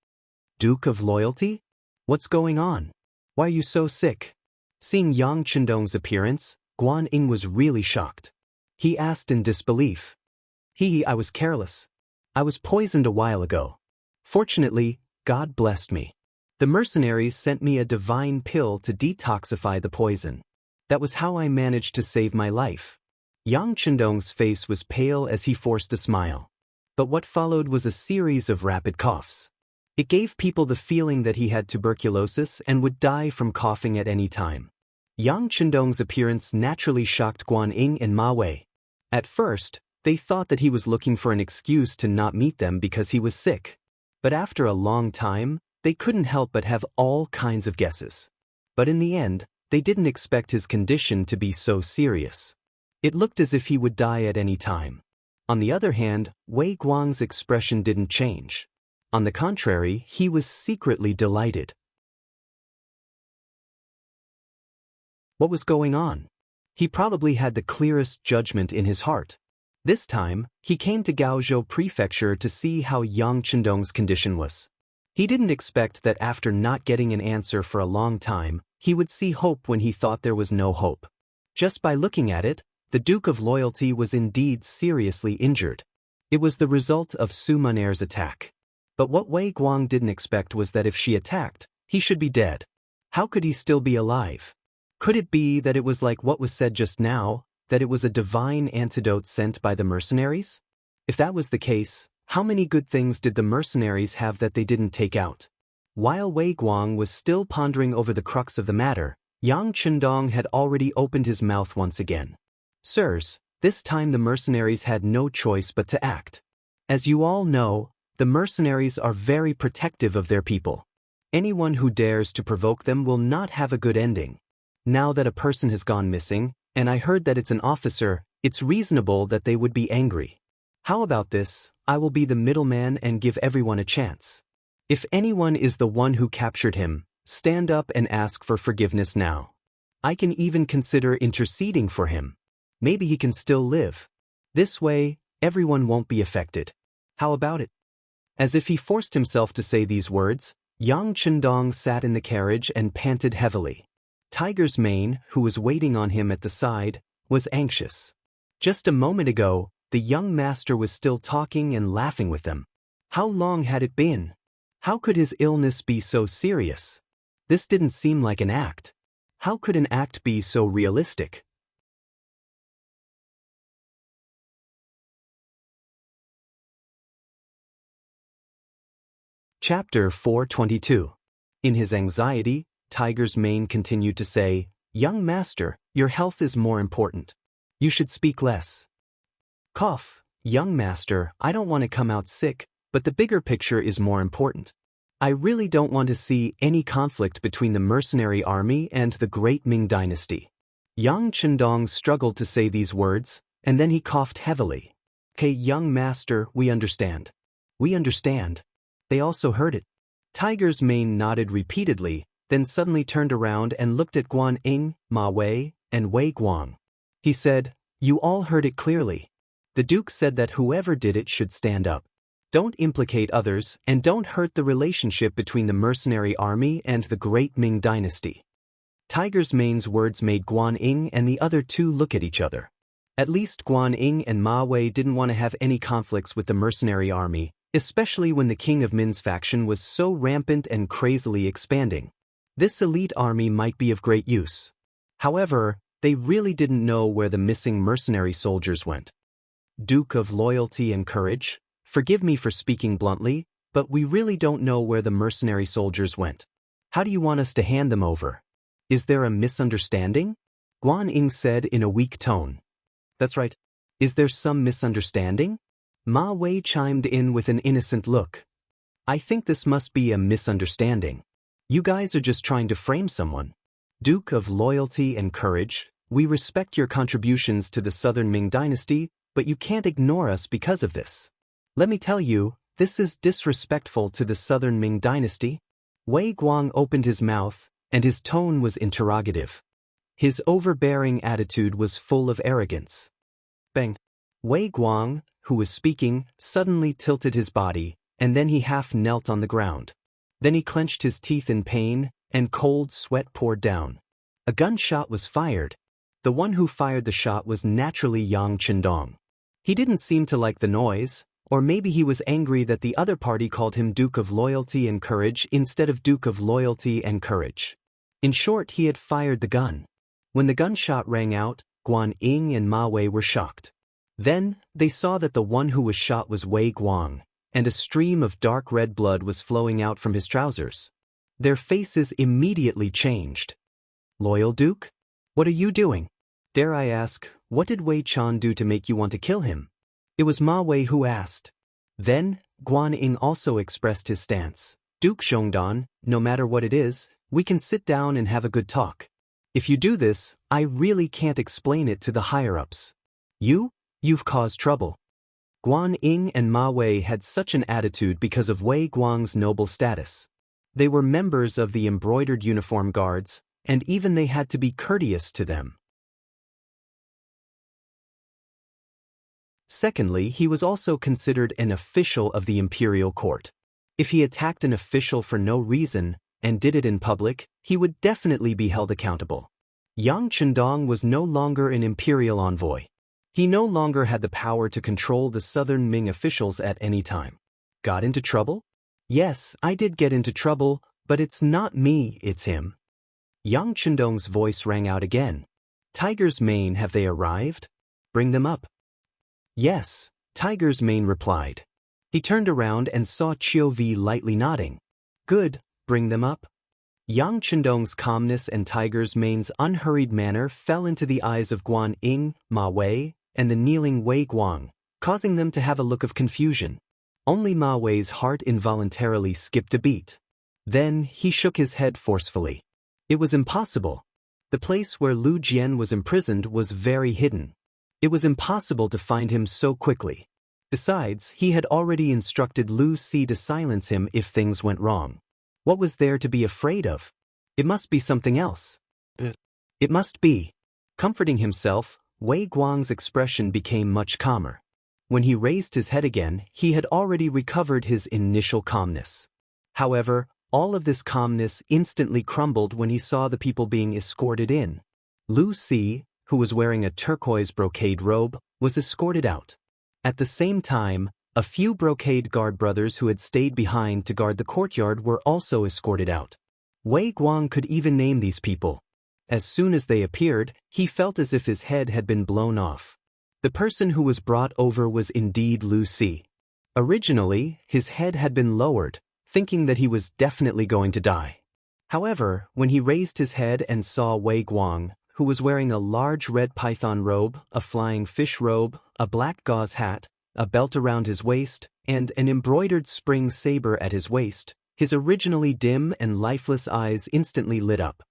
"Duke of Loyalty? What's going on? Why are you so sick?" Seeing Yang Chendong's appearance, Guan Ying was really shocked. He asked in disbelief. I was careless. I was poisoned a while ago. Fortunately, God blessed me. The mercenaries sent me a divine pill to detoxify the poison. That was how I managed to save my life." Yang Chendong's face was pale as he forced a smile. But what followed was a series of rapid coughs. It gave people the feeling that he had tuberculosis and would die from coughing at any time. Yang Chendong's appearance naturally shocked Guan Ying and Ma Wei. At first, they thought that he was looking for an excuse to not meet them because he was sick. But after a long time, they couldn't help but have all kinds of guesses. But in the end, They didn't expect his condition to be so serious. It looked as if he would die at any time. On the other hand, Wei Guang's expression didn't change. On the contrary, he was secretly delighted. What was going on? He probably had the clearest judgment in his heart. This time, he came to Gaozhou Prefecture to see how Yang Chendong's condition was. He didn't expect that after not getting an answer for a long time, he would see hope when he thought there was no hope. Just by looking at it, the Duke of Loyalty was indeed seriously injured. It was the result of Su Muner's attack. But what Wei Guang didn't expect was that if she attacked, he should be dead. How could he still be alive? Could it be that it was like what was said just now, that it was a divine antidote sent by the mercenaries? If that was the case, how many good things did the mercenaries have that they didn't take out? While Wei Guang was still pondering over the crux of the matter, Yang Chendong had already opened his mouth once again. Sirs, this time the mercenaries had no choice but to act. As you all know, the mercenaries are very protective of their people. Anyone who dares to provoke them will not have a good ending. Now that a person has gone missing, and I heard that it's an officer, it's reasonable that they would be angry. How about this? I will be the middleman and give everyone a chance. If anyone is the one who captured him, stand up and ask for forgiveness now. I can even consider interceding for him. Maybe he can still live. This way, everyone won't be affected. How about it? As if he forced himself to say these words, Yang Chendong sat in the carriage and panted heavily. Tiger's Mane, who was waiting on him at the side, was anxious. Just a moment ago, the young master was still talking and laughing with them. How long had it been? How could his illness be so serious? This didn't seem like an act. How could an act be so realistic? Chapter 422. In his anxiety, Tiger's Mane continued to say, Young master, your health is more important. You should speak less. Cough. Young master, I don't want to come out sick, but the bigger picture is more important. I really don't want to see any conflict between the mercenary army and the great Ming dynasty. Yang Chendong struggled to say these words, and then he coughed heavily. Okay, young master, we understand. We understand. They also heard it. Tiger's Mane nodded repeatedly, then suddenly turned around and looked at Guan Ying, Ma Wei, and Wei Guang. He said, You all heard it clearly. The Duke said that whoever did it should stand up. Don't implicate others, and don't hurt the relationship between the mercenary army and the great Ming dynasty. Tiger's Mane's words made Guan Ying and the other two look at each other. At least Guan Ying and Ma Wei didn't want to have any conflicts with the mercenary army, especially when the King of Min's faction was so rampant and crazily expanding. This elite army might be of great use. However, they really didn't know where the missing mercenary soldiers went. Duke of Loyalty and Courage, forgive me for speaking bluntly, but we really don't know where the mercenary soldiers went. How do you want us to hand them over? Is there a misunderstanding? Guan Ying said in a weak tone. That's right. Is there some misunderstanding? Ma Wei chimed in with an innocent look. I think this must be a misunderstanding. You guys are just trying to frame someone. Duke of Loyalty and Courage, we respect your contributions to the Southern Ming dynasty, but you can't ignore us because of this. Let me tell you, this is disrespectful to the Southern Ming dynasty. Wei Guang opened his mouth, and his tone was interrogative. His overbearing attitude was full of arrogance. Bang. Wei Guang, who was speaking, suddenly tilted his body, and then he half knelt on the ground. Then he clenched his teeth in pain, and cold sweat poured down. A gunshot was fired. The one who fired the shot was naturally Yang Chendong. He didn't seem to like the noise, or maybe he was angry that the other party called him Duke of Loyalty and Courage instead of Duke of Loyalty and Courage. In short, he had fired the gun. When the gunshot rang out, Guan Ying and Ma Wei were shocked. Then, they saw that the one who was shot was Wei Guang, and a stream of dark red blood was flowing out from his trousers. Their faces immediately changed. Loyal Duke? What are you doing? Dare I ask, what did Wei Chan do to make you want to kill him? It was Ma Wei who asked. Then, Guan Ying also expressed his stance. Duke Zhongdan, no matter what it is, we can sit down and have a good talk. If you do this, I really can't explain it to the higher-ups. You've caused trouble. Guan Ying and Ma Wei had such an attitude because of Wei Guang's noble status. They were members of the embroidered uniform guards, and even they had to be courteous to them. Secondly, he was also considered an official of the imperial court. If he attacked an official for no reason, and did it in public, he would definitely be held accountable. Yang Chendong was no longer an imperial envoy. He no longer had the power to control the southern Ming officials at any time. Got into trouble? Yes, I did get into trouble, but it's not me, it's him. Yang Chendong's voice rang out again. Tiger's Mane, have they arrived? Bring them up. Yes, Tiger's Mane replied. He turned around and saw Chiu Vi lightly nodding. Good, bring them up. Yang Chendong's calmness and Tiger's Mane's unhurried manner fell into the eyes of Guan Ying, Ma Wei, and the kneeling Wei Guang, causing them to have a look of confusion. Only Ma Wei's heart involuntarily skipped a beat. Then he shook his head forcefully. It was impossible. The place where Lu Jian was imprisoned was very hidden. It was impossible to find him so quickly. Besides, he had already instructed Lu Si to silence him if things went wrong. What was there to be afraid of? It must be something else. It must be. Comforting himself, Wei Guang's expression became much calmer. When he raised his head again, he had already recovered his initial calmness. However, all of this calmness instantly crumbled when he saw the people being escorted in. Lu Si, who was wearing a turquoise brocade robe, was escorted out. At the same time, a few brocade guard brothers who had stayed behind to guard the courtyard were also escorted out. Wei Guang could even name these people. As soon as they appeared, he felt as if his head had been blown off. The person who was brought over was indeed Lu Si. Originally, his head had been lowered, thinking that he was definitely going to die. However, when he raised his head and saw Wei Guang, who was wearing a large red python robe, a flying fish robe, a black gauze hat, a belt around his waist, and an embroidered spring saber at his waist, his originally dim and lifeless eyes instantly lit up.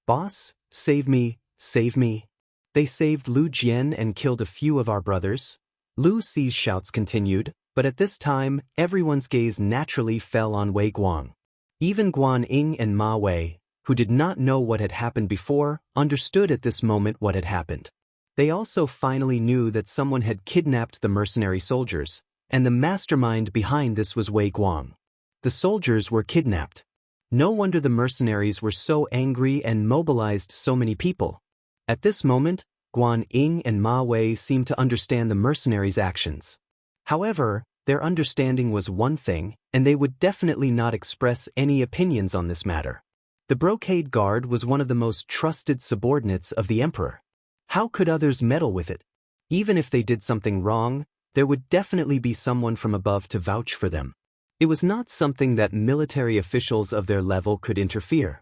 Boss, save me, save me. They saved Lu Jian and killed a few of our brothers. Lu Si's shouts continued, but at this time, everyone's gaze naturally fell on Wei Guang. Even Guan Ying and Ma Wei, who did not know what had happened before, understood at this moment what had happened. They also finally knew that someone had kidnapped the mercenary soldiers, and the mastermind behind this was Wei Guang. The soldiers were kidnapped. No wonder the mercenaries were so angry and mobilized so many people. At this moment, Guan Ying and Ma Wei seemed to understand the mercenaries' actions. However, their understanding was one thing, and they would definitely not express any opinions on this matter. The brocade guard was one of the most trusted subordinates of the emperor. How could others meddle with it? Even if they did something wrong, there would definitely be someone from above to vouch for them. It was not something that military officials of their level could interfere.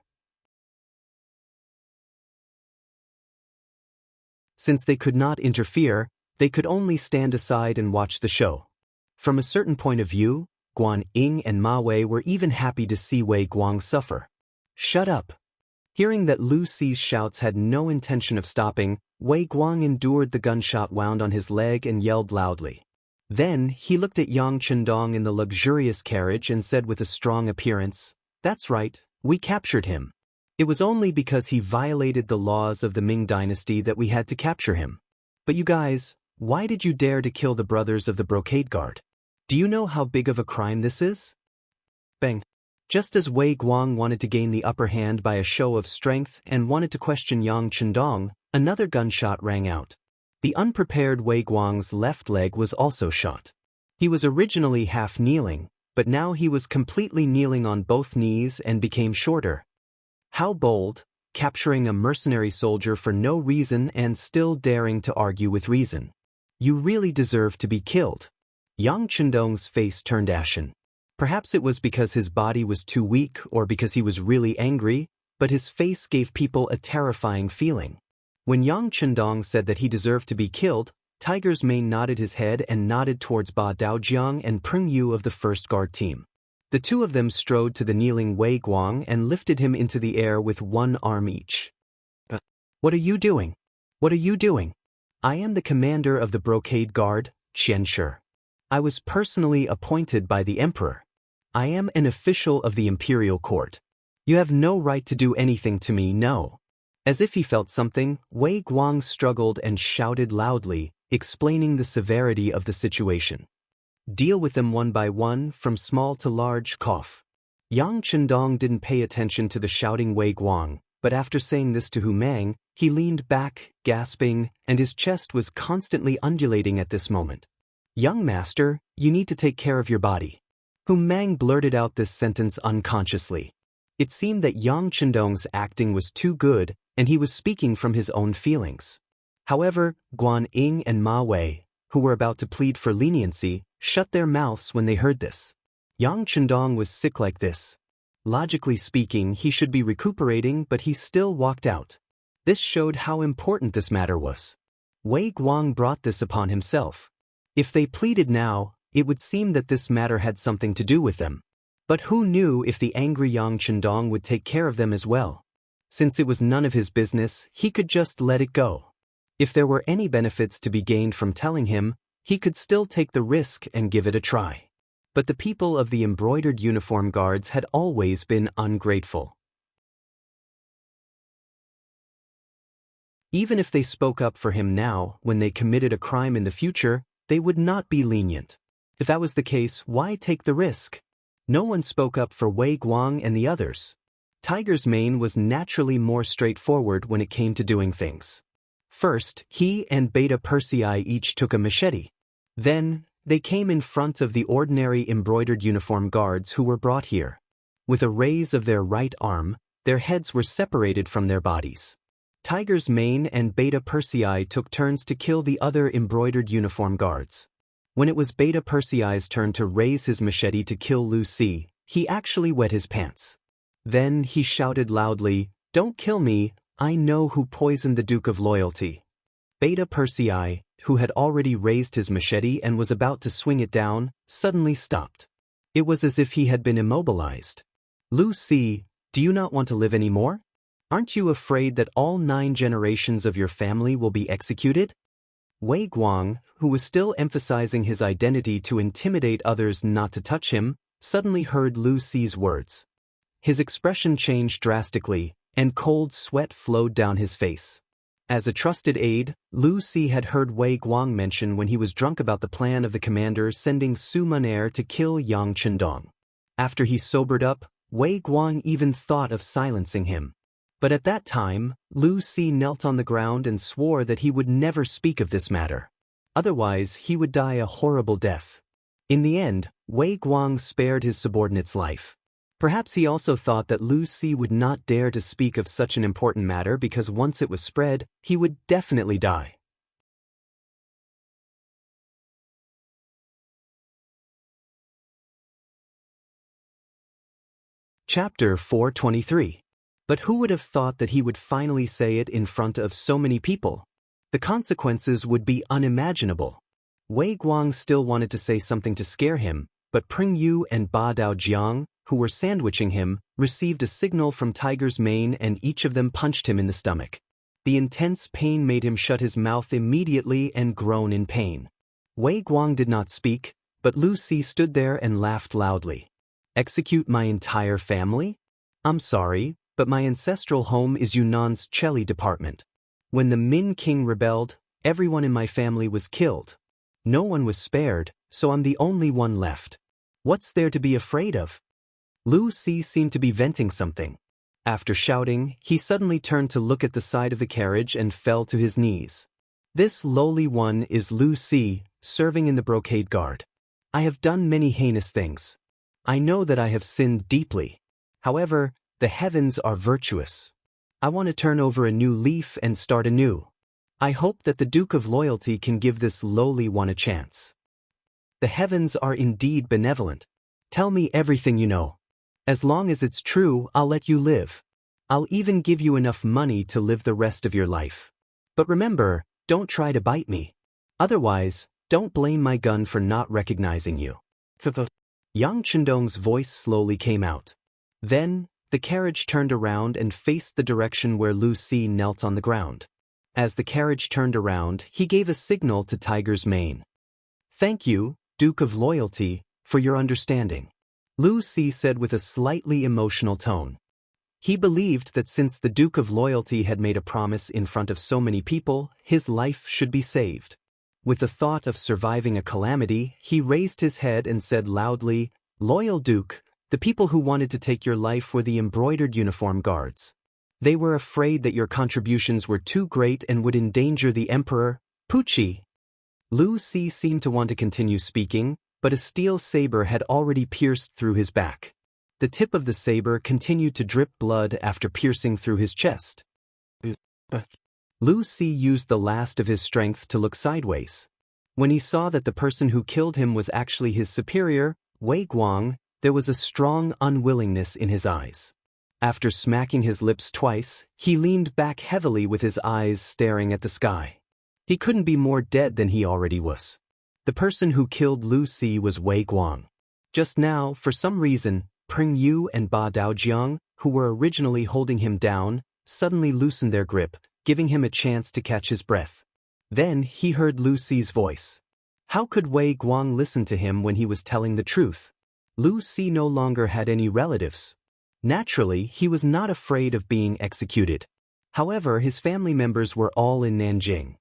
Since they could not interfere, they could only stand aside and watch the show. From a certain point of view, Guan Ying and Ma Wei were even happy to see Wei Guang suffer. Shut up! Hearing that Lu Si's shouts had no intention of stopping, Wei Guang endured the gunshot wound on his leg and yelled loudly. Then, he looked at Yang Chendong in the luxurious carriage and said with a strong appearance, "That's right, we captured him. It was only because he violated the laws of the Ming dynasty that we had to capture him. But you guys, why did you dare to kill the brothers of the brocade guard? Do you know how big of a crime this is?" Bang! Just as Wei Guang wanted to gain the upper hand by a show of strength and wanted to question Yang Chendong, another gunshot rang out. The unprepared Wei Guang's left leg was also shot. He was originally half kneeling, but now he was completely kneeling on both knees and became shorter. How bold, capturing a mercenary soldier for no reason and still daring to argue with reason. You really deserve to be killed. Yang Chendong's face turned ashen. Perhaps it was because his body was too weak or because he was really angry, but his face gave people a terrifying feeling. When Yang Chendong said that he deserved to be killed, Tiger's Mane nodded his head and nodded towards Ba Daojiang and Peng Yu of the first guard team. The two of them strode to the kneeling Wei Guang and lifted him into the air with one arm each. What are you doing? What are you doing? I am the commander of the Brocade Guard, Qian Shi. I was personally appointed by the emperor. I am an official of the imperial court. You have no right to do anything to me, no. As if he felt something, Wei Guang struggled and shouted loudly, explaining the severity of the situation. Deal with them one by one, from small to large, cough. Yang Chendong didn't pay attention to the shouting Wei Guang, but after saying this to Hu Mang, he leaned back, gasping, and his chest was constantly undulating at this moment. Young master, you need to take care of your body. Hu Mang blurted out this sentence unconsciously. It seemed that Yang Chendong's acting was too good, and he was speaking from his own feelings. However, Guan Ying and Ma Wei, who were about to plead for leniency, shut their mouths when they heard this. Yang Chendong was sick like this. Logically speaking, he should be recuperating, but he still walked out. This showed how important this matter was. Wei Guang brought this upon himself. If they pleaded now, it would seem that this matter had something to do with them. But who knew if the angry Yang Chendong would take care of them as well? Since it was none of his business, he could just let it go. If there were any benefits to be gained from telling him, he could still take the risk and give it a try. But the people of the embroidered uniform guards had always been ungrateful. Even if they spoke up for him now, when they committed a crime in the future, they would not be lenient. If that was the case, why take the risk? No one spoke up for Wei Guang and the others. Tiger's Mane was naturally more straightforward when it came to doing things. First, he and Beta Persei each took a machete. Then, they came in front of the ordinary embroidered uniform guards who were brought here. With a raise of their right arm, their heads were separated from their bodies. Tiger's Mane and Beta Persei took turns to kill the other embroidered uniform guards. When it was Beta Persei's turn to raise his machete to kill Lu Si, he actually wet his pants. Then he shouted loudly, "Don't kill me, I know who poisoned the Duke of Loyalty." Beta Persei, who had already raised his machete and was about to swing it down, suddenly stopped. It was as if he had been immobilized. "Lu Si, do you not want to live anymore? Aren't you afraid that all 9 generations of your family will be executed?" Wei Guang, who was still emphasizing his identity to intimidate others not to touch him, suddenly heard Lu Si's words. His expression changed drastically, and cold sweat flowed down his face. As a trusted aide, Lu Si had heard Wei Guang mention when he was drunk about the plan of the commander sending Su Munaer to kill Yang Chendong. After he sobered up, Wei Guang even thought of silencing him. But at that time, Lu Si knelt on the ground and swore that he would never speak of this matter. Otherwise, he would die a horrible death. In the end, Wei Guang spared his subordinate's life. Perhaps he also thought that Lu Si would not dare to speak of such an important matter because once it was spread, he would definitely die. Chapter 423. But who would have thought that he would finally say it in front of so many people? The consequences would be unimaginable. Wei Guang still wanted to say something to scare him, but Pring Yu and Ba Daojiang, who were sandwiching him, received a signal from Tiger's Mane and each of them punched him in the stomach. The intense pain made him shut his mouth immediately and groan in pain. Wei Guang did not speak, but Lu Si stood there and laughed loudly. "Execute my entire family? I'm sorry, but my ancestral home is Yunnan's Cheli department. When the Min King rebelled, everyone in my family was killed. No one was spared, so I'm the only one left. What's there to be afraid of?" Lu Si seemed to be venting something. After shouting, he suddenly turned to look at the side of the carriage and fell to his knees. "This lowly one is Lu Si, serving in the Brocade Guard. I have done many heinous things. I know that I have sinned deeply. However, the heavens are virtuous. I want to turn over a new leaf and start anew. I hope that the Duke of Loyalty can give this lowly one a chance. The heavens are indeed benevolent. Tell me everything you know. As long as it's true, I'll let you live. I'll even give you enough money to live the rest of your life. But remember, don't try to bite me. Otherwise, don't blame my gun for not recognizing you." Yang Chendong's voice slowly came out. Then, the carriage turned around and faced the direction where Lu Si knelt on the ground. As the carriage turned around, he gave a signal to Tiger's mane. "Thank you, Duke of Loyalty, for your understanding," Lu Si said with a slightly emotional tone. He believed that since the Duke of Loyalty had made a promise in front of so many people, his life should be saved. With the thought of surviving a calamity, he raised his head and said loudly, "Loyal Duke, the people who wanted to take your life were the embroidered uniform guards. They were afraid that your contributions were too great and would endanger the Emperor, Pucci." Lu Si seemed to want to continue speaking, but a steel saber had already pierced through his back. The tip of the saber continued to drip blood after piercing through his chest. Lu Si used the last of his strength to look sideways. When he saw that the person who killed him was actually his superior, Wei Guang, there was a strong unwillingness in his eyes. After smacking his lips twice, he leaned back heavily with his eyes staring at the sky. He couldn't be more dead than he already was. The person who killed Lu Si was Wei Guang. Just now, for some reason, Pring Yu and Ba Daojiang, who were originally holding him down, suddenly loosened their grip, giving him a chance to catch his breath. Then he heard Lu Si's voice. How could Wei Guang listen to him when he was telling the truth? Lu Si no longer had any relatives. Naturally, he was not afraid of being executed. However, his family members were all in Nanjing.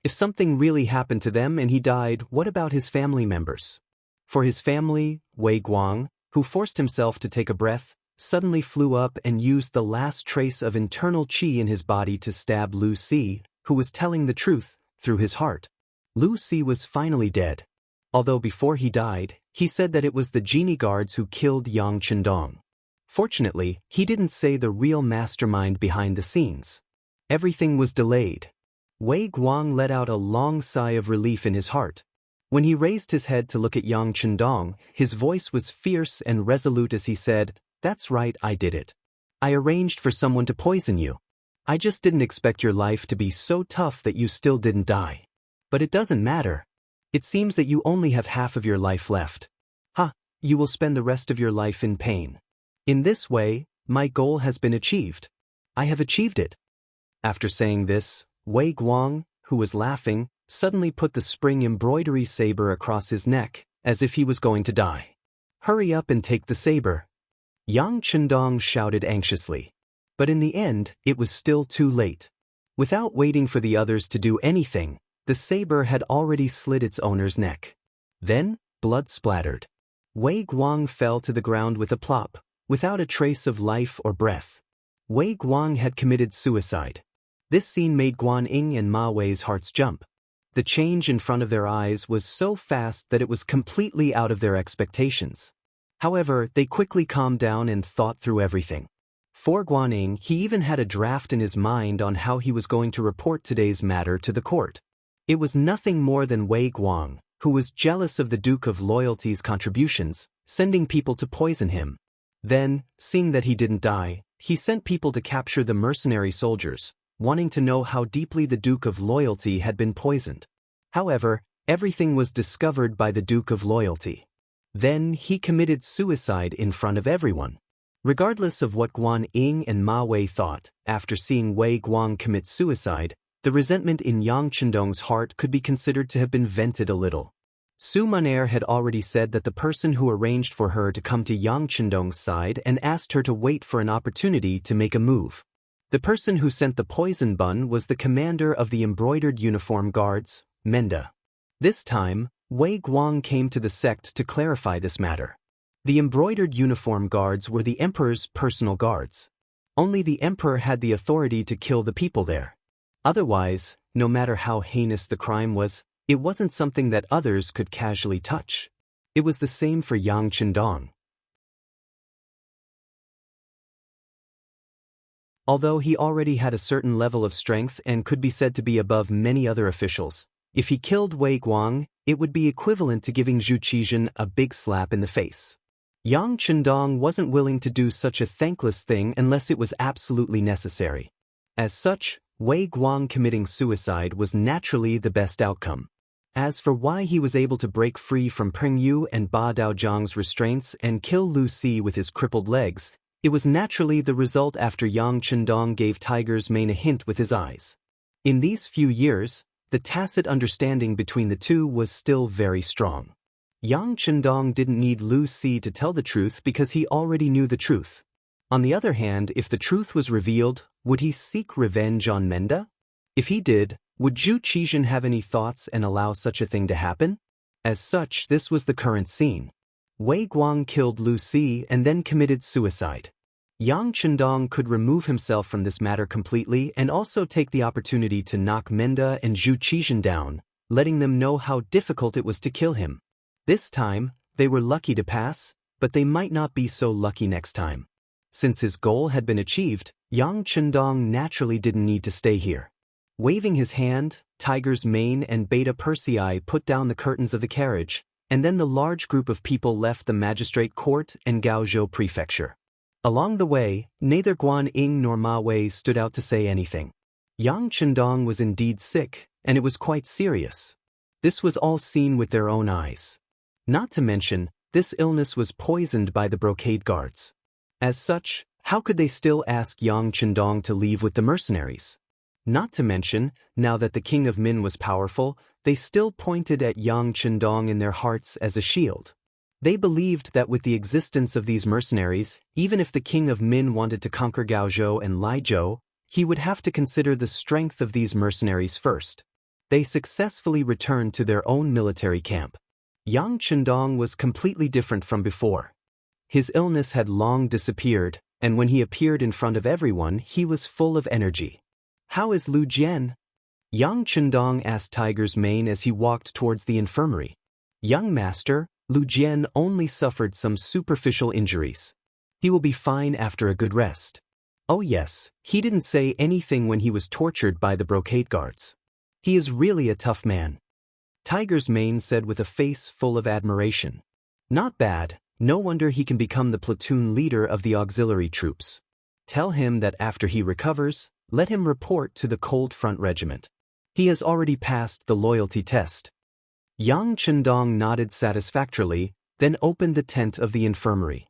If something really happened to them and he died, what about his family members? For his family, Wei Guang, who forced himself to take a breath, suddenly flew up and used the last trace of internal qi in his body to stab Lu Si, who was telling the truth, through his heart. Lu Si was finally dead. Although before he died, he said that it was the genie guards who killed Yang Chendong. Fortunately, he didn't say the real mastermind behind the scenes. Everything was delayed. Wei Guang let out a long sigh of relief in his heart. When he raised his head to look at Yang Chendong, his voice was fierce and resolute as he said, "That's right, I did it. I arranged for someone to poison you. I just didn't expect your life to be so tough that you still didn't die. But it doesn't matter. It seems that you only have half of your life left. You will spend the rest of your life in pain. In this way, my goal has been achieved. I have achieved it." After saying this, Wei Guang, who was laughing, suddenly put the spring embroidery saber across his neck, as if he was going to die. "Hurry up and take the saber." Yang Chendong shouted anxiously. But in the end, it was still too late. Without waiting for the others to do anything, the saber had already slit its owner's neck. Then, blood splattered. Wei Guang fell to the ground with a plop, without a trace of life or breath. Wei Guang had committed suicide. This scene made Guan Ying and Ma Wei's hearts jump. The change in front of their eyes was so fast that it was completely out of their expectations. However, they quickly calmed down and thought through everything. For Guan Ying, he even had a draft in his mind on how he was going to report today's matter to the court. It was nothing more than Wei Guang, who was jealous of the Duke of Loyalty's contributions, sending people to poison him. Then, seeing that he didn't die, he sent people to capture the mercenary soldiers, wanting to know how deeply the Duke of Loyalty had been poisoned. However, everything was discovered by the Duke of Loyalty. Then he committed suicide in front of everyone. Regardless of what Guan Ying and Ma Wei thought, after seeing Wei Guang commit suicide, the resentment in Yang Chendong's heart could be considered to have been vented a little. Su Munair had already said that the person who arranged for her to come to Yang Chendong's side and asked her to wait for an opportunity to make a move. The person who sent the poison bun was the commander of the embroidered uniform guards, Menda. This time, Wei Guang came to the sect to clarify this matter. The embroidered uniform guards were the emperor's personal guards. Only the emperor had the authority to kill the people there. Otherwise, no matter how heinous the crime was, it wasn't something that others could casually touch. It was the same for Yang Chendong. Although he already had a certain level of strength and could be said to be above many other officials, if he killed Wei Guang, it would be equivalent to giving Zhu Qizhen a big slap in the face. Yang Chendong wasn't willing to do such a thankless thing unless it was absolutely necessary. As such, Wei Guang committing suicide was naturally the best outcome. As for why he was able to break free from Peng Yu and Ba Daozhang's restraints and kill Lu Si with his crippled legs, it was naturally the result after Yang Chendong gave Tiger's Mane a hint with his eyes. In these few years, the tacit understanding between the two was still very strong. Yang Chendong didn't need Lu Si to tell the truth because he already knew the truth. On the other hand, if the truth was revealed, would he seek revenge on Menda? If he did, would Zhu Qizhen have any thoughts and allow such a thing to happen? As such, this was the current scene. Wei Guang killed Lu Si and then committed suicide. Yang Chendong could remove himself from this matter completely and also take the opportunity to knock Menda and Zhu Qizhen down, letting them know how difficult it was to kill him. This time, they were lucky to pass, but they might not be so lucky next time. Since his goal had been achieved, Yang Chendong naturally didn't need to stay here. Waving his hand, Tiger's Mane and Beta Persei put down the curtains of the carriage, and then the large group of people left the magistrate court and Gaozhou prefecture. Along the way, neither Guan Ying nor Ma Wei stood out to say anything. Yang Chendong was indeed sick, and it was quite serious. This was all seen with their own eyes. Not to mention, this illness was poisoned by the brocade guards. As such, how could they still ask Yang Chendong to leave with the mercenaries? Not to mention, now that the King of Min was powerful, they still pointed at Yang Chendong in their hearts as a shield. They believed that with the existence of these mercenaries, even if the King of Min wanted to conquer Gaozhou and Laizhou, he would have to consider the strength of these mercenaries first. They successfully returned to their own military camp. Yang Chendong was completely different from before. His illness had long disappeared, and when he appeared in front of everyone, he was full of energy. "How is Lu Jian?" Yang Chendong asked Tiger's Mane as he walked towards the infirmary. "Young master, Lu Jian only suffered some superficial injuries. He will be fine after a good rest." "Oh yes, he didn't say anything when he was tortured by the brocade guards. He is really a tough man," Tiger's Mane said with a face full of admiration. "Not bad, no wonder he can become the platoon leader of the auxiliary troops. Tell him that after he recovers, let him report to the Cold Front Regiment. He has already passed the loyalty test." Yang Chendong nodded satisfactorily, then opened the tent of the infirmary.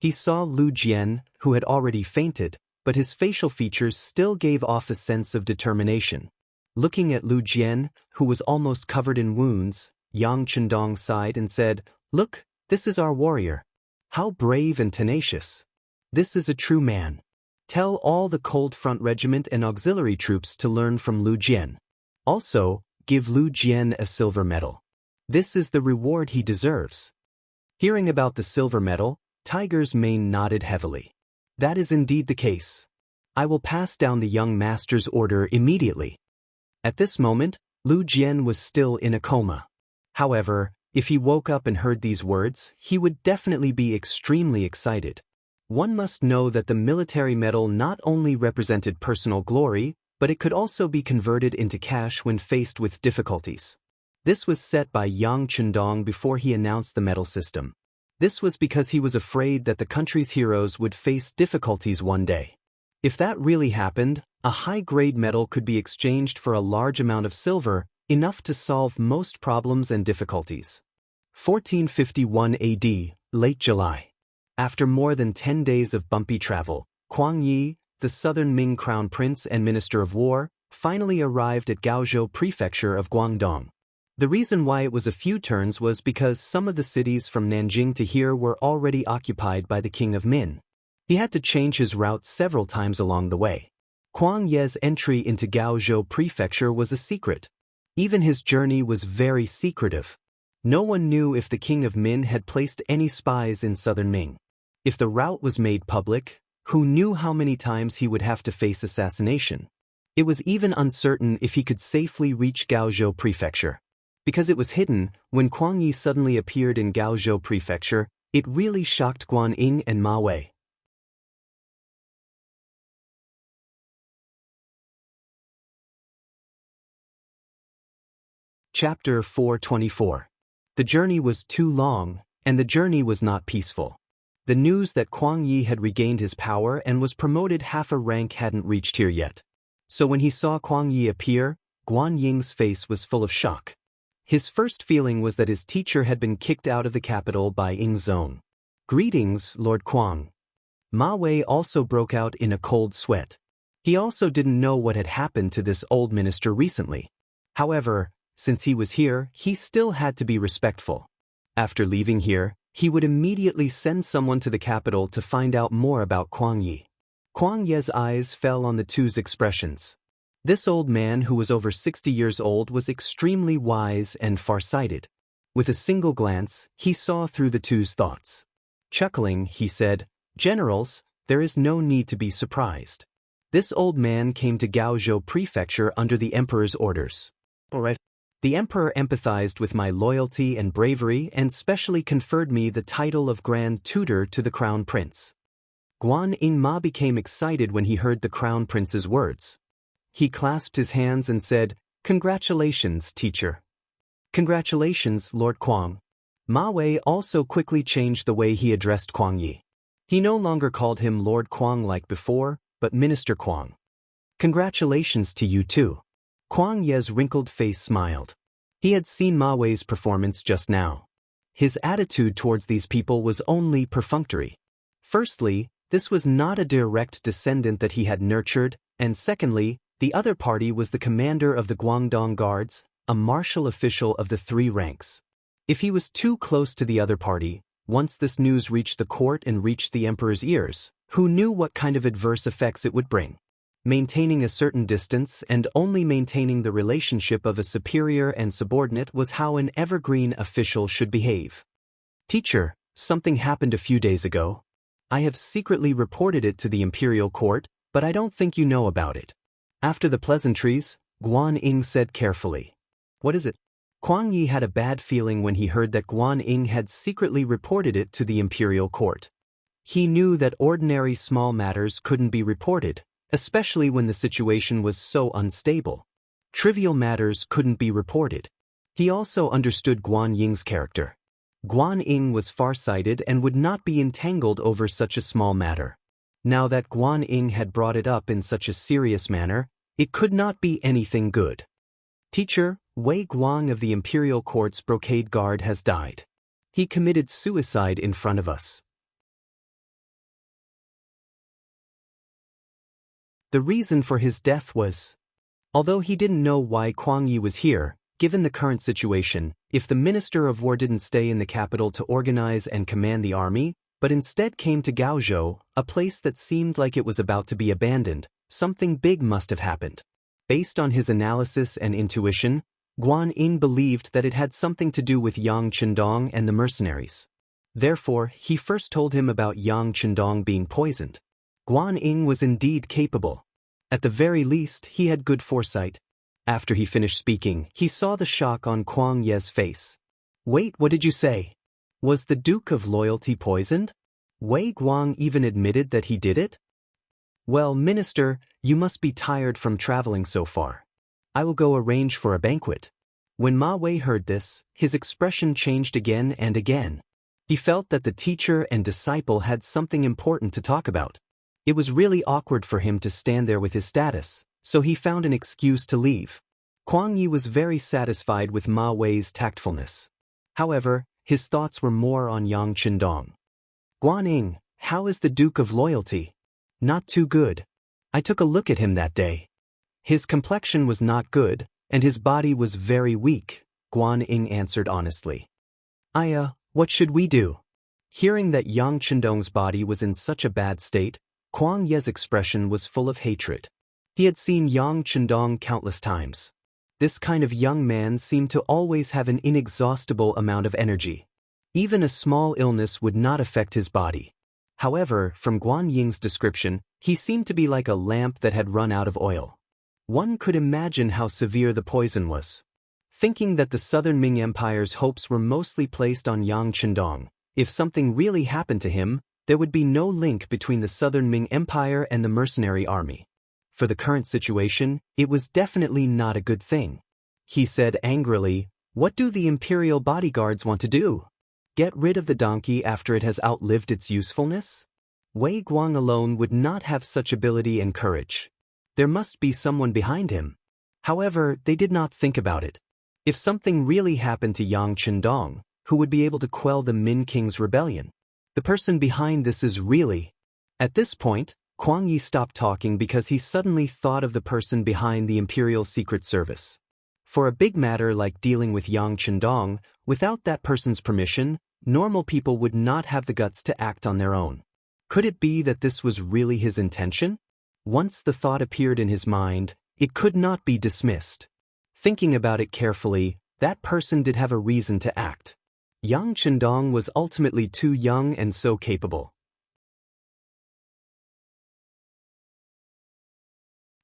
He saw Lu Jian, who had already fainted, but his facial features still gave off a sense of determination. Looking at Lu Jian, who was almost covered in wounds, Yang Chendong sighed and said, "Look, this is our warrior. How brave and tenacious. This is a true man. Tell all the Cold Front Regiment and auxiliary troops to learn from Lu Jian. Also, give Lu Jian a silver medal. This is the reward he deserves." Hearing about the silver medal, Tiger's Mane nodded heavily. "That is indeed the case. I will pass down the young master's order immediately." At this moment, Lu Jian was still in a coma. However, if he woke up and heard these words, he would definitely be extremely excited. One must know that the military medal not only represented personal glory, but it could also be converted into cash when faced with difficulties. This was set by Yang Chendong before he announced the medal system. This was because he was afraid that the country's heroes would face difficulties one day. If that really happened, a high-grade medal could be exchanged for a large amount of silver, enough to solve most problems and difficulties. 1451 AD, late July. After more than 10 days of bumpy travel, Kuang Yi, the southern Ming crown prince and minister of war, finally arrived at Gaozhou prefecture of Guangdong. The reason why it was a few turns was because some of the cities from Nanjing to here were already occupied by the King of Min. He had to change his route several times along the way. Kuang Ye's entry into Gaozhou prefecture was a secret. Even his journey was very secretive. No one knew if the King of Min had placed any spies in southern Ming. If the route was made public, who knew how many times he would have to face assassination? It was even uncertain if he could safely reach Gaozhou prefecture. Because it was hidden, when Kuang Yi suddenly appeared in Gaozhou prefecture, it really shocked Guan Ying and Ma Wei. Chapter 424. The journey was too long, and the journey was not peaceful. The news that Kuang Yi had regained his power and was promoted half a rank hadn't reached here yet. So when he saw Kuang Yi appear, Guan Ying's face was full of shock. His first feeling was that his teacher had been kicked out of the capital by Ying's zone. "Greetings, Lord Kuang." Ma Wei also broke out in a cold sweat. He also didn't know what had happened to this old minister recently. However, since he was here, he still had to be respectful. After leaving here, he would immediately send someone to the capital to find out more about Kuang Yi. Kuang Ye's eyes fell on the two's expressions. This old man who was over 60 years old was extremely wise and far-sighted. With a single glance, he saw through the two's thoughts. Chuckling, he said, "Generals, there is no need to be surprised. This old man came to Gaozhou Prefecture under the Emperor's orders. All right. The Emperor empathized with my loyalty and bravery and specially conferred me the title of Grand Tutor to the Crown Prince." Guan Ying Ma became excited when he heard the Crown Prince's words. He clasped his hands and said, "Congratulations, teacher." "Congratulations, Lord Kuang." Ma Wei also quickly changed the way he addressed Kuang Yi. He no longer called him Lord Kuang like before, but Minister Kuang. "Congratulations to you too." Kuang Ye's wrinkled face smiled. He had seen Ma Wei's performance just now. His attitude towards these people was only perfunctory. Firstly, this was not a direct descendant that he had nurtured, and secondly, the other party was the commander of the Guangdong Guards, a martial official of the 3 ranks. If he was too close to the other party, once this news reached the court and reached the emperor's ears, who knew what kind of adverse effects it would bring? Maintaining a certain distance and only maintaining the relationship of a superior and subordinate was how an evergreen official should behave. "Teacher, something happened a few days ago. I have secretly reported it to the imperial court, but I don't think you know about it." After the pleasantries, Guan Ying said carefully, "What is it?" Kuang Yi had a bad feeling when he heard that Guan Ying had secretly reported it to the imperial court. He knew that ordinary small matters couldn't be reported, especially when the situation was so unstable. Trivial matters couldn't be reported. He also understood Guan Ying's character. Guan Ying was far-sighted and would not be entangled over such a small matter. Now that Guan Ying had brought it up in such a serious manner, it could not be anything good. "Teacher, Wei Guang of the Imperial Court's Brocade Guard has died. He committed suicide in front of us." The reason for his death was... Although he didn't know why Kuang Yi was here, given the current situation, if the Minister of War didn't stay in the capital to organize and command the army, but instead came to Gaozhou, a place that seemed like it was about to be abandoned, something big must have happened. Based on his analysis and intuition, Guan Ying believed that it had something to do with Yang Chendong and the mercenaries. Therefore, he first told him about Yang Chendong being poisoned. Guan Ying was indeed capable. At the very least, he had good foresight. After he finished speaking, he saw the shock on Kuang Ye's face. "Wait, what did you say? Was the Duke of Loyalty poisoned?" Wei Guang even admitted that he did it? "Well, Minister, you must be tired from traveling so far. I will go arrange for a banquet." When Ma Wei heard this, his expression changed again and again. He felt that the teacher and disciple had something important to talk about. It was really awkward for him to stand there with his status, so he found an excuse to leave. Kuang Yi was very satisfied with Ma Wei's tactfulness. However, his thoughts were more on Yang Chendong. "Guan Ying, how is the Duke of Loyalty?" "Not too good. I took a look at him that day. His complexion was not good, and his body was very weak," Guan Ying answered honestly. What should we do?" Hearing that Yang Chendong's body was in such a bad state, Kuang Ye's expression was full of hatred. He had seen Yang Chendong countless times. This kind of young man seemed to always have an inexhaustible amount of energy. Even a small illness would not affect his body. However, from Guan Ying's description, he seemed to be like a lamp that had run out of oil. One could imagine how severe the poison was. Thinking that the Southern Ming Empire's hopes were mostly placed on Yang Chendong, if something really happened to him, there would be no link between the Southern Ming Empire and the mercenary army. For the current situation, it was definitely not a good thing. He said angrily, "What do the imperial bodyguards want to do? Get rid of the donkey after it has outlived its usefulness?" Wei Guang alone would not have such ability and courage. There must be someone behind him. However, they did not think about it. If something really happened to Yang Chendong, who would be able to quell the Min King's rebellion? The person behind this is really... At this point, Kwang Yi stopped talking because he suddenly thought of the person behind the Imperial Secret Service. For a big matter like dealing with Yang Chendong, without that person's permission, normal people would not have the guts to act on their own. Could it be that this was really his intention? Once the thought appeared in his mind, it could not be dismissed. Thinking about it carefully, that person did have a reason to act. Yang Chendong was ultimately too young and so capable.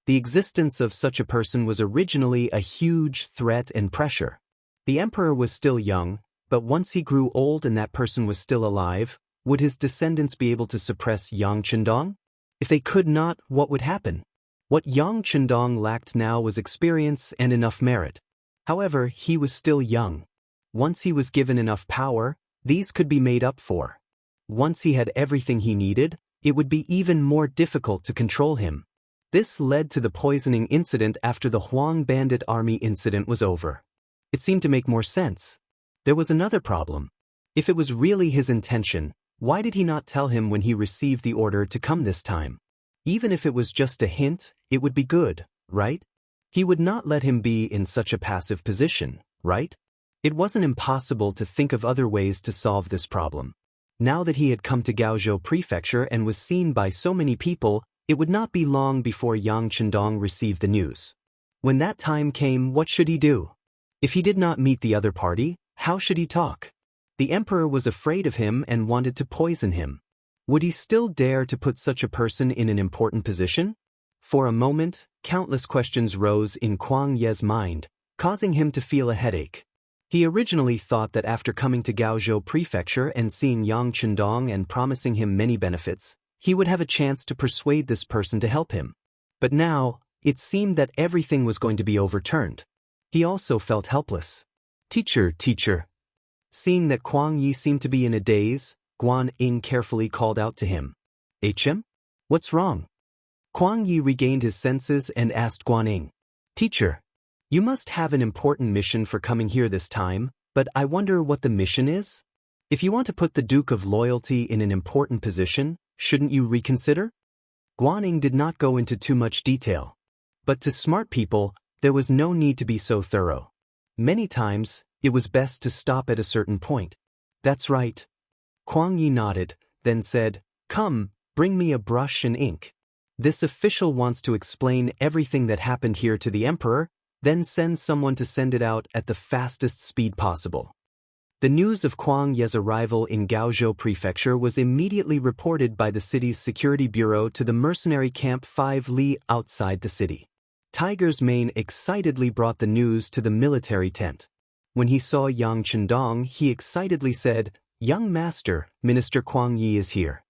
The existence of such a person was originally a huge threat and pressure. The emperor was still young, but once he grew old and that person was still alive, would his descendants be able to suppress Yang Chendong? If they could not, what would happen? What Yang Chendong lacked now was experience and enough merit. However, he was still young. Once he was given enough power, these could be made up for. Once he had everything he needed, it would be even more difficult to control him. This led to the poisoning incident after the Huang bandit army incident was over. It seemed to make more sense. There was another problem. If it was really his intention, why did he not tell him when he received the order to come this time? Even if it was just a hint, it would be good, right? He would not let him be in such a passive position, right? It wasn't impossible to think of other ways to solve this problem. Now that he had come to Gaozhou Prefecture and was seen by so many people, it would not be long before Yang Chendong received the news. When that time came, what should he do? If he did not meet the other party, how should he talk? The emperor was afraid of him and wanted to poison him. Would he still dare to put such a person in an important position? For a moment, countless questions rose in Kwang Ye's mind, causing him to feel a headache. He originally thought that after coming to Gaozhou Prefecture and seeing Yang Chendong and promising him many benefits, he would have a chance to persuade this person to help him. But now, it seemed that everything was going to be overturned. He also felt helpless. Teacher. Seeing that Kwang Yi seemed to be in a daze, Guan Ying carefully called out to him. HM? What's wrong? Kwang Yi regained his senses and asked Guan Ying. Teacher, you must have an important mission for coming here this time, but I wonder what the mission is? If you want to put the Duke of Loyalty in an important position, shouldn't you reconsider? Guan Ying did not go into too much detail. But to smart people, there was no need to be so thorough. Many times, it was best to stop at a certain point. That's right. Kwang Yi nodded, then said, Come, bring me a brush and ink. This official wants to explain everything that happened here to the emperor, then send someone to send it out at the fastest speed possible. The news of Kwang Ye's arrival in Gaozhou Prefecture was immediately reported by the city's security bureau to the mercenary camp 5 li outside the city. Tiger's Mane excitedly brought the news to the military tent. When he saw Yang Chendong, he excitedly said, Young master, Minister Kwang Yi is here.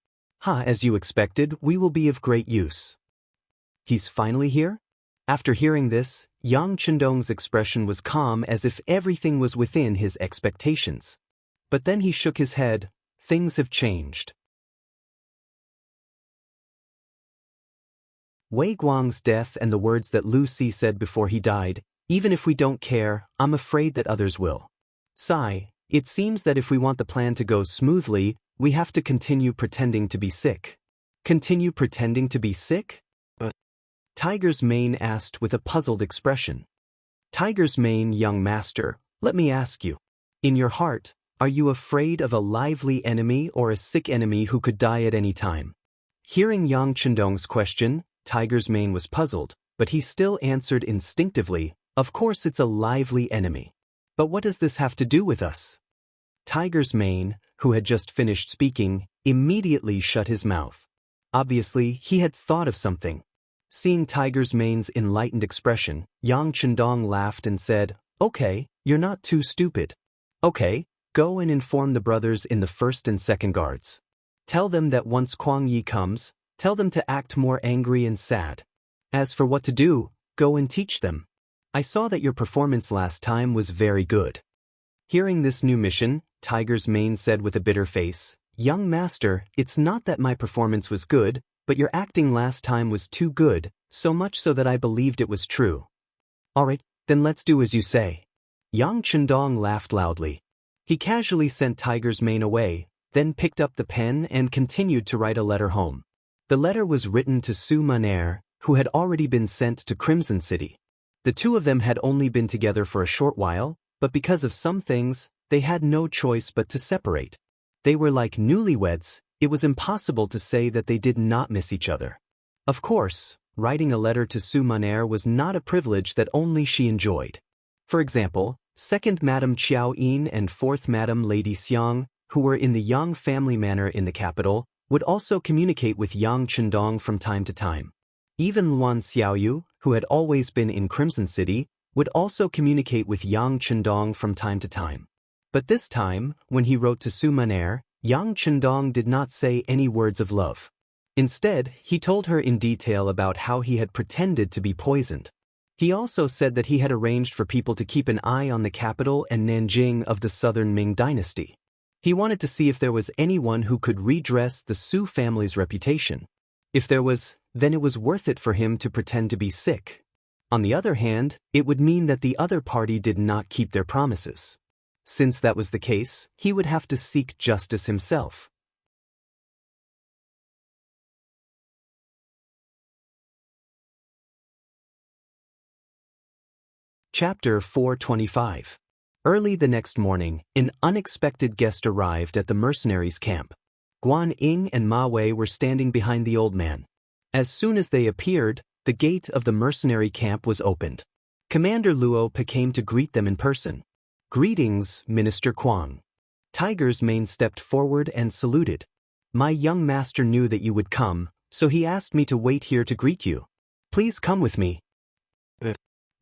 As you expected, we will be of great use. He's finally here? After hearing this, Yang Chendong's expression was calm as if everything was within his expectations. But then he shook his head. Things have changed. Wei Guang's death and the words that Lu Si said before he died, even if we don't care, I'm afraid that others will. Sigh, it seems that if we want the plan to go smoothly, we have to continue pretending to be sick. Continue pretending to be sick? Tiger's Mane asked with a puzzled expression. Tiger's Mane, young master, let me ask you. In your heart, are you afraid of a lively enemy or a sick enemy who could die at any time? Hearing Yang Chendong's question, Tiger's Mane was puzzled, but he still answered instinctively, of course it's a lively enemy. But what does this have to do with us? Tiger's Mane, who had just finished speaking, immediately shut his mouth. Obviously, he had thought of something. Seeing Tiger's Mane's enlightened expression, Yang Chendong laughed and said, Okay, you're not too stupid. Okay, go and inform the brothers in the 1st and 2nd guards. Tell them that once Kwang Yi comes, tell them to act more angry and sad. As for what to do, go and teach them. I saw that your performance last time was very good. Hearing this new mission, Tiger's Mane said with a bitter face, Young master, it's not that my performance was good, but your acting last time was too good, so much so that I believed it was true. Alright, then let's do as you say. Yang Chendong laughed loudly. He casually sent Tiger's mane away, then picked up the pen and continued to write a letter home. The letter was written to Su Maner, who had already been sent to Crimson City. The two of them had only been together for a short while, but because of some things, they had no choice but to separate. They were like newlyweds. It was impossible to say that they did not miss each other. Of course, writing a letter to Su Maner was not a privilege that only she enjoyed. For example, 2nd Madam Chiao Yin and 4th Madam Lady Xiang, who were in the Yang family manor in the capital, would also communicate with Yang Chendong from time to time. Even Luan Xiaoyu, who had always been in Crimson City, would also communicate with Yang Chendong from time to time. But this time, when he wrote to Su Maner, Yang Chendong did not say any words of love. Instead, he told her in detail about how he had pretended to be poisoned. He also said that he had arranged for people to keep an eye on the capital and Nanjing of the Southern Ming dynasty. He wanted to see if there was anyone who could redress the Su family's reputation. If there was, then it was worth it for him to pretend to be sick. On the other hand, it would mean that the other party did not keep their promises. Since that was the case, he would have to seek justice himself. Chapter 425. Early the next morning, an unexpected guest arrived at the mercenaries' camp. Guan Ying and Ma Wei were standing behind the old man. As soon as they appeared, the gate of the mercenary camp was opened. Commander Luo Pe came to greet them in person. "Greetings, Minister Kuang." Tiger's mane stepped forward and saluted. "My young master knew that you would come, so he asked me to wait here to greet you. Please come with me."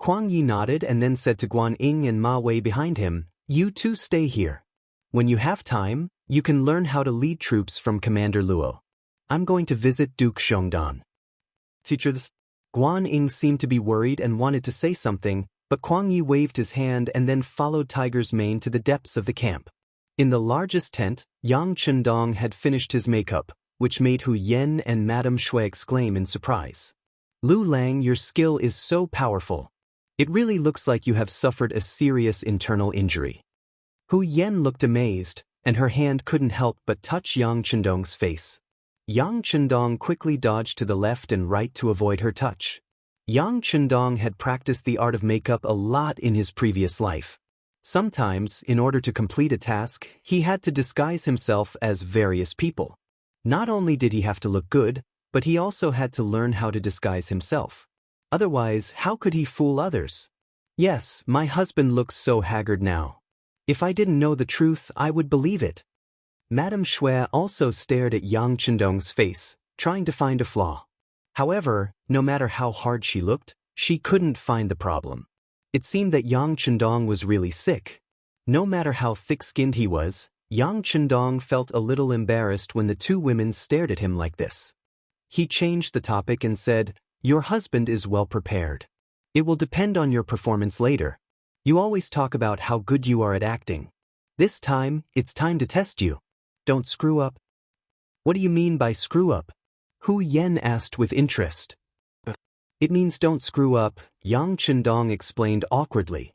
Kuang Yi nodded and then said to Guan Ying and Ma Wei behind him, "You two stay here. When you have time, you can learn how to lead troops from Commander Luo. I'm going to visit Duke Xiongdan." Teachers. Guan Ying seemed to be worried and wanted to say something, but Kuang Yi waved his hand and then followed Tiger's mane to the depths of the camp. In the largest tent, Yang Chendong had finished his makeup, which made Hu Yen and Madame Shui exclaim in surprise. "Lu Lang, your skill is so powerful. It really looks like you have suffered a serious internal injury." Hu Yen looked amazed, and her hand couldn't help but touch Yang Chendong's face. Yang Chendong quickly dodged to the left and right to avoid her touch. Yang Chendong had practiced the art of makeup a lot in his previous life. Sometimes, in order to complete a task, he had to disguise himself as various people. Not only did he have to look good, but he also had to learn how to disguise himself. Otherwise, how could he fool others? "Yes, my husband looks so haggard now. If I didn't know the truth, I would believe it." Madame Shui also stared at Yang Chendong's face, trying to find a flaw. However, no matter how hard she looked, she couldn't find the problem. It seemed that Yang Chendong was really sick. No matter how thick-skinned he was, Yang Chendong felt a little embarrassed when the two women stared at him like this. He changed the topic and said, "Your husband is well prepared. It will depend on your performance later. You always talk about how good you are at acting. This time, it's time to test you. Don't screw up." "What do you mean by screw up?" Hu Yen asked with interest. "It means don't screw up," Yang Chendong explained awkwardly.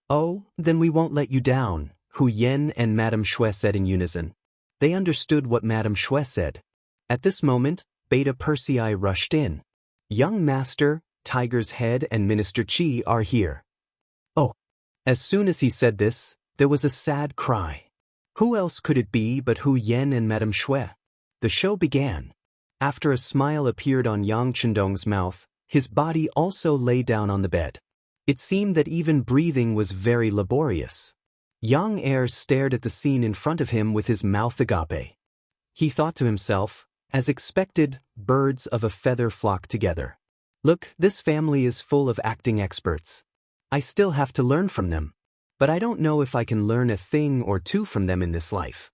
"Oh, then we won't let you down," Hu Yen and Madame Shui said in unison. They understood what Madame Shui said. At this moment, Beta Persei rushed in. "Young Master, Tiger's Head and Minister Qi are here." "Oh." As soon as he said this, there was a sad cry. Who else could it be but Hu Yen and Madame Shui? The show began. After a smile appeared on Yang Chendong's mouth, his body also lay down on the bed. It seemed that even breathing was very laborious. Yang Air stared at the scene in front of him with his mouth agape. He thought to himself, as expected, birds of a feather flock together. Look, this family is full of acting experts. I still have to learn from them. But I don't know if I can learn a thing or two from them in this life.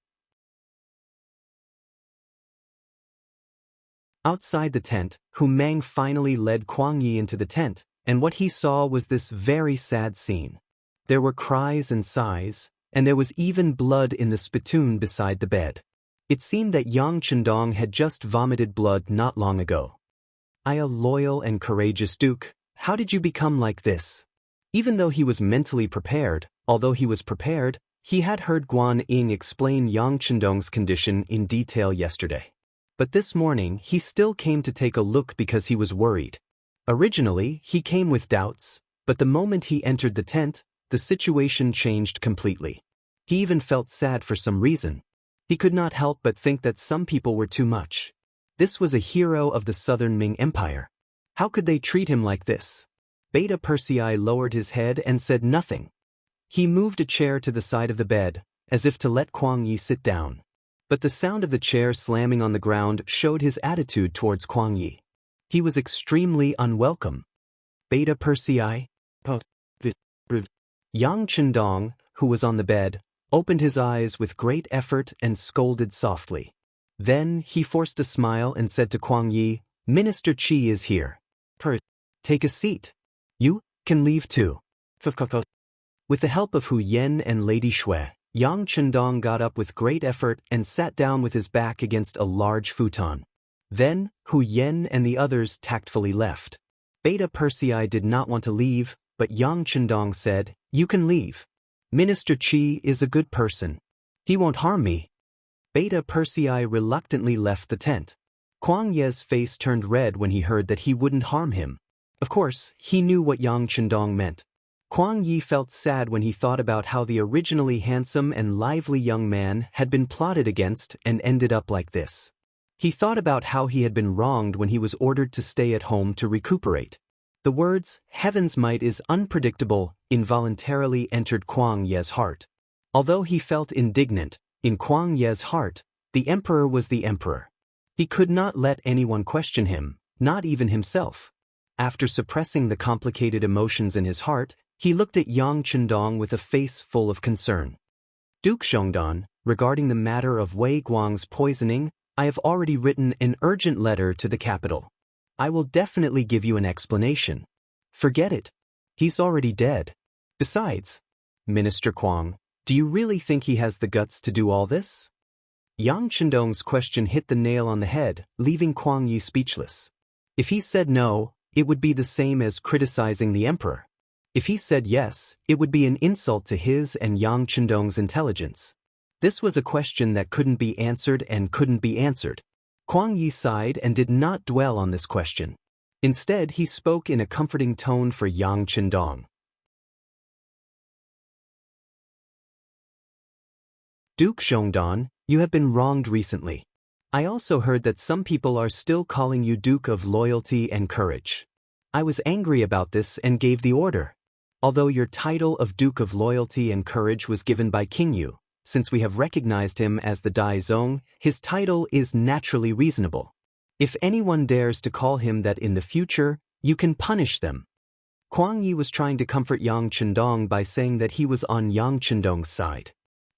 Outside the tent, Hu Mang finally led Kuang Yi into the tent, and what he saw was this very sad scene. There were cries and sighs, and there was even blood in the spittoon beside the bed. It seemed that Yang Chendong had just vomited blood not long ago. "I, a loyal and courageous duke, how did you become like this?" Even though he was mentally prepared, he had heard Guan Ying explain Yang Chendong's condition in detail yesterday. But this morning he still came to take a look because he was worried. Originally, he came with doubts, but the moment he entered the tent, the situation changed completely. He even felt sad for some reason. He could not help but think that some people were too much. This was a hero of the Southern Ming Empire. How could they treat him like this? Beta Persei lowered his head and said nothing. He moved a chair to the side of the bed, as if to let Kuang Yi sit down. But the sound of the chair slamming on the ground showed his attitude towards Kuang Yi. He was extremely unwelcome. Beta Persei? Yang Chendong, who was on the bed, opened his eyes with great effort and scolded softly. Then he forced a smile and said to Kuang Yi, "Minister Qi is here. Take a seat. You can leave too." With the help of Hu Yen and Lady Shui, Yang Chendong got up with great effort and sat down with his back against a large futon. Then, Hu Yen and the others tactfully left. Beta Persei did not want to leave, but Yang Chendong said, "You can leave. Minister Qi is a good person. He won't harm me." Beta Persei reluctantly left the tent. Kuang Ye's face turned red when he heard that he wouldn't harm him. Of course, he knew what Yang Chendong meant. Kuang Yi felt sad when he thought about how the originally handsome and lively young man had been plotted against and ended up like this. He thought about how he had been wronged when he was ordered to stay at home to recuperate. The words, "Heaven's might is unpredictable," involuntarily entered Kuang Ye's heart. Although he felt indignant, in Kuang Ye's heart, the emperor was the emperor. He could not let anyone question him, not even himself. After suppressing the complicated emotions in his heart, he looked at Yang Chendong with a face full of concern. "Duke Zhongdan, regarding the matter of Wei Guang's poisoning, I have already written an urgent letter to the capital. I will definitely give you an explanation. Forget it. He's already dead. Besides, Minister Kuang, do you really think he has the guts to do all this?" Yang Chendong's question hit the nail on the head, leaving Kuang Yi speechless. If he said no, it would be the same as criticizing the emperor. If he said yes, it would be an insult to his and Yang Chendong's intelligence. This was a question that couldn't be answered and couldn't be answered. Kuang Yi sighed and did not dwell on this question. Instead, he spoke in a comforting tone for Yang Chendong. "Duke Zhongdan, you have been wronged recently. I also heard that some people are still calling you Duke of Loyalty and Courage. I was angry about this and gave the order. Although your title of Duke of Loyalty and Courage was given by King Yu, since we have recognized him as the Dai Zong, his title is naturally reasonable. If anyone dares to call him that in the future, you can punish them." Kuang Yi was trying to comfort Yang Chendong by saying that he was on Yang Chendong's side.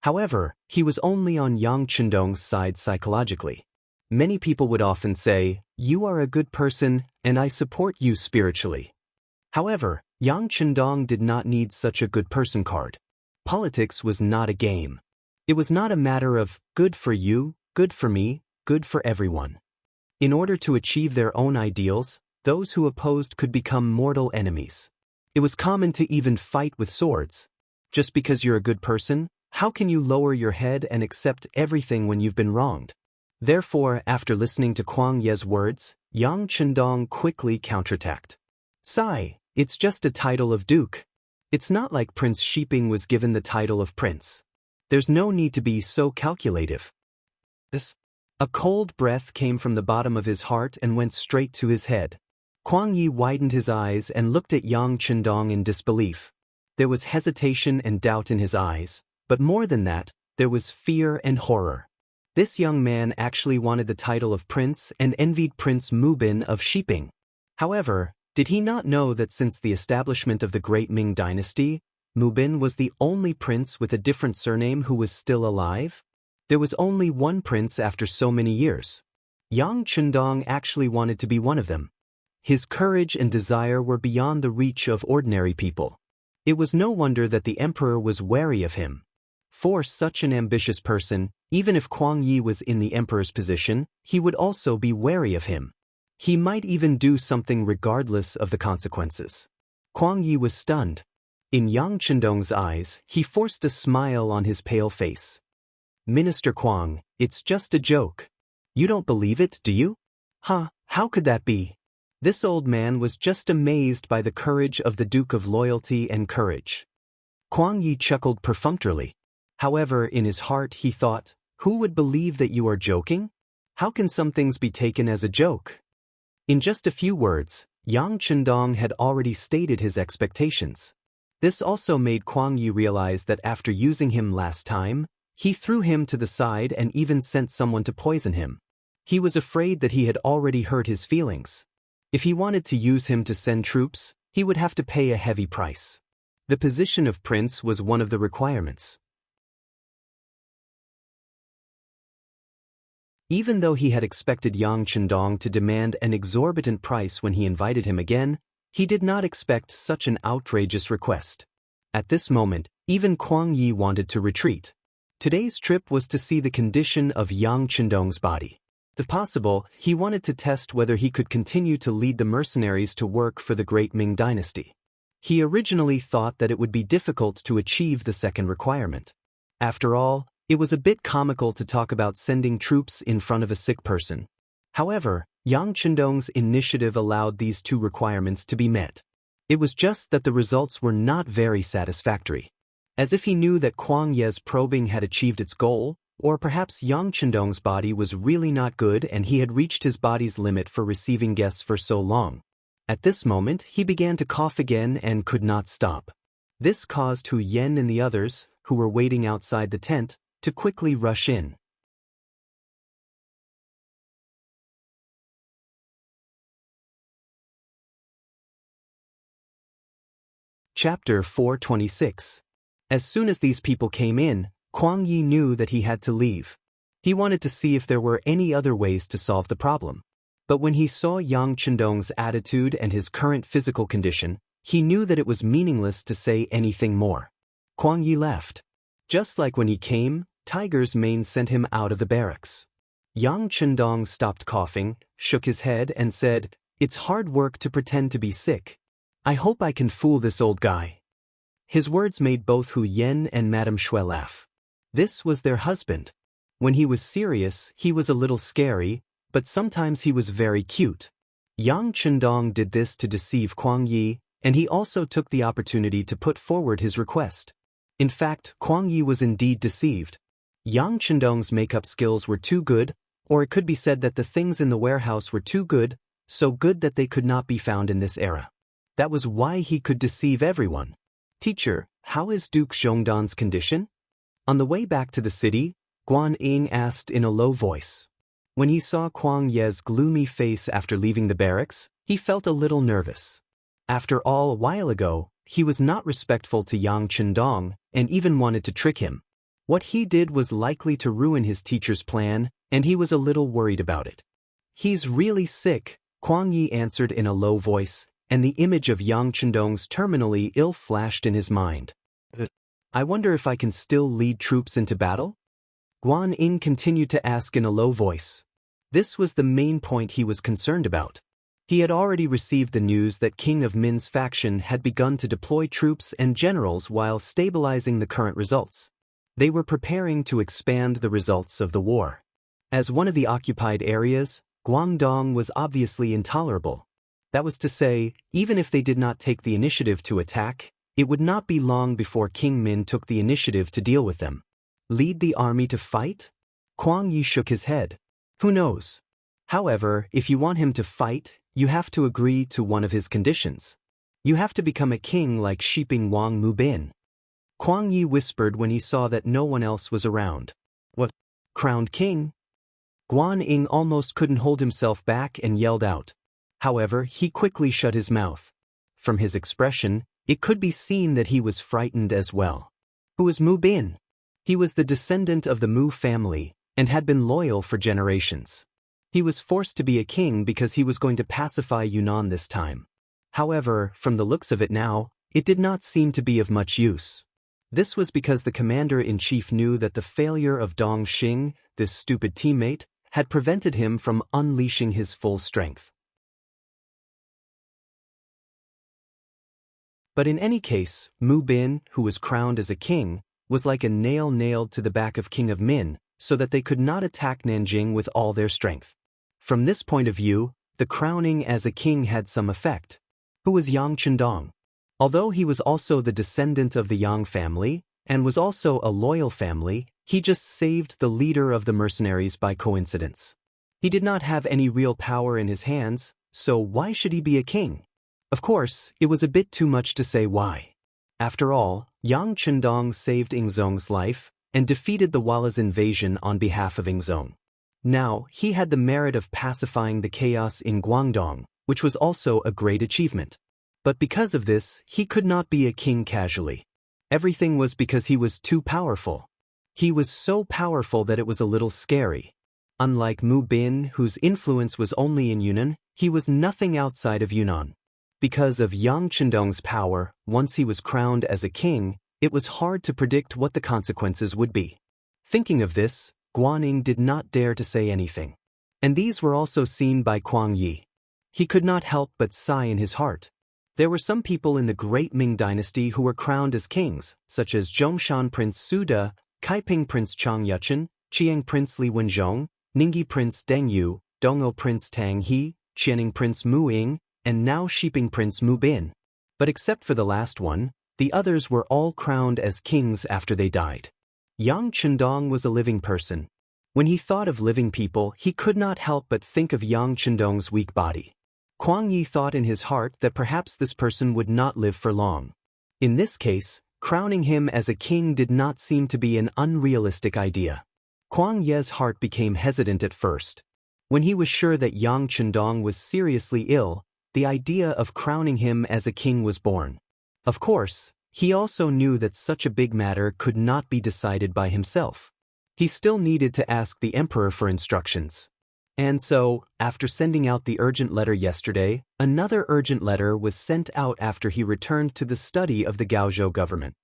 However, he was only on Yang Chendong's side psychologically. Many people would often say, "You are a good person, and I support you spiritually." However, Yang Chendong did not need such a good person card. Politics was not a game. It was not a matter of good for you, good for me, good for everyone. In order to achieve their own ideals, those who opposed could become mortal enemies. It was common to even fight with swords. Just because you're a good person, how can you lower your head and accept everything when you've been wronged? Therefore, after listening to Kuang Ye's words, Yang Chendong quickly counterattacked. "Sai, it's just a title of duke. It's not like Prince Shiping was given the title of prince. There's no need to be so calculative." A cold breath came from the bottom of his heart and went straight to his head. Kuang Yi widened his eyes and looked at Yang Chendong in disbelief. There was hesitation and doubt in his eyes, but more than that, there was fear and horror. This young man actually wanted the title of prince and envied Prince Mubin of Shiping. However, did he not know that since the establishment of the Great Ming Dynasty, Mubin was the only prince with a different surname who was still alive? There was only one prince after so many years. Yang Chendong actually wanted to be one of them. His courage and desire were beyond the reach of ordinary people. It was no wonder that the emperor was wary of him. For such an ambitious person, even if Kuang Yi was in the emperor's position, he would also be wary of him. He might even do something regardless of the consequences. Kuang Yi was stunned. In Yang Chendong's eyes, he forced a smile on his pale face. Minister Kuang, it's just a joke. You don't believe it, do you? Huh, how could that be? This old man was just amazed by the courage of the Duke of Loyalty and Courage. Kuang Yi chuckled perfunctorily. However, in his heart he thought, who would believe that you are joking? How can some things be taken as a joke? In just a few words, Yang Chendong had already stated his expectations. This also made Kuang Yi realize that after using him last time, he threw him to the side and even sent someone to poison him. He was afraid that he had already hurt his feelings. If he wanted to use him to send troops, he would have to pay a heavy price. The position of prince was one of the requirements. Even though he had expected Yang Chendong to demand an exorbitant price when he invited him again, he did not expect such an outrageous request. At this moment, even Kuang Yi wanted to retreat. Today's trip was to see the condition of Yang Chendong's body. If possible, he wanted to test whether he could continue to lead the mercenaries to work for the great Ming dynasty. He originally thought that it would be difficult to achieve the second requirement. After all, it was a bit comical to talk about sending troops in front of a sick person. However, Yang Chendong's initiative allowed these two requirements to be met. It was just that the results were not very satisfactory. As if he knew that Kuang Ye's probing had achieved its goal, or perhaps Yang Chendong's body was really not good and he had reached his body's limit for receiving guests for so long. At this moment, he began to cough again and could not stop. This caused Hu Yen and the others, who were waiting outside the tent, to quickly rush in. Chapter 426. As soon as these people came in, Kuang Yi knew that he had to leave. He wanted to see if there were any other ways to solve the problem. But when he saw Yang Chendong's attitude and his current physical condition, he knew that it was meaningless to say anything more. Kuang Yi left. Just like when he came, Tiger's mane sent him out of the barracks. Yang Chendong stopped coughing, shook his head and said, "It's hard work to pretend to be sick. I hope I can fool this old guy." His words made both Hu Yen and Madame Shui laugh. This was their husband. When he was serious, he was a little scary, but sometimes he was very cute. Yang Chendong did this to deceive Kuang Yi, and he also took the opportunity to put forward his request. In fact, Kuang Yi was indeed deceived. Yang Chendong's makeup skills were too good, or it could be said that the things in the warehouse were too good, so good that they could not be found in this era. That was why he could deceive everyone. "Teacher, how is Duke Zhongdan's condition?" On the way back to the city, Guan Ying asked in a low voice. When he saw Kuang Ye's gloomy face after leaving the barracks, he felt a little nervous. After all, a while ago, he was not respectful to Yang Chendong and even wanted to trick him. What he did was likely to ruin his teacher's plan, and he was a little worried about it. "He's really sick," Kuang Yi answered in a low voice, and the image of Yang Chendong's terminally ill flashed in his mind. "I wonder if I can still lead troops into battle?" Guan Ying continued to ask in a low voice. This was the main point he was concerned about. He had already received the news that King of Min's faction had begun to deploy troops and generals while stabilizing the current results. They were preparing to expand the results of the war. As one of the occupied areas, Guangdong was obviously intolerable. That was to say, even if they did not take the initiative to attack, it would not be long before King Min took the initiative to deal with them. Lead the army to fight? Kuang Yi shook his head. Who knows? However, if you want him to fight, you have to agree to one of his conditions. You have to become a king like Shiping Wang Mubin. Kuang Yi whispered when he saw that no one else was around. What? Crowned king? Guan Ying almost couldn't hold himself back and yelled out. However, he quickly shut his mouth. From his expression, it could be seen that he was frightened as well. Who was Mu Bin? He was the descendant of the Mu family, and had been loyal for generations. He was forced to be a king because he was going to pacify Yunnan this time. However, from the looks of it now, it did not seem to be of much use. This was because the commander-in-chief knew that the failure of Dong Xing, this stupid teammate, had prevented him from unleashing his full strength. But in any case, Mu Bin, who was crowned as a king, was like a nail nailed to the back of King of Min, so that they could not attack Nanjing with all their strength. From this point of view, the crowning as a king had some effect. Who was Yang Chendong? Although he was also the descendant of the Yang family, and was also a loyal family, he just saved the leader of the mercenaries by coincidence. He did not have any real power in his hands, so why should he be a king? Of course, it was a bit too much to say why. After all, Yang Chendong saved Ingzong's life, and defeated the Wala's invasion on behalf of Ingzong. Now, he had the merit of pacifying the chaos in Guangdong, which was also a great achievement. But because of this, he could not be a king casually. Everything was because he was too powerful. He was so powerful that it was a little scary. Unlike Mu Bin, whose influence was only in Yunnan, he was nothing outside of Yunnan. Because of Yang Chendong's power, once he was crowned as a king, it was hard to predict what the consequences would be. Thinking of this, Guanning did not dare to say anything. And these were also seen by Kuang Yi. He could not help but sigh in his heart. There were some people in the great Ming dynasty who were crowned as kings, such as Zhongshan Prince Su De, Kaiping Prince Chang Yuchen, Chiang Prince Li Wenzhong, Ningyi Prince Deng Yu, Dongou Prince Tang He, Qianing Prince Mu Ying, and now Shiping Prince Mu Bin. But except for the last one, the others were all crowned as kings after they died. Yang Chendong was a living person. When he thought of living people, he could not help but think of Yang Chendong's weak body. Kuang Yi thought in his heart that perhaps this person would not live for long. In this case, crowning him as a king did not seem to be an unrealistic idea. Kuang Ye's heart became hesitant at first. When he was sure that Yang Chendong was seriously ill, the idea of crowning him as a king was born. Of course, he also knew that such a big matter could not be decided by himself. He still needed to ask the emperor for instructions. And so, after sending out the urgent letter yesterday, another urgent letter was sent out after he returned to the study of the Gaozhou government.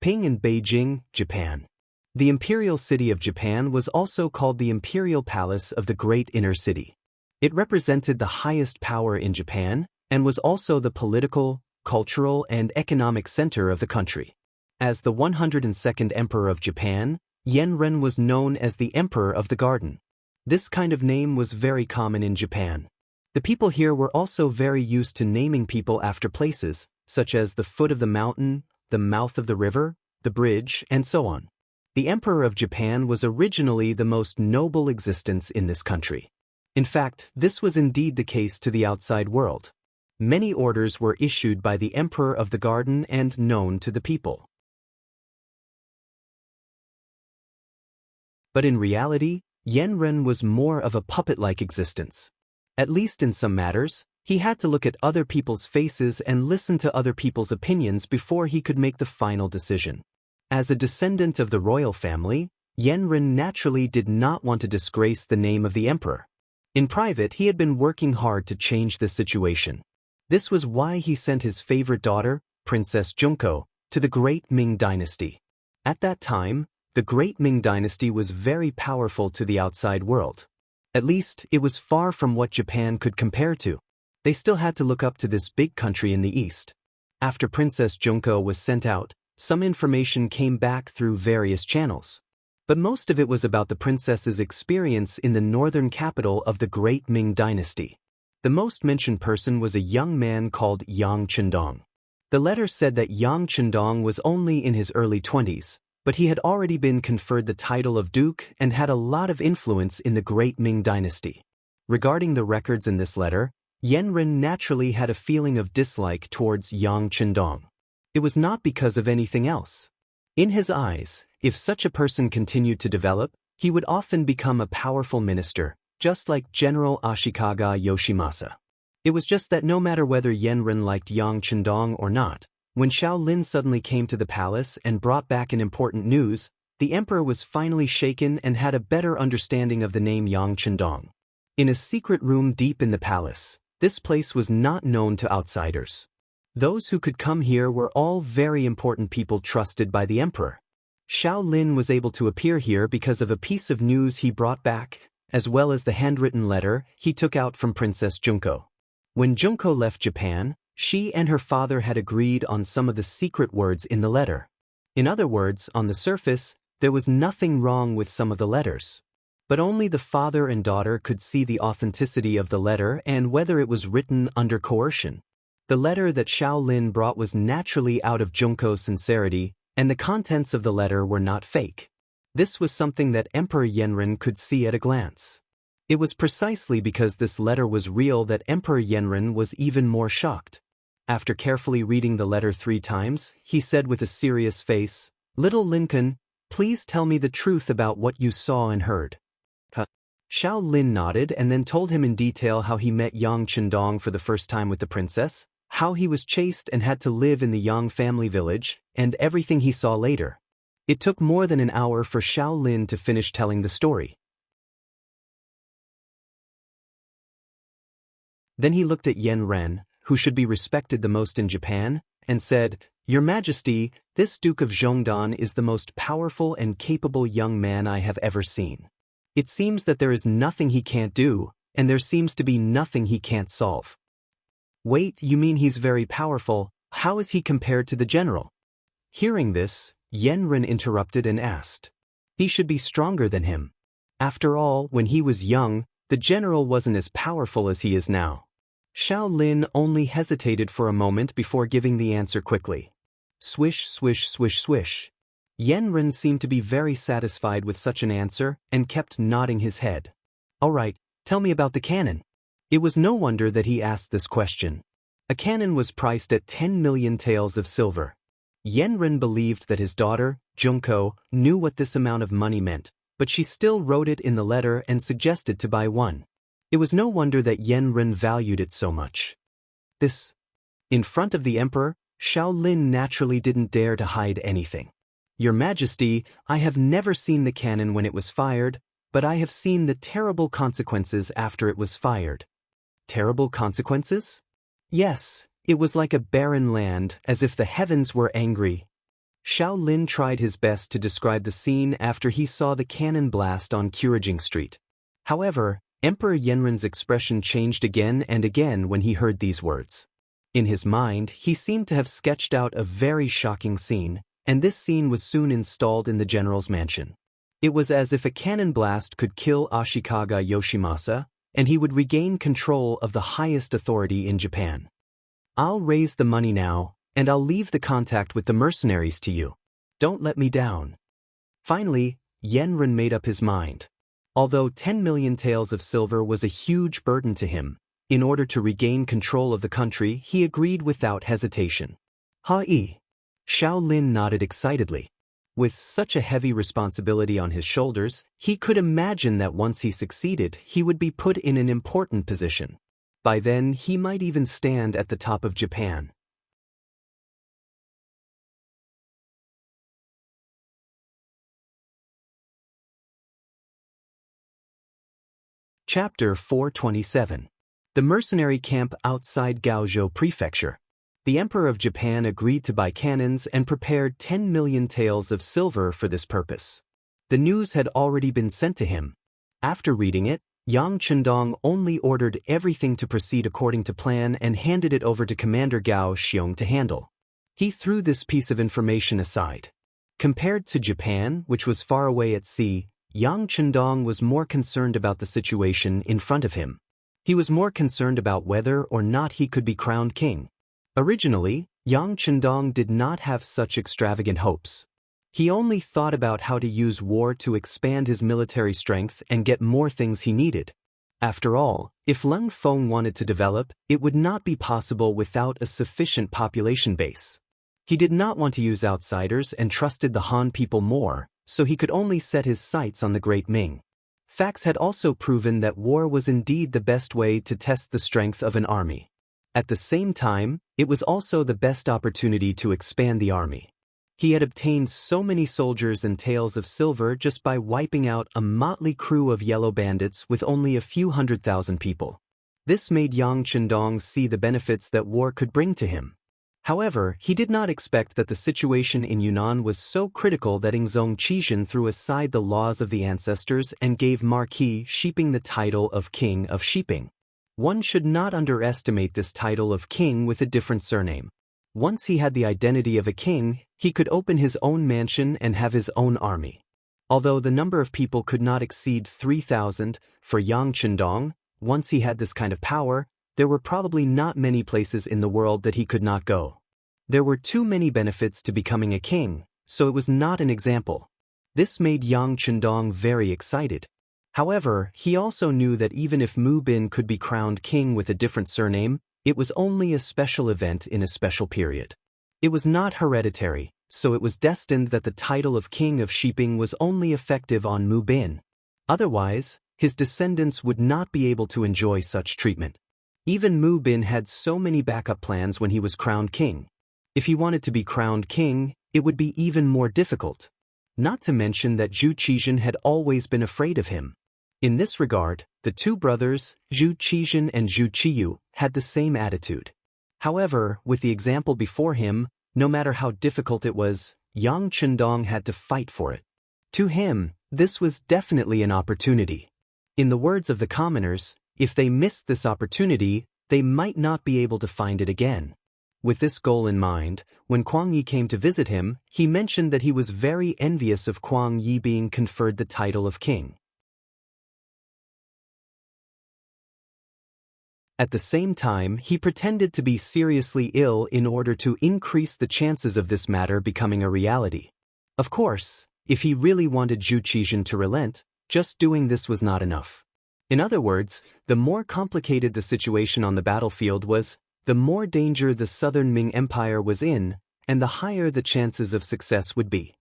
Ping in Beijing, Japan. The imperial city of Japan was also called the Imperial Palace of the Great Inner City. It represented the highest power in Japan, and was also the political, cultural, and economic center of the country. As the 102nd Emperor of Japan, Yanren was known as the Emperor of the Garden. This kind of name was very common in Japan. The people here were also very used to naming people after places, such as the foot of the mountain, the mouth of the river, the bridge, and so on. The Emperor of Japan was originally the most noble existence in this country. In fact, this was indeed the case to the outside world. Many orders were issued by the Emperor of the Garden and known to the people. But in reality, Yanren was more of a puppet-like existence. At least in some matters, he had to look at other people's faces and listen to other people's opinions before he could make the final decision. As a descendant of the royal family, Yanren naturally did not want to disgrace the name of the emperor. In private, he had been working hard to change the situation. This was why he sent his favorite daughter, Princess Junko, to the Great Ming Dynasty. At that time, the Great Ming Dynasty was very powerful to the outside world. At least, it was far from what Japan could compare to. They still had to look up to this big country in the east. After Princess Junko was sent out, some information came back through various channels. But most of it was about the princess's experience in the northern capital of the Great Ming Dynasty. The most mentioned person was a young man called Yang Chendong. The letter said that Yang Chendong was only in his early 20s, but he had already been conferred the title of duke and had a lot of influence in the Great Ming Dynasty. Regarding the records in this letter, Yanren naturally had a feeling of dislike towards Yang Chendong. It was not because of anything else. In his eyes, if such a person continued to develop, he would often become a powerful minister, just like General Ashikaga Yoshimasa. It was just that no matter whether Yanren liked Yang Chendong or not, when Xiao Lin suddenly came to the palace and brought back an important news, the emperor was finally shaken and had a better understanding of the name Yang Chendong. In a secret room deep in the palace, this place was not known to outsiders. Those who could come here were all very important people trusted by the emperor. Xiao Lin was able to appear here because of a piece of news he brought back, as well as the handwritten letter he took out from Princess Junko. When Junko left Japan, She and her father had agreed on some of the secret words in the letter. In other words, on the surface, there was nothing wrong with some of the letters. But only the father and daughter could see the authenticity of the letter and whether it was written under coercion. The letter that Xiao Lin brought was naturally out of Junko's sincerity, and the contents of the letter were not fake. This was something that Emperor Yenren could see at a glance. It was precisely because this letter was real that Emperor Yenren was even more shocked. After carefully reading the letter 3 times, he said with a serious face, "Little Lincoln, please tell me the truth about what you saw and heard." Xiao Lin nodded and then told him in detail how he met Yang Chendong for the first time with the princess, how he was chased and had to live in the Yang family village, and everything he saw later. It took more than an hour for Xiao Lin to finish telling the story. Then he looked at Yen Ren, who should be respected the most in Japan, and said, "Your Majesty, this Duke of Zhongdan is the most powerful and capable young man I have ever seen. It seems that there is nothing he can't do, and there seems to be nothing he can't solve." "Wait, you mean he's very powerful? How is he compared to the general?" Hearing this, Yen Ren interrupted and asked. "He should be stronger than him. After all, when he was young, the general wasn't as powerful as he is now." Xiao Lin only hesitated for a moment before giving the answer quickly. Swish, swish, swish, swish. Yen Ren seemed to be very satisfied with such an answer and kept nodding his head. "All right, tell me about the cannon." It was no wonder that he asked this question. A cannon was priced at 10 million taels of silver. Yen Ren believed that his daughter, Junko, knew what this amount of money meant, but she still wrote it in the letter and suggested to buy one. It was no wonder that Yen Ren valued it so much. This. In front of the emperor, Xiao Lin naturally didn't dare to hide anything. "Your Majesty, I have never seen the cannon when it was fired, but I have seen the terrible consequences after it was fired." Terrible consequences? Yes, it was like a barren land, as if the heavens were angry. Xiao Lin tried his best to describe the scene after he saw the cannon blast on Kurajing Street. However, Emperor Yenren's expression changed again and again when he heard these words. In his mind, he seemed to have sketched out a very shocking scene, and this scene was soon installed in the general's mansion. It was as if a cannon blast could kill Ashikaga Yoshimasa, and he would regain control of the highest authority in Japan. "I'll raise the money now, and I'll leave the contact with the mercenaries to you. Don't let me down." Finally, Yen Ren made up his mind. Although 10 million taels of silver was a huge burden to him, in order to regain control of the country, he agreed without hesitation. "Ha-ee." Xiao Lin nodded excitedly. With such a heavy responsibility on his shoulders, he could imagine that once he succeeded, he would be put in an important position. By then, he might even stand at the top of Japan. Chapter 427. The mercenary camp outside Gaozhou Prefecture. The Emperor of Japan agreed to buy cannons and prepared 10 million taels of silver for this purpose. The news had already been sent to him. After reading it, Yang Chendong only ordered everything to proceed according to plan and handed it over to Commander Gao Xiong to handle. He threw this piece of information aside. Compared to Japan, which was far away at sea, Yang Chendong was more concerned about the situation in front of him. He was more concerned about whether or not he could be crowned king. Originally, Yang Chendong did not have such extravagant hopes. He only thought about how to use war to expand his military strength and get more things he needed. After all, if Leng Feng wanted to develop, it would not be possible without a sufficient population base. He did not want to use outsiders and trusted the Han people more, so he could only set his sights on the Great Ming. Facts had also proven that war was indeed the best way to test the strength of an army. At the same time, it was also the best opportunity to expand the army. He had obtained so many soldiers and taels of silver just by wiping out a motley crew of yellow bandits with only a few 100,000 people. This made Yang Chendong see the benefits that war could bring to him. However, he did not expect that the situation in Yunnan was so critical that Ingzong Qizhen threw aside the laws of the ancestors and gave Marquis Shiping the title of King of Shiping. One should not underestimate this title of king with a different surname. Once he had the identity of a king, he could open his own mansion and have his own army. Although the number of people could not exceed 3,000, for Yang Chendong, once he had this kind of power, there were probably not many places in the world that he could not go. There were too many benefits to becoming a king, so it was not an example. This made Yang Chendong very excited. However, he also knew that even if Mu Bin could be crowned king with a different surname, it was only a special event in a special period. It was not hereditary, so it was destined that the title of King of Shiping was only effective on Mu Bin. Otherwise, his descendants would not be able to enjoy such treatment. Even Mu Bin had so many backup plans when he was crowned king. If he wanted to be crowned king, it would be even more difficult. Not to mention that Zhu Qizhen had always been afraid of him. In this regard, the two brothers, Zhu Qizhen and Zhu Qiyu, had the same attitude. However, with the example before him, no matter how difficult it was, Yang Chendong had to fight for it. To him, this was definitely an opportunity. In the words of the commoners, if they missed this opportunity, they might not be able to find it again. With this goal in mind, when Kuang Yi came to visit him, he mentioned that he was very envious of Kuang Yi being conferred the title of king. At the same time, he pretended to be seriously ill in order to increase the chances of this matter becoming a reality. Of course, if he really wanted Zhu Qizhen to relent, just doing this was not enough. In other words, the more complicated the situation on the battlefield was, the more danger the Southern Ming Empire was in, and the higher the chances of success would be.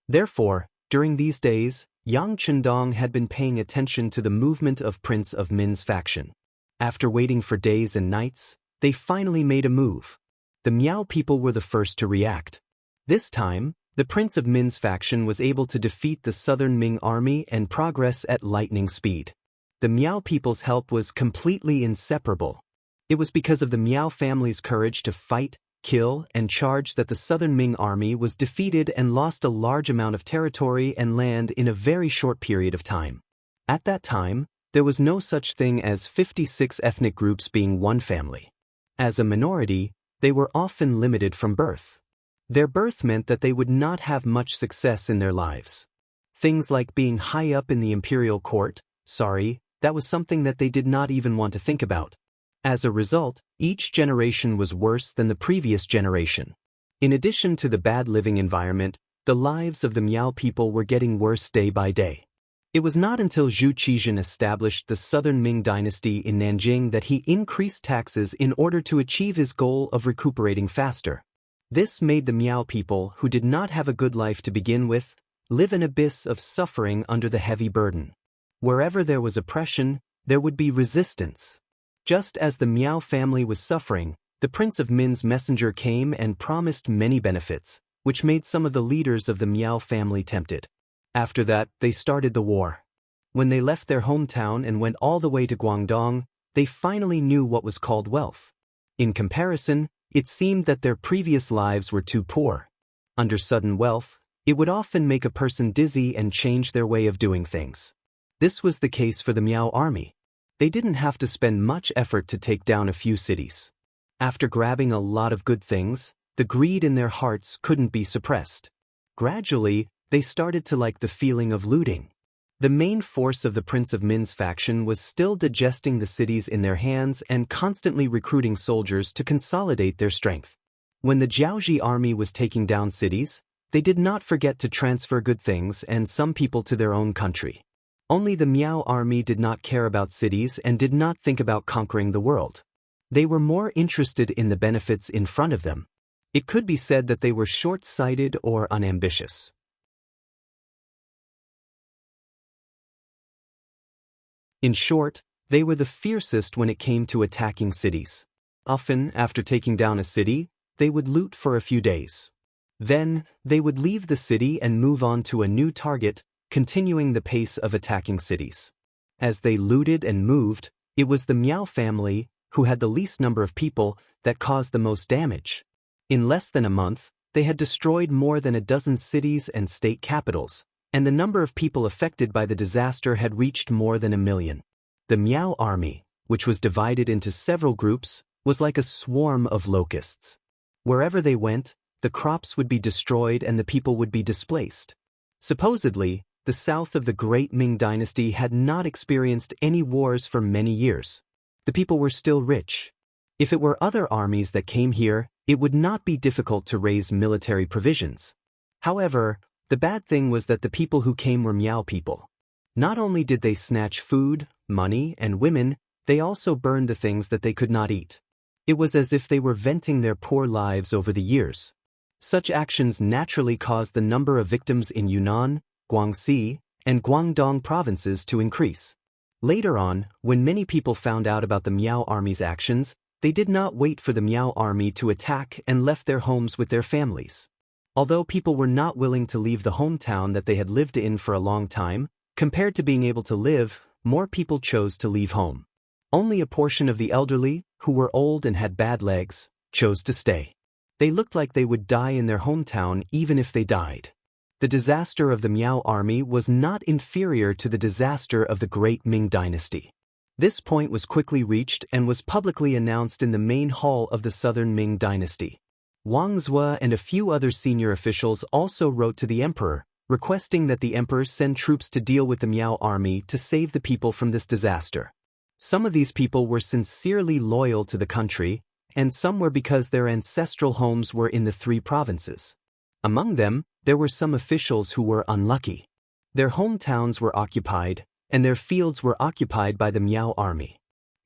Therefore, during these days, Yang Chendong had been paying attention to the movement of Prince of Min's faction. After waiting for days and nights, they finally made a move. The Miao people were the first to react. This time, the Prince of Min's faction was able to defeat the Southern Ming army and progress at lightning speed. The Miao people's help was completely inseparable. It was because of the Miao family's courage to fight, kill, and charge that the Southern Ming army was defeated and lost a large amount of territory and land in a very short period of time. At that time, there was no such thing as 56 ethnic groups being one family. As a minority, they were often limited from birth. Their birth meant that they would not have much success in their lives. Things like being high up in the imperial court, that was something that they did not even want to think about. As a result, each generation was worse than the previous generation. In addition to the bad living environment, the lives of the Miao people were getting worse day by day. It was not until Zhu Qizhen established the Southern Ming dynasty in Nanjing that he increased taxes in order to achieve his goal of recuperating faster. This made the Miao people, who did not have a good life to begin with, live an abyss of suffering under the heavy burden. Wherever there was oppression, there would be resistance. Just as the Miao family was suffering, the Prince of Min's messenger came and promised many benefits, which made some of the leaders of the Miao family tempted. After that, they started the war. When they left their hometown and went all the way to Guangdong, they finally knew what was called wealth. In comparison, it seemed that their previous lives were too poor. Under sudden wealth, it would often make a person dizzy and change their way of doing things. This was the case for the Miao army. They didn't have to spend much effort to take down a few cities. After grabbing a lot of good things, the greed in their hearts couldn't be suppressed. Gradually, they started to like the feeling of looting. The main force of the Prince of Min's faction was still digesting the cities in their hands and constantly recruiting soldiers to consolidate their strength. When the Jiaoji army was taking down cities, they did not forget to transfer good things and some people to their own country. Only the Miao army did not care about cities and did not think about conquering the world. They were more interested in the benefits in front of them. It could be said that they were short-sighted or unambitious. In short, they were the fiercest when it came to attacking cities. Often, after taking down a city, they would loot for a few days. Then, they would leave the city and move on to a new target, continuing the pace of attacking cities. As they looted and moved, it was the Miao family, who had the least number of people, that caused the most damage. In less than a month, they had destroyed more than a dozen cities and state capitals, and the number of people affected by the disaster had reached more than 1 million. The Miao army, which was divided into several groups, was like a swarm of locusts. Wherever they went, the crops would be destroyed and the people would be displaced. Supposedly, the south of the Great Ming Dynasty had not experienced any wars for many years. The people were still rich. If it were other armies that came here, it would not be difficult to raise military provisions. However, the bad thing was that the people who came were Miao people. Not only did they snatch food, money, and women, they also burned the things that they could not eat. It was as if they were venting their poor lives over the years. Such actions naturally caused the number of victims in Yunnan, Guangxi, and Guangdong provinces to increase. Later on, when many people found out about the Miao army's actions, they did not wait for the Miao army to attack and left their homes with their families. Although people were not willing to leave the hometown that they had lived in for a long time, compared to being able to live, more people chose to leave home. Only a portion of the elderly, who were old and had bad legs, chose to stay. They looked like they would die in their hometown even if they died. The disaster of the Miao army was not inferior to the disaster of the Great Ming Dynasty. This point was quickly reached and was publicly announced in the main hall of the Southern Ming Dynasty. Wang Zhe and a few other senior officials also wrote to the emperor, requesting that the emperor send troops to deal with the Miao army to save the people from this disaster. Some of these people were sincerely loyal to the country, and some were because their ancestral homes were in the three provinces. Among them, there were some officials who were unlucky. Their hometowns were occupied, and their fields were occupied by the Miao army.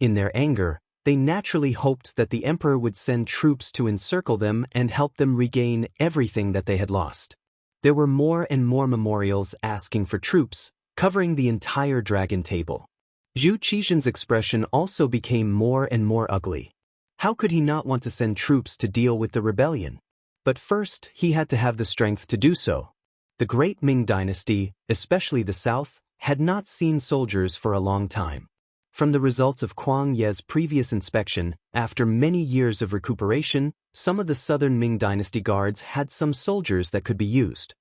In their anger, they naturally hoped that the emperor would send troops to encircle them and help them regain everything that they had lost. There were more and more memorials asking for troops, covering the entire dragon table. Zhu Qizhen's expression also became more and more ugly. How could he not want to send troops to deal with the rebellion? But first, he had to have the strength to do so. The Great Ming Dynasty, especially the south, had not seen soldiers for a long time. From the results of Kuang Ye's previous inspection, after many years of recuperation, some of the Southern Ming Dynasty guards had some soldiers that could be used.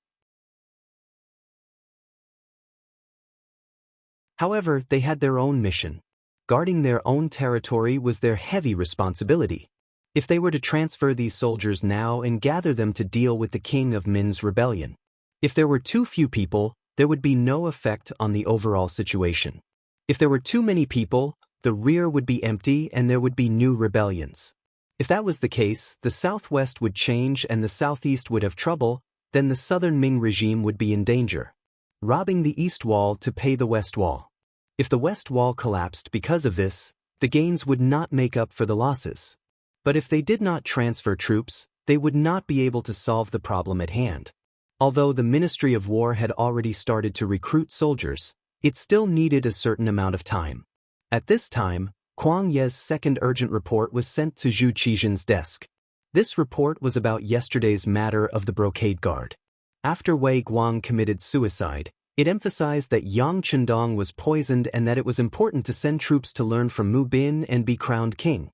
However, they had their own mission. Guarding their own territory was their heavy responsibility. If they were to transfer these soldiers now and gather them to deal with the king of Min's rebellion. If there were too few people, there would be no effect on the overall situation. If there were too many people, the rear would be empty and there would be new rebellions. If that was the case, the southwest would change and the southeast would have trouble, then the southern Ming regime would be in danger. Robbing the east wall to pay the west wall. If the west wall collapsed because of this, the gains would not make up for the losses. But if they did not transfer troops, they would not be able to solve the problem at hand. Although the Ministry of War had already started to recruit soldiers, it still needed a certain amount of time. At this time, Kuang Ye's second urgent report was sent to Zhu Qizhen's desk. This report was about yesterday's matter of the brocade guard. After Wei Guang committed suicide, it emphasized that Yang Chendong was poisoned and that it was important to send troops to learn from Mu Bin and be crowned king.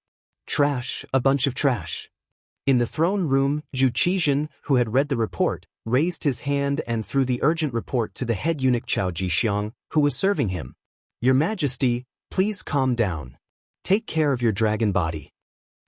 Trash, a bunch of trash. In the throne room, Zhu Qizhen, who had read the report, raised his hand and threw the urgent report to the head eunuch Chao Jixiang, who was serving him. Your Majesty, please calm down. Take care of your dragon body.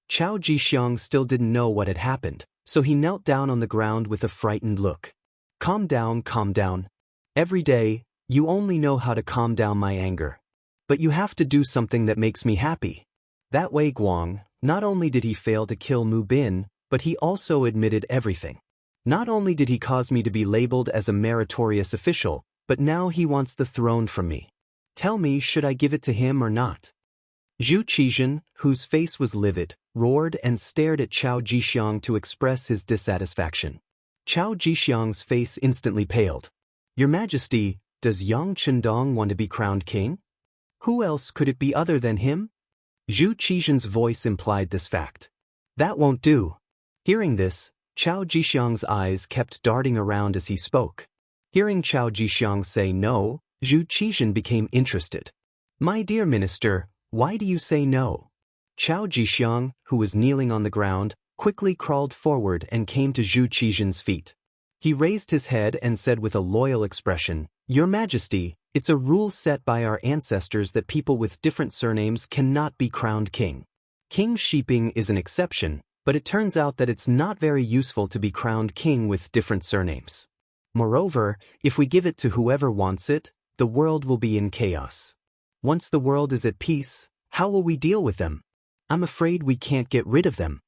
Chao Jixiang still didn't know what had happened, so he knelt down on the ground with a frightened look. Calm down, calm down. Every day, you only know how to calm down my anger. But you have to do something that makes me happy. That Wei Guang, not only did he fail to kill Mu Bin, but he also admitted everything. Not only did he cause me to be labeled as a meritorious official, but now he wants the throne from me. Tell me, should I give it to him or not? Zhu Qizhen, whose face was livid, roared and stared at Chao Jixiang to express his dissatisfaction. Chao Jixiang's face instantly paled. Your Majesty, does Yang Chendong want to be crowned king? Who else could it be other than him? Zhu Qizhen's voice implied this fact. That won't do. Hearing this, Chao Jixiang's eyes kept darting around as he spoke. Hearing Chao Jixiang say no, Zhu Qizhen became interested. My dear minister, why do you say no? Chao Jixiang, who was kneeling on the ground, quickly crawled forward and came to Zhu Qizhen's feet. He raised his head and said with a loyal expression, "Your Majesty, it's a rule set by our ancestors that people with different surnames cannot be crowned king. King Sheeping is an exception, but it turns out that it's not very useful to be crowned king with different surnames. Moreover, if we give it to whoever wants it, the world will be in chaos. Once the world is at peace, how will we deal with them? I'm afraid we can't get rid of them."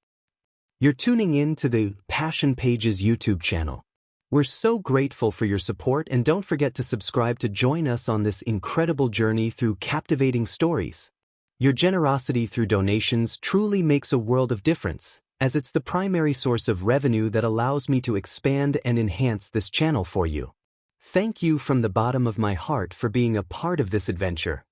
You're tuning in to the Passion Pages YouTube channel. We're so grateful for your support, and don't forget to subscribe to join us on this incredible journey through captivating stories. Your generosity through donations truly makes a world of difference, as it's the primary source of revenue that allows me to expand and enhance this channel for you. Thank you from the bottom of my heart for being a part of this adventure.